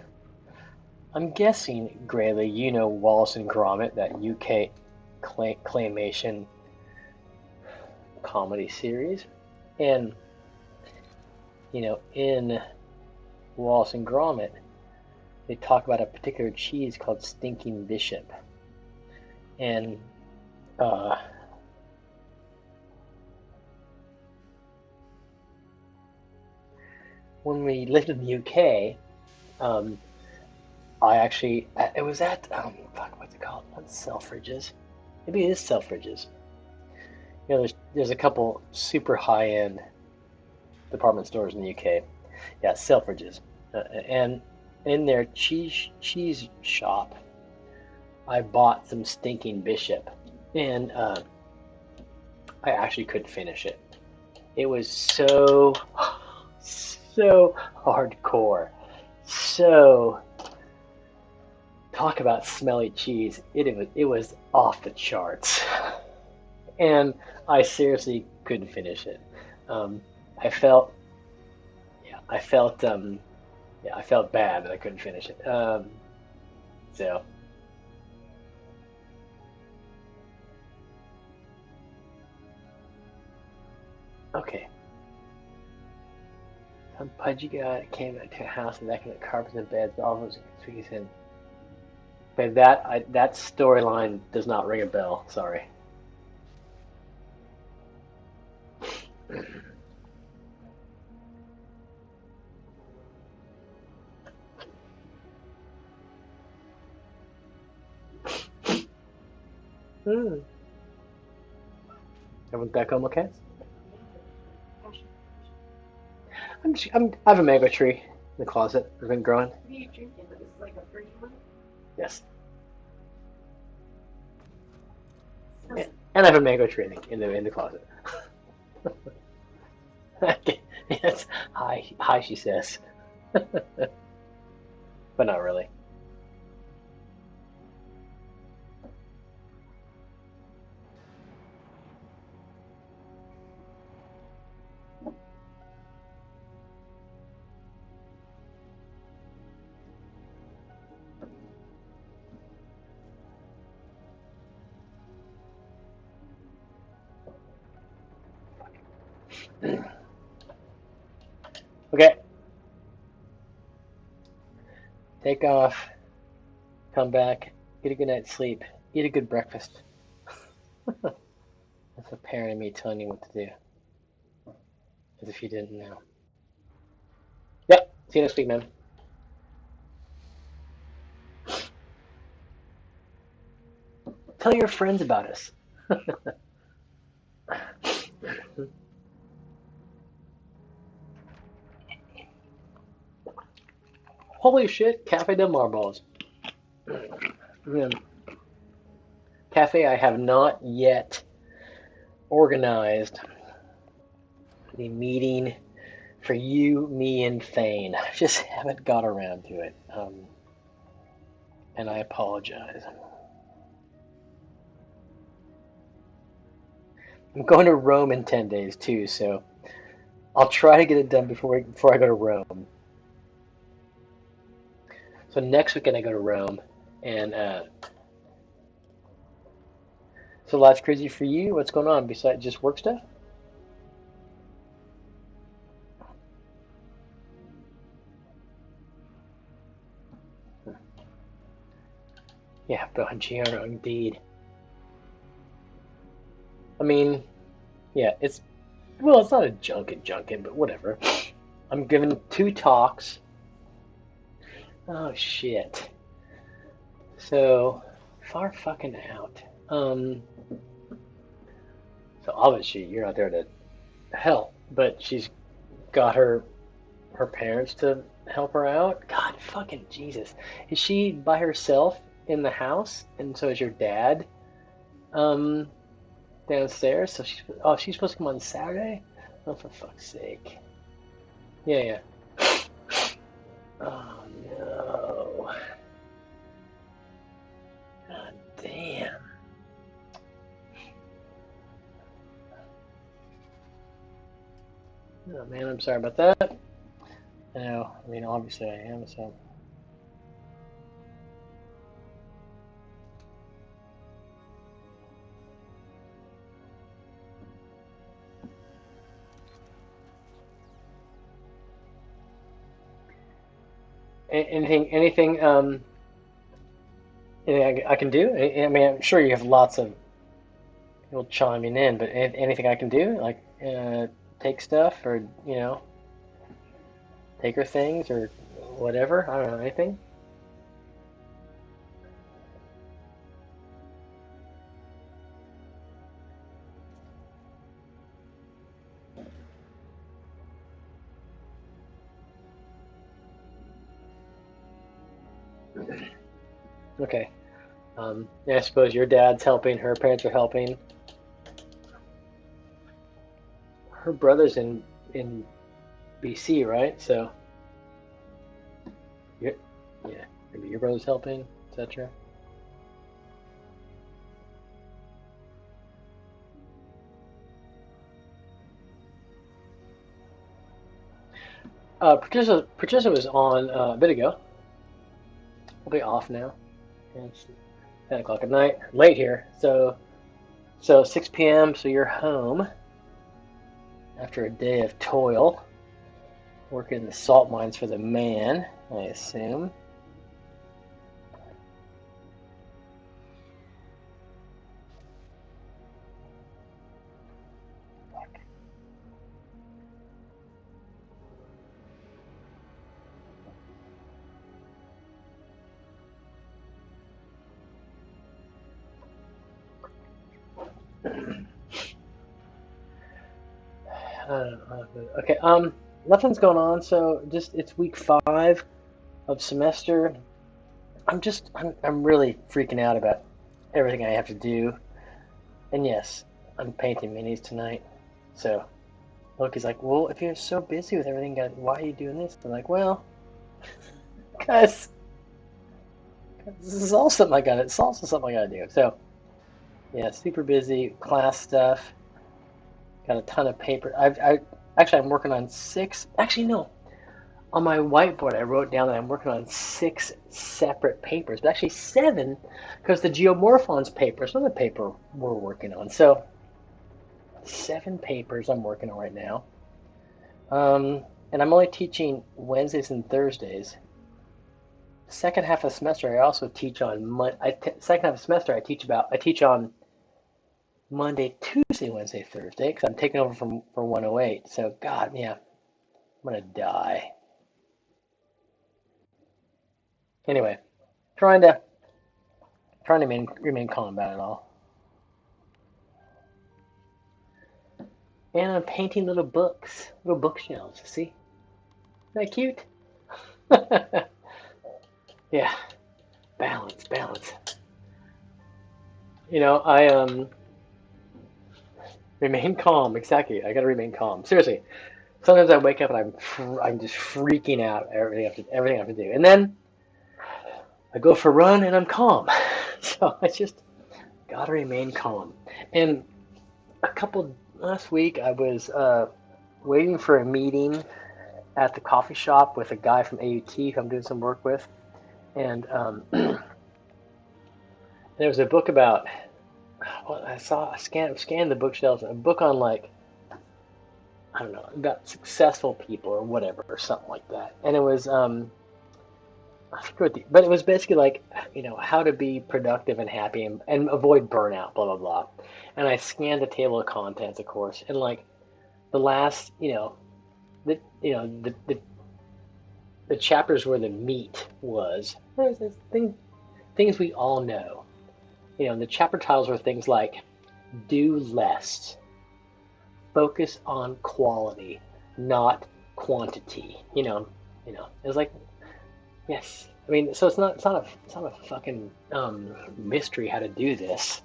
I'm guessing, Grayley, you know Wallace and Gromit, that UK claymation comedy series. And, in Wallace and Gromit, they talk about a particular cheese called Stinking Bishop. And uh, when we lived in the UK, um, it was at, fuck, what's it called? Not Selfridges. Maybe it is Selfridges. There's a couple super high end department stores in the UK. Yeah, Selfridges. And in their cheese shop, I bought some Stinking Bishop, and I actually couldn't finish it. It was so hardcore. So talk about smelly cheese. It was off the charts, and I seriously couldn't finish it. Um, I felt yeah, I felt bad that I couldn't finish it. So okay, some pudgy guy came to a house and vacuumed the carpets and beds, all those tweaks in. But that storyline does not ring a bell. Sorry. Hmm. Everyone's back home okay? I have a mango tree in the closet. It's been growing. Yes. And I have a mango tree in the closet. Yes. Hi, she says. But not really. Okay. Take off. Come back. Get a good night's sleep. Eat a good breakfast. That's a parent of me telling you what to do. As if you didn't know. Yep. See you next week, man. Tell your friends about us. Holy shit, Cafe de Marbles. Cafe, I have not yet organized the meeting for you, me, and Thane. I just haven't got around to it. And I apologize. I'm going to Rome in 10 days too, so I'll try to get it done before I go to Rome. So next weekend I go to Rome, and so life's crazy for you. What's going on besides just work stuff? Yeah, Bongiorno indeed. I mean, yeah, it's not a junket, but whatever. I'm giving 2 talks. Oh shit. So far fucking out. So obviously you're not there to help, but she's got her parents to help her out. God fucking Jesus. Is she by herself in the house? And so is your dad um downstairs? So she's supposed to come on Saturday? Oh for fuck's sake. Yeah, yeah. Oh no. God damn. Oh man, I'm sorry about that. No, I mean obviously I am, so anything I can do? I mean, I'm sure you have lots of people chiming in, but anything I can do, like take stuff or take her things or whatever. I don't know anything. Okay. Yeah, I suppose your dad's helping, her parents are helping. Her brother's in BC, right? So, you yeah, maybe your brother's helping, etc. Patricia was on a bit ago. We'll be off now. It's 10 o'clock at night, late here. So 6 p.m. So you're home after a day of toil, working in the salt mines for the man, I assume. Okay, nothing's going on, so just it's week 5 of semester. I'm really freaking out about everything I have to do. And yes, I'm painting minis tonight. So Loki's like, well, if you're so busy with everything, why are you doing this? I'm like, well, guys, this is also something I got. It's also something I gotta do. So yeah, super busy class stuff. Got a ton of paper. I'm working on 6. Actually, no. On my whiteboard, I wrote down that I'm working on 6 separate papers, but actually 7, because the geomorphons paper is another paper we're working on. So 7 papers I'm working on right now. And I'm only teaching Wednesdays and Thursdays. Second half of the semester, I also teach on second half of the semester, I teach on Monday, Tuesday, Wednesday, Thursday, because I'm taking over for 108. So God, yeah, I'm gonna die. Anyway, trying to remain calm about it all. And I'm painting little bookshelves. See, isn't that cute? Yeah, balance. I remain calm. Exactly, I gotta remain calm. Seriously, sometimes I wake up and I'm just freaking out everything I have to do, and then I go for a run and I'm calm. So I just gotta remain calm. And last week I was waiting for a meeting at the coffee shop with a guy from AUT who I'm doing some work with, and there was a book about. Well, I scanned the bookshelves, a book on like I don't know about successful people or whatever or something like that, and it was I forget but it was basically like how to be productive and happy and avoid burnout, blah blah blah. And I scanned the table of contents, of course, and like the last the you know the chapters where the meat was there's this things we all know. The chapter titles were things like do less, focus on quality, not quantity. It was like yes. I mean, so it's not a fucking mystery how to do this.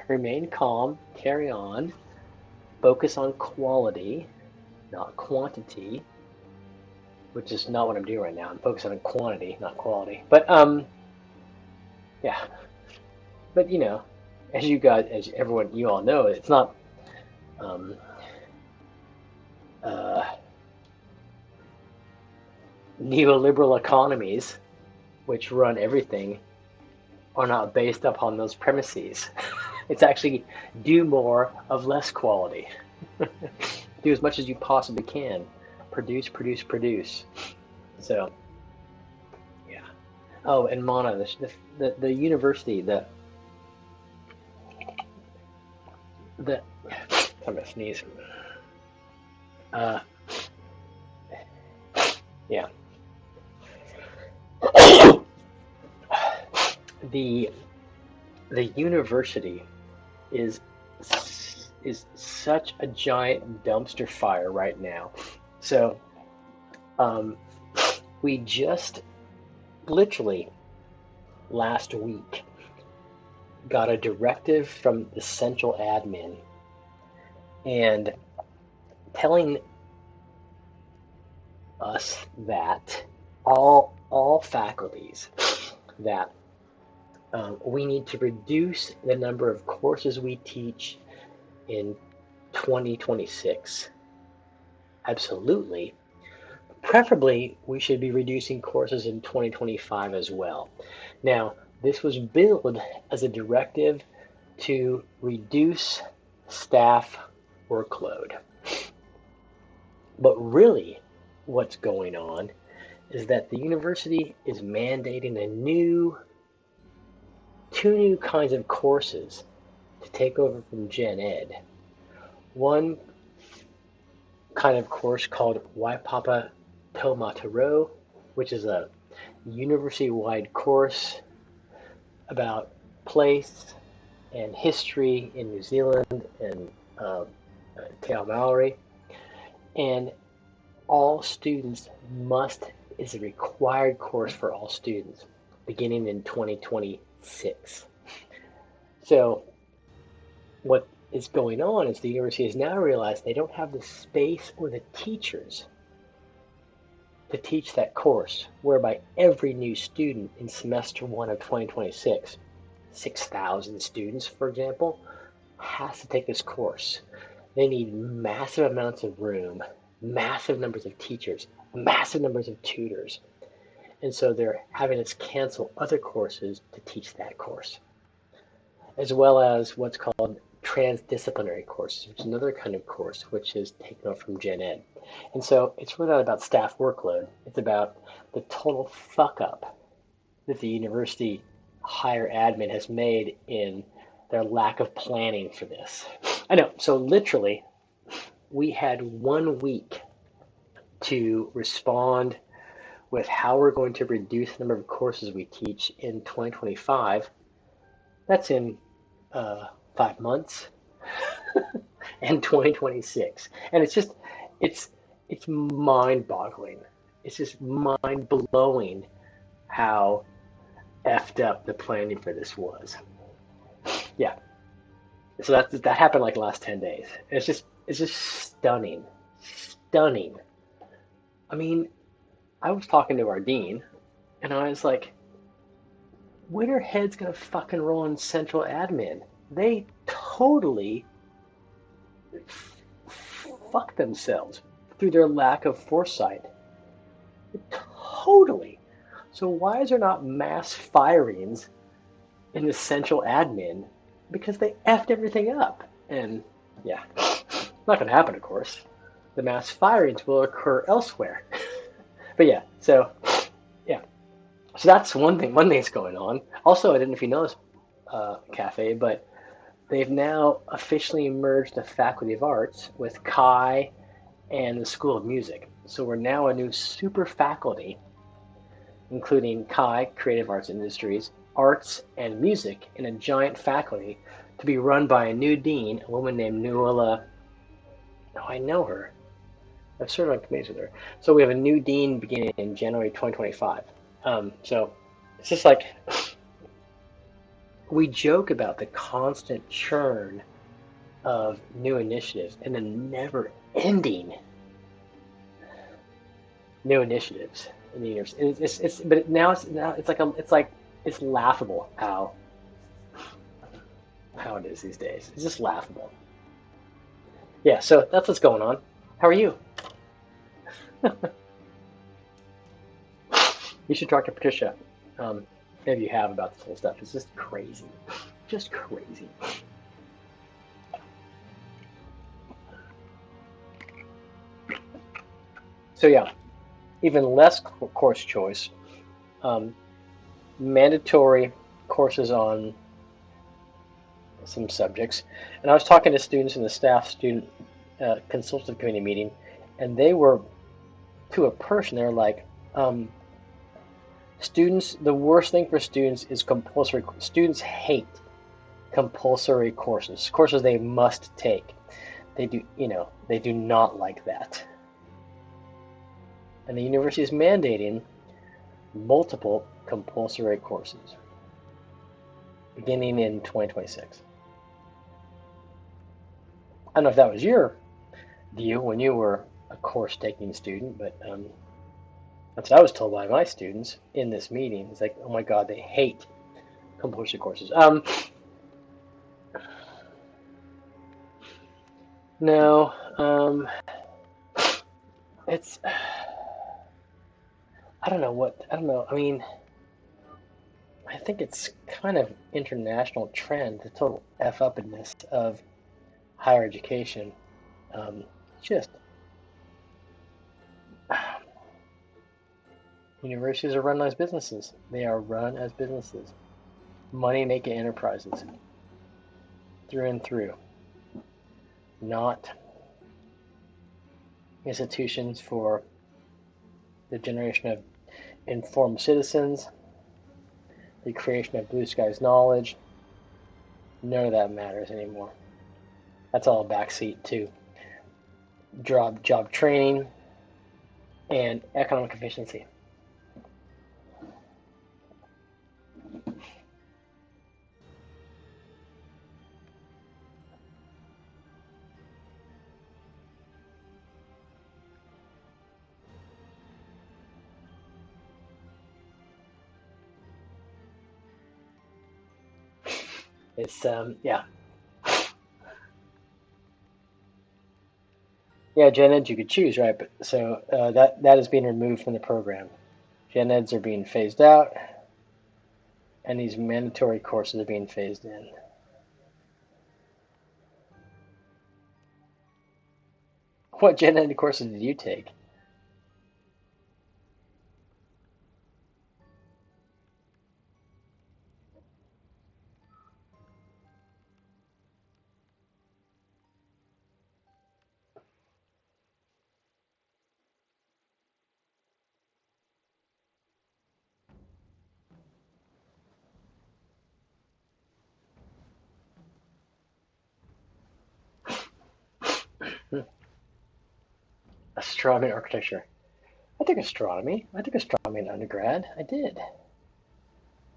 Remain calm, carry on, focus on quality, not quantity, which is not what I'm doing right now. I'm focusing on quantity, not quality. But yeah. But as everyone, you all know, it's not um, uh, neoliberal economies, which run everything, are not based upon those premises. It's actually do more of less quality. Do as much as you possibly can. Produce, produce, produce. So, yeah. Oh, and Mana, the university, the I'm gonna sneeze. Uh, yeah. the the university is is such a giant dumpster fire right now. So um, we just literally last week got a directive from the central admin and telling us that all faculties that we need to reduce the number of courses we teach in 2026. Absolutely. Preferably, we should be reducing courses in 2025 as well. Now, this was billed as a directive to reduce staff workload. But really, what's going on is that the university is mandating two new kinds of courses to take over from Gen Ed. One kind of course called Waipapa Taumataro, which is a university-wide course about place and history in New Zealand and Te Ao Maori. And all students is a required course for all students beginning in 2026. So what is going on is the university has now realized they don't have the space or the teachers to teach that course, whereby every new student in semester 1 of 2026, 6,000 students, for example, has to take this course. They need massive amounts of room, massive numbers of teachers, massive numbers of tutors. And so they're having us cancel other courses to teach that course, as well as what's called transdisciplinary courses, which is another kind of course which is taken off from Gen Ed. And so it's really not about staff workload. It's about the total fuck up that the university higher admin has made in their lack of planning for this. I know. So literally, we had 1 week to respond with how we're going to reduce the number of courses we teach in 2025. That's in 5 months. And 2026. And it's mind-boggling. It's just mind-blowing how effed up the planning for this was. Yeah. So that happened like the last 10 days. It's just stunning. Stunning. I mean, I was talking to our dean, and I was like, when are heads gonna fucking roll in central admin? They totally fuck themselves through their lack of foresight. Totally. So why is there not mass firings in the central admin? Because they effed everything up. And yeah, not going to happen, of course. The mass firings will occur elsewhere. But yeah, so that's one thing that's going on. Also, I don't know if you know this, Cafe, but they've now officially merged the Faculty of Arts with Chi and the School of Music. So we're now a new super faculty, including Chi, Creative Arts Industries, Arts, and Music, in a giant faculty to be run by a new dean, a woman named Nuala. Oh, I know her. I've served on committees with her. So we have a new dean beginning in January 2025. So it's just like we joke about the constant churn of new initiatives and the never-ending new initiatives in the universe. But now it's laughable how it is these days. It's just laughable. Yeah, so that's what's going on. How are you? You should talk to Patricia. Maybe you have about this whole stuff. It's just crazy. Just crazy. So yeah, even less course choice. Mandatory courses on some subjects. And I was talking to students in the staff student consultative committee meeting, and they were, to a person, they're like, students, the worst thing for students is compulsory. Students hate compulsory courses they must take. They do not like that. And the university is mandating multiple compulsory courses beginning in 2026. I don't know if that was your view when you were a course-taking student, but that's what I was told by my students in this meeting. It's like, oh my God, they hate compulsory courses. No, it's, I don't know. I mean, I think it's kind of international trend, the total F-uppedness of higher education. Just universities are run as businesses. They are run as businesses, money-making enterprises, through and through. Not institutions for the generation of informed citizens, the creation of blue skies knowledge, none of that matters anymore. That's all a backseat to job training and economic efficiency. It's yeah. Yeah, gen eds you could choose, right? But so that is being removed from the program. Gen eds are being phased out, and these mandatory courses are being phased in. What gen ed courses did you take? Astronomy and architecture. I took astronomy. I took astronomy in undergrad. I did. It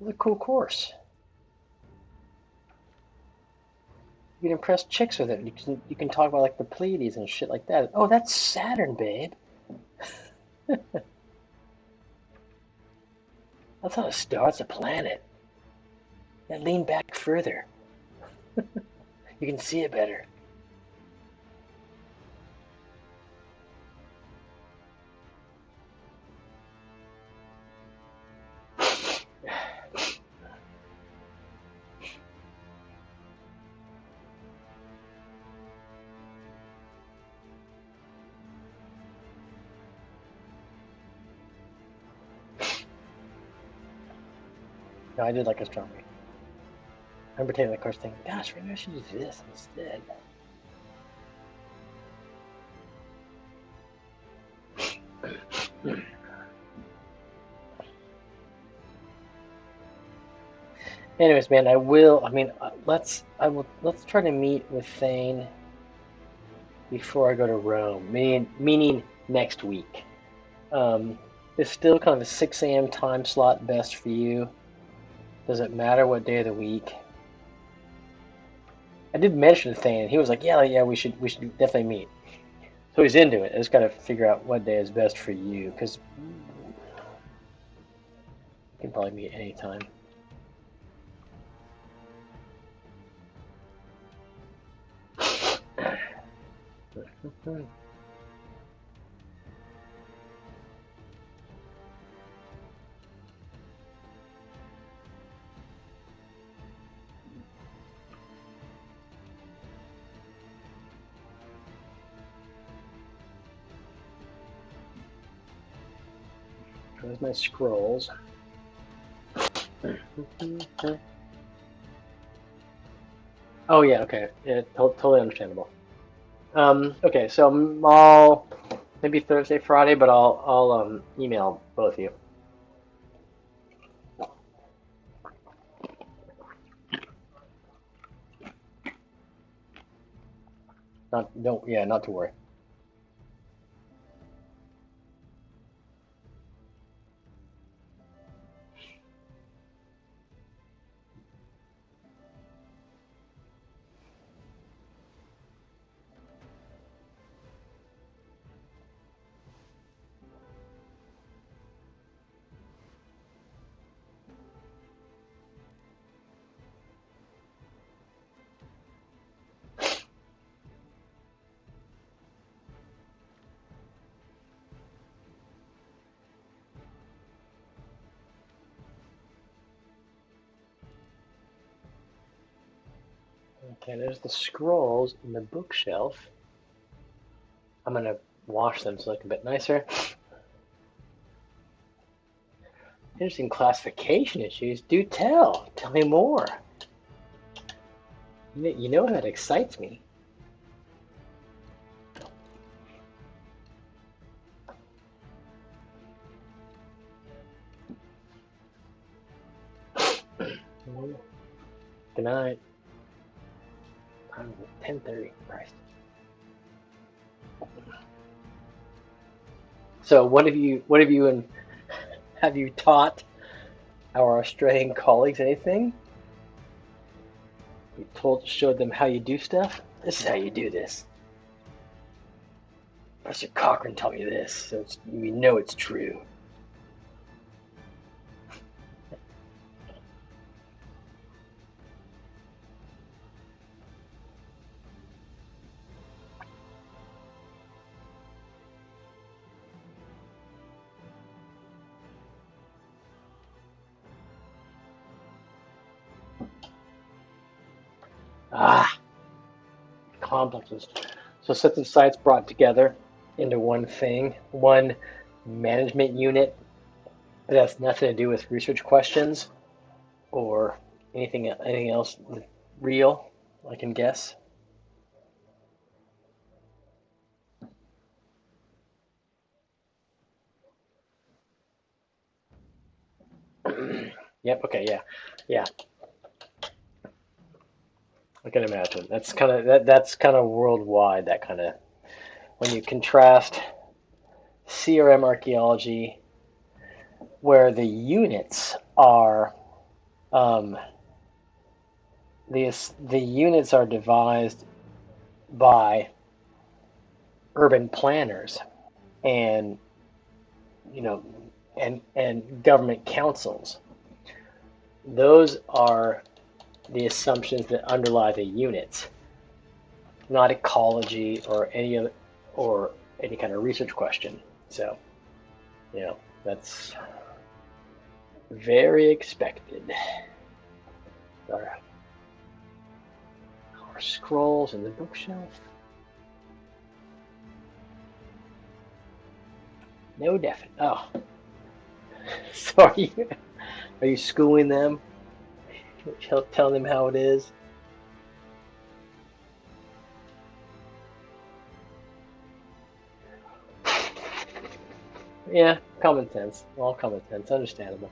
was a cool course. You can impress chicks with it. You can talk about like the Pleiades and shit like that. Oh, that's Saturn, babe. That's not a star. It's a planet. Yeah, lean back further. You can see it better. No, I did like astronomy. I remember taking the course thinking, gosh, maybe I should do this instead. Anyways, man, I will. I mean, let's try to meet with Thane before I go to Rome. Meaning next week. Is still kind of a 6 a.m. time slot best for you? Does it matter what day of the week? I did mention to Thane, and he was like, "Yeah, we should definitely meet." So he's into it. I just got to figure out what day is best for you, because you can probably meet anytime. There's my scrolls. Oh yeah, okay, yeah, totally understandable. Okay, so I'll maybe Thursday, Friday, but I'll email both of you. Not to worry. Okay, there's the scrolls in the bookshelf. I'm gonna wash them so they look a bit nicer. Interesting classification issues. Do tell. Tell me more. You know that excites me. Good night. 10:30. Christ. So what have you taught our Australian colleagues anything? You showed them how you do stuff? This is how you do this. Professor Cochrane taught me this, so we know it's true. Ah, complexes. So sets of sites brought together into one thing, one management unit that has nothing to do with research questions or anything else real, I can guess. Yep, okay, yeah. I can imagine. That's kind of worldwide, that kind of when you contrast CRM archaeology where the units are um, the units are devised by urban planners and you know and government councils. Those are the assumptions that underlie the units, not ecology or any kind of research question. So, that's very expected. Our, our scrolls in the bookshelf. No definite. Oh, so are you schooling them? Telling them how it is? Yeah, common sense. All common sense. Understandable.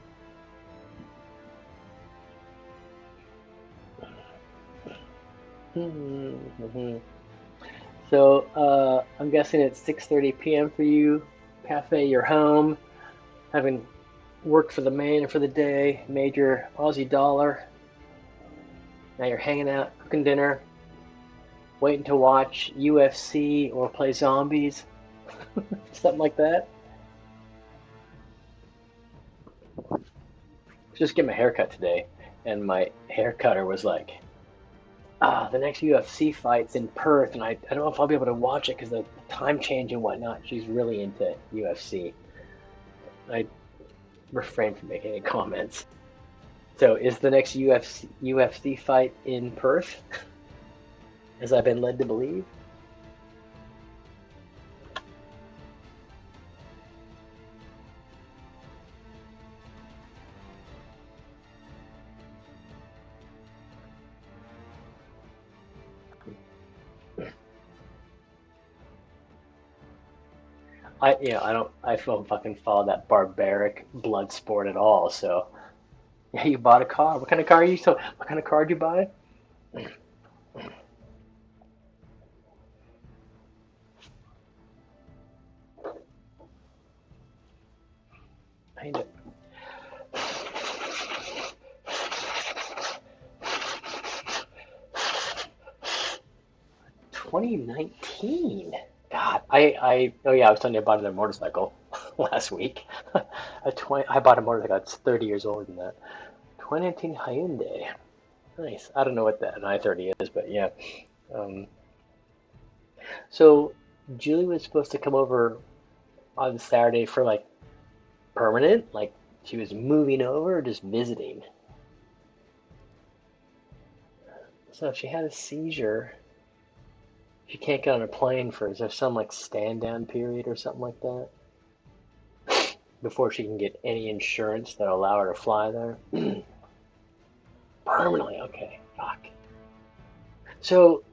Mm-hmm. So I'm guessing it's 6:30 p.m. for you, Cafe. You're home, having worked for the man for the day, made your Aussie dollar. Now you're hanging out, cooking dinner, waiting to watch UFC or play zombies, something like that. Just get my haircut today, and my hair cutter was like, the next UFC fight's in Perth, and I don't know if I'll be able to watch it because the time change and whatnot. She's really into UFC. I refrain from making any comments. So, is the next UFC fight in Perth, as I've been led to believe? I don't fucking follow that barbaric blood sport at all. So, yeah, you bought a car. What kind of car are you? So, what kind of car did you buy? I know. 2019. God, oh yeah, I was telling you I bought another motorcycle last week. I bought a motorcycle that's 30 years older than that. 2019 Hyundai. Nice. I don't know what that an i30 is, but yeah. Um, so Julie was supposed to come over on Saturday for like permanent, like she was moving over or just visiting. So if she had a seizure, she can't get on a plane for, is there some like stand down period or something like that before she can get any insurance that allow her to fly there? Permanently, okay. Fuck. So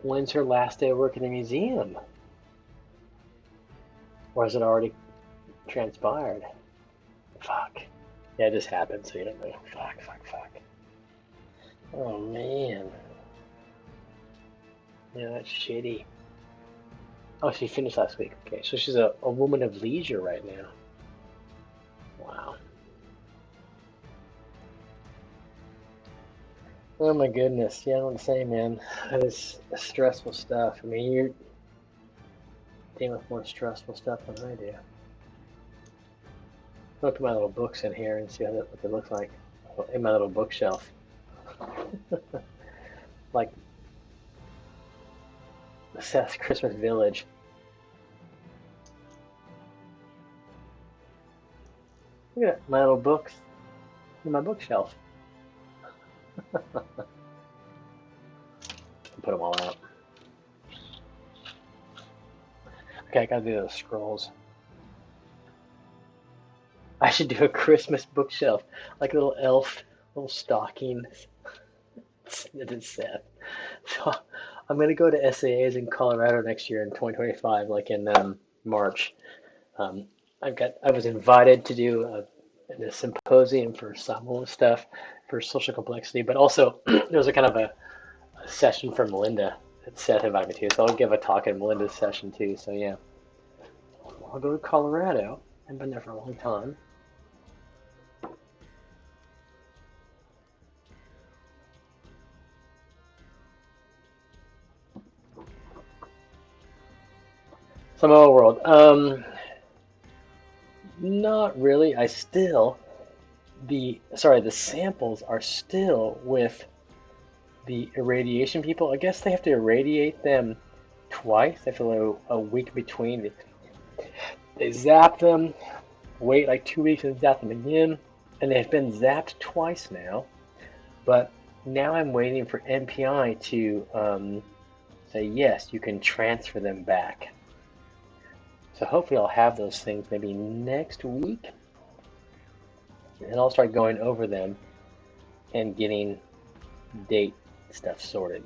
when's her last day of work in the museum? Or has it already transpired? Fuck. Yeah, it just happened, so you don't know. Fuck. Oh man. Yeah, that's shitty. Oh, she finished last week. Okay, so she's a woman of leisure right now. Wow. Oh my goodness. Yeah, I'm saying, man, that is stressful stuff. I mean, you're dealing with more stressful stuff than I do. Look at my little books in here and see what they look like in my little bookshelf. Like Seth's Christmas Village. Look at my little books in my bookshelf. Put them all out. Okay, I gotta do those scrolls. I should do a Christmas bookshelf, like a little elf, little stockings. It's Seth. So I'm gonna go to SAAs in Colorado next year in 2025, like in March. Um, I was invited to do a symposium for Samoan stuff for social complexity, but also there was a kind of a session for Melinda that Seth invited me to, so I'll give a talk at Melinda's session too. So yeah, I'll go to Colorado. I've been there for a long time. Samoa World. Not really. The samples are still with the irradiation people. I guess they have to irradiate them twice. They have to let a week between. They zap them, wait like 2 weeks and zap them again. And they've been zapped twice now. But now I'm waiting for NPI to say, yes, you can transfer them back. So hopefully I'll have those things maybe next week. And I'll start going over them and getting date stuff sorted.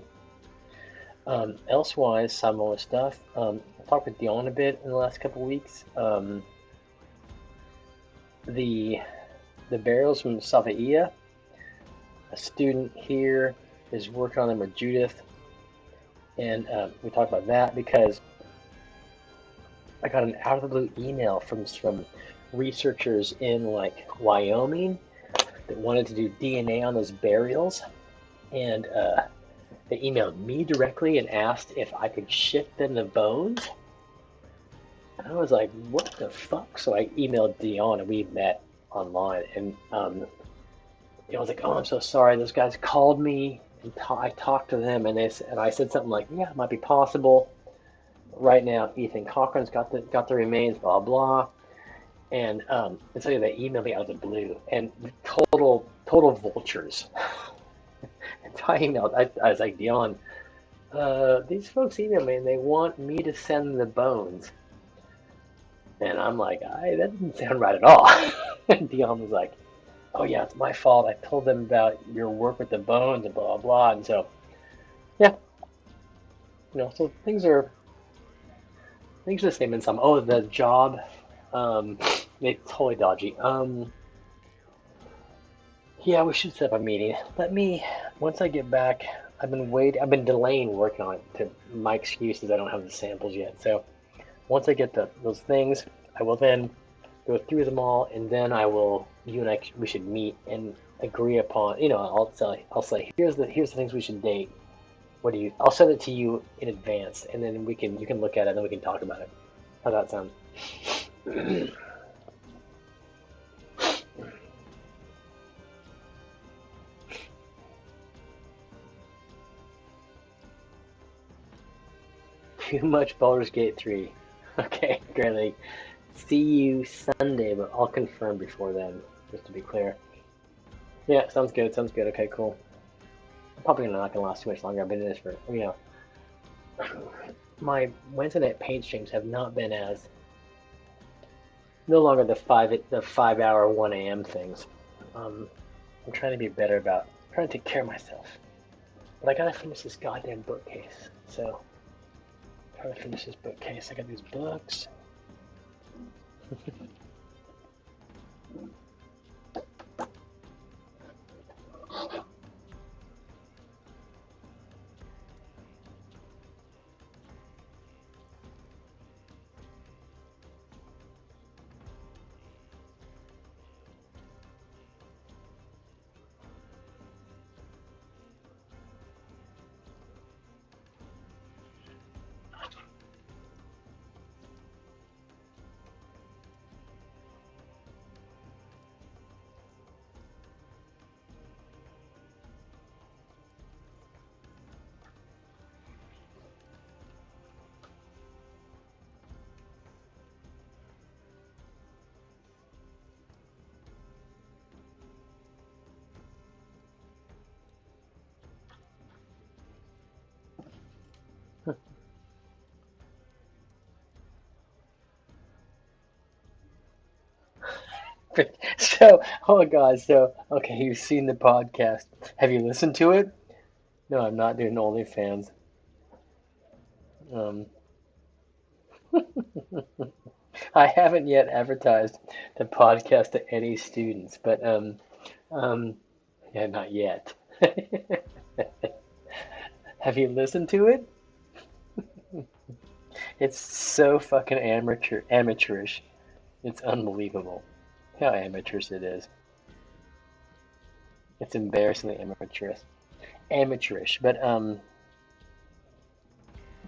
Elsewise, Samoa stuff. I talked with Dion a bit in the last couple weeks. The burials from Savaia, a student here is working on them with Judith, and we talked about that because I got an out of the blue email from researchers in like Wyoming that wanted to do DNA on those burials, and they emailed me directly and asked if I could ship them the bones. And I was like, what the fuck? So I emailed Dion and we met online. And I was like, oh, I'm so sorry. Those guys called me and I talked to them and I said something like, yeah, it might be possible. Right now, Ethan Cochran's got the remains, blah blah. And so they emailed me out of the blue and total vultures. And so I emailed. I was like, Dion, these folks emailed me and they want me to send the bones. And I'm like, that doesn't sound right at all. And Dion was like, oh yeah, it's my fault. I told them about your work with the bones and blah blah. And so, yeah, so things are the same in some. Oh, the job, it's totally dodgy. Yeah, we should set up a meeting. Once I get back, I've been delaying working on it. My excuse is I don't have the samples yet. So once I get those things, I will then go through them all, and then you and I, we should meet and agree upon. I'll say here's the things we should date. What do you? I'll send it to you in advance, and then you can look at it, and then we can talk about it. How's that sound? Too much Baldur's Gate 3. Okay, great. See you Sunday, but I'll confirm before then, just to be clear. Yeah, sounds good. Sounds good. Okay, cool. I'm probably not gonna last too much longer. I've been in this for my Wednesday night paint streams have not been as no longer the 5 hour 1 a.m. things. I'm trying to be better about trying to take care of myself. But I gotta finish this goddamn bookcase. So trying to finish this bookcase. I got these books. So, oh God, so okay, you've seen the podcast. Have you listened to it? No, I'm not doing OnlyFans. Um, I haven't yet advertised the podcast to any students, but um, yeah, not yet. Have you listened to it? It's so fucking amateurish. It's unbelievable how amateurish it is. It's embarrassingly amateurish. But I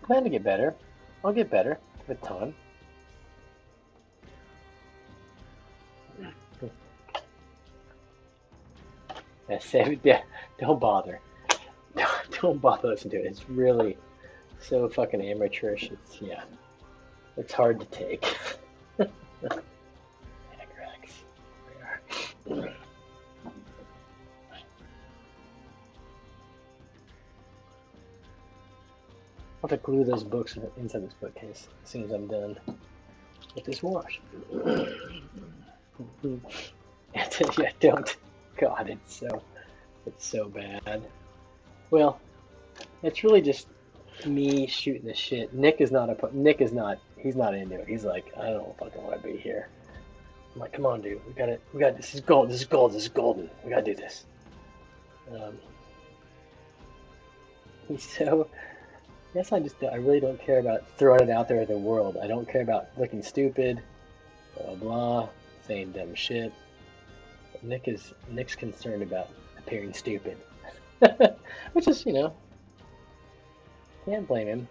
plan to get better. I'll get better with time. Yeah, yeah, don't bother. Don't bother listening to it. It's really so fucking amateurish. It's yeah, it's hard to take. Agrax. I'll have to glue those books inside this bookcase as soon as I'm done with this wash. Yeah, don't. God, it's so bad. Well, it's really just me shooting the shit. Nick is not. He's not into it. He's like, I don't fucking want to be here. I'm like, come on, dude. We got it. We got this. Is gold. This is gold. This is golden. We gotta do this. Um, he's so. Yes, I really don't care about throwing it out there in the world. I don't care about looking stupid, blah blah, saying dumb shit. But Nick's concerned about appearing stupid, which is can't blame him.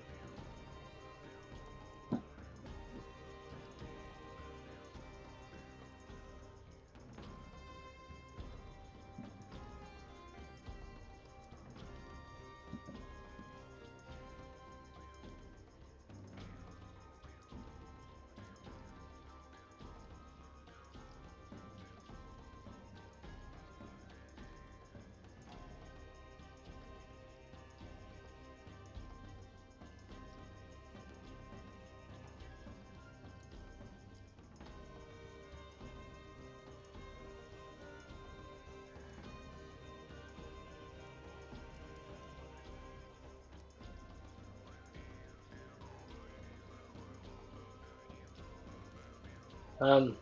Um,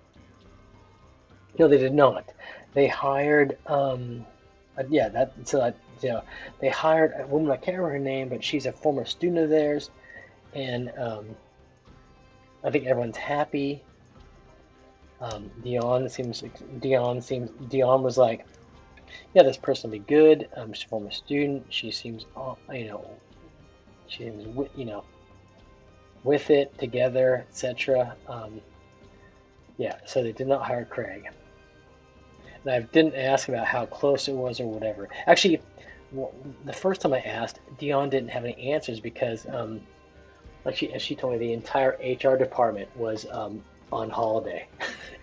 no, they did not. They hired yeah, that so that they hired a woman. I can't remember her name, but she's a former student of theirs, and I think everyone's happy. Dion was like, yeah, this person will be good. She's a former student. She seems, she seems, with it together, etc. Yeah, so they did not hire Craig, and I didn't ask about how close it was or whatever. Actually, the first time I asked, Dion didn't have any answers because, like she told me, the entire HR department was on holiday.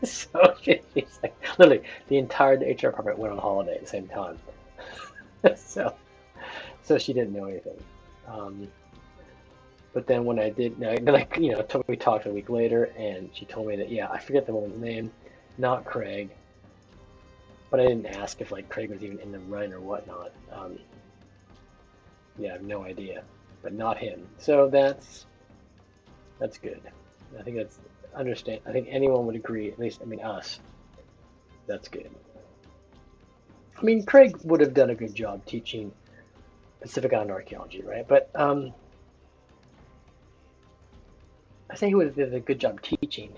So she's like, literally, the entire HR department went on holiday at the same time. so so she didn't know anything. Um, but then when I did, then we talked a week later, and she told me that yeah, I forget the woman's name, not Craig, but I didn't ask if like Craig was even in the run or whatnot. Yeah, I have no idea, but not him. So that's good. I think that's understand. I think anyone would agree. At least, I mean, us. That's good. I mean, Craig would have done a good job teaching Pacific Island archaeology, right? But I think he would have done a good job teaching,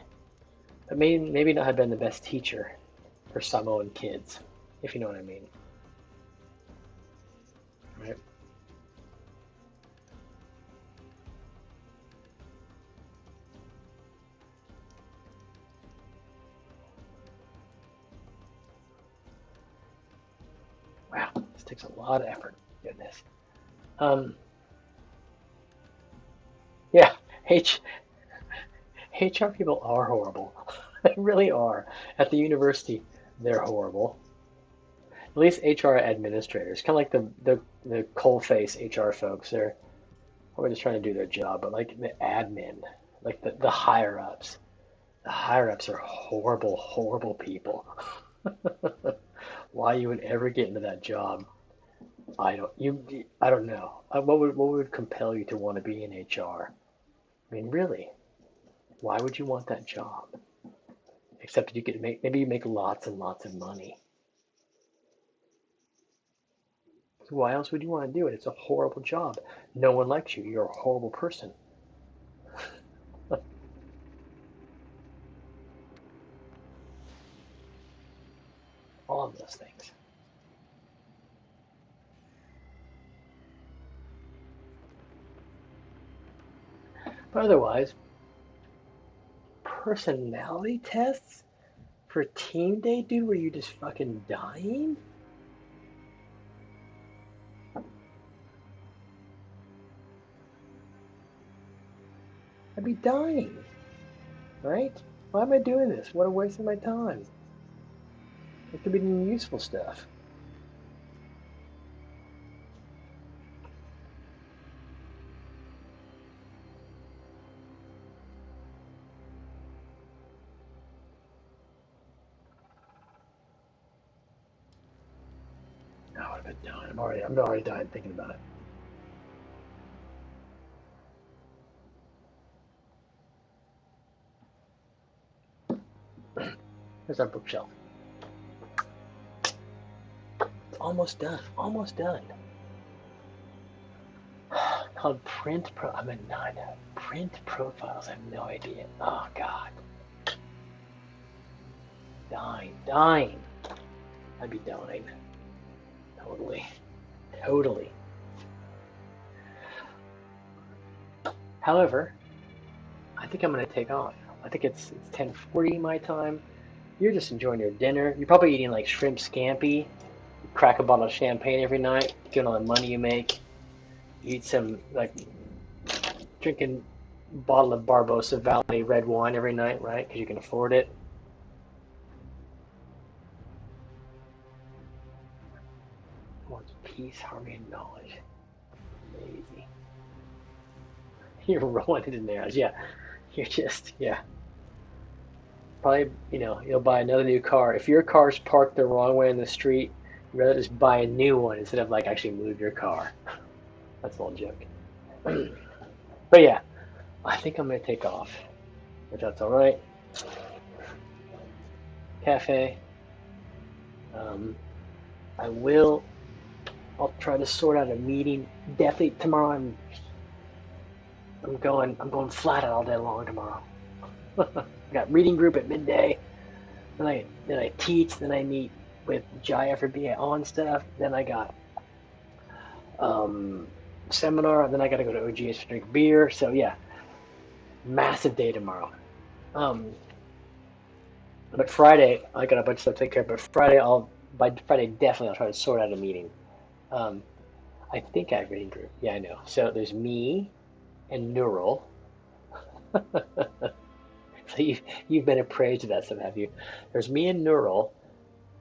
but maybe not have been the best teacher for Samoan kids, if you know what I mean, right? Wow, this takes a lot of effort. Goodness. Um, yeah, H HR people are horrible. They really are. At the university, they're horrible. At least HR administrators, kind of like the coal face HR folks, they're probably just trying to do their job. But like the admin, like the higher ups, The higher ups are horrible, horrible people. Why you would ever get into that job, I don't know. What would compel you to want to be in HR? I mean, really, why would you want that job? Except that you could maybe you make lots and lots of money. So why else would you want to do it? It's a horrible job. No one likes you. You're a horrible person. All of those things. But otherwise, personality tests for team day, dude, where you just fucking dying? I'd be dying, right? Why am I doing this? What a waste of my time. It could be doing useful stuff. No, I've been dying. I'm already dying thinking about it. Here's our bookshelf. It's almost done. Almost done. Called print pro. I'm at 9. Print profiles. I have no idea. Oh God. Dying. Dying. I'd be dying. Totally. Totally. However, I think I'm gonna take off. I think it's 10:40 my time. You're just enjoying your dinner. You're probably eating like shrimp scampi. You crack a bottle of champagne every night. Getting all the money you make. You eat some like drinking a bottle of Barbosa Valley red wine every night, right? Because you can afford it. Wants peace, harmony, and knowledge. Lazy. You're rolling it in there. Yeah. You're just, yeah. Probably, you'll buy another new car. If your car's parked the wrong way in the street, you'd rather just buy a new one instead of like actually move your car. That's a little joke. But yeah, I think I'm gonna take off. If that's all right. Cafe. Um, I will. I'll try to sort out a meeting. Definitely tomorrow. I'm going flat out all day long tomorrow. I got reading group at midday. Then I teach. Then I meet with Jaya for BA on stuff. Then I got um, seminar. Then I got to go to OGS to drink beer. So yeah, massive day tomorrow. Um, but Friday I got a bunch of stuff to take care of. But by Friday definitely I'll try to sort out a meeting. Um, I think I have reading group. Yeah, I know. So there's me and Neural. So you've been appraised of that stuff, have you? There's me and Neural.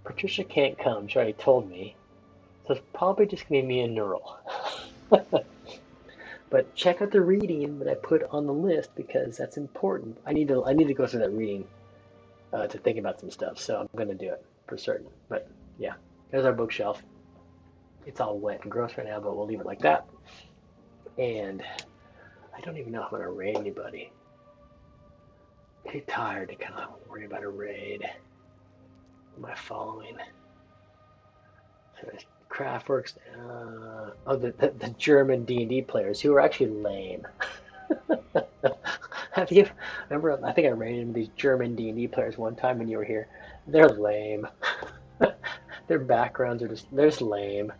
Patricia can't come. She already told me. So it's probably just gonna be me and Neural. But check out the reading that I put on the list because that's important. I need to go through that reading to think about some stuff. So I'm gonna do it for certain. But yeah, there's our bookshelf. It's all wet and gross right now, but we'll leave it like that. And I don't even know if I'm gonna raid anybody. Too tired to kind of worry about a raid. My following. So Craftworks. The German D&D players who are actually lame. Have you remember? I think I ran into these German D&D players one time when you were here. They're lame. Their backgrounds are they're just lame.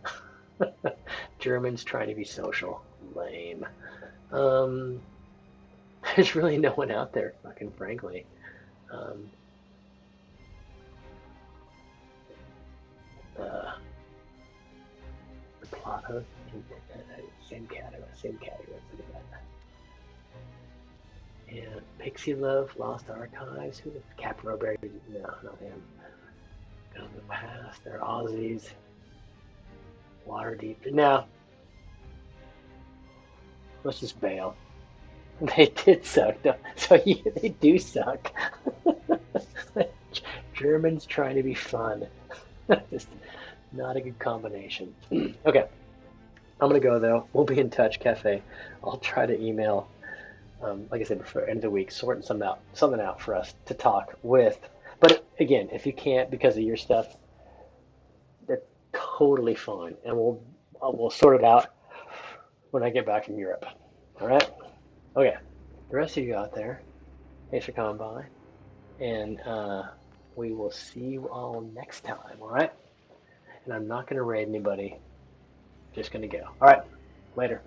Germans trying to be social, lame. Um, there's really no one out there, fucking frankly. Um, uh, the plot hook, same category. And Pixie Love, Lost Archives. Who the Captain Robert? No, not him. Gun of the Past. They're Aussies. Waterdeep. No, let's just bail. They did suck. No, so they do suck. Germans trying to be fun. Just not a good combination. Okay, I'm gonna go though. We'll be in touch, Cafe. I'll try to email, like I said before, end of the week, sorting something out for us to talk with. But again, if you can't because of your stuff, that's totally fine, and we'll sort it out when I get back from Europe. All right? Okay. The rest of you out there, thanks for coming by, and we will see you all next time. All right? And I'm not gonna raid anybody. Just gonna go. All right. Later.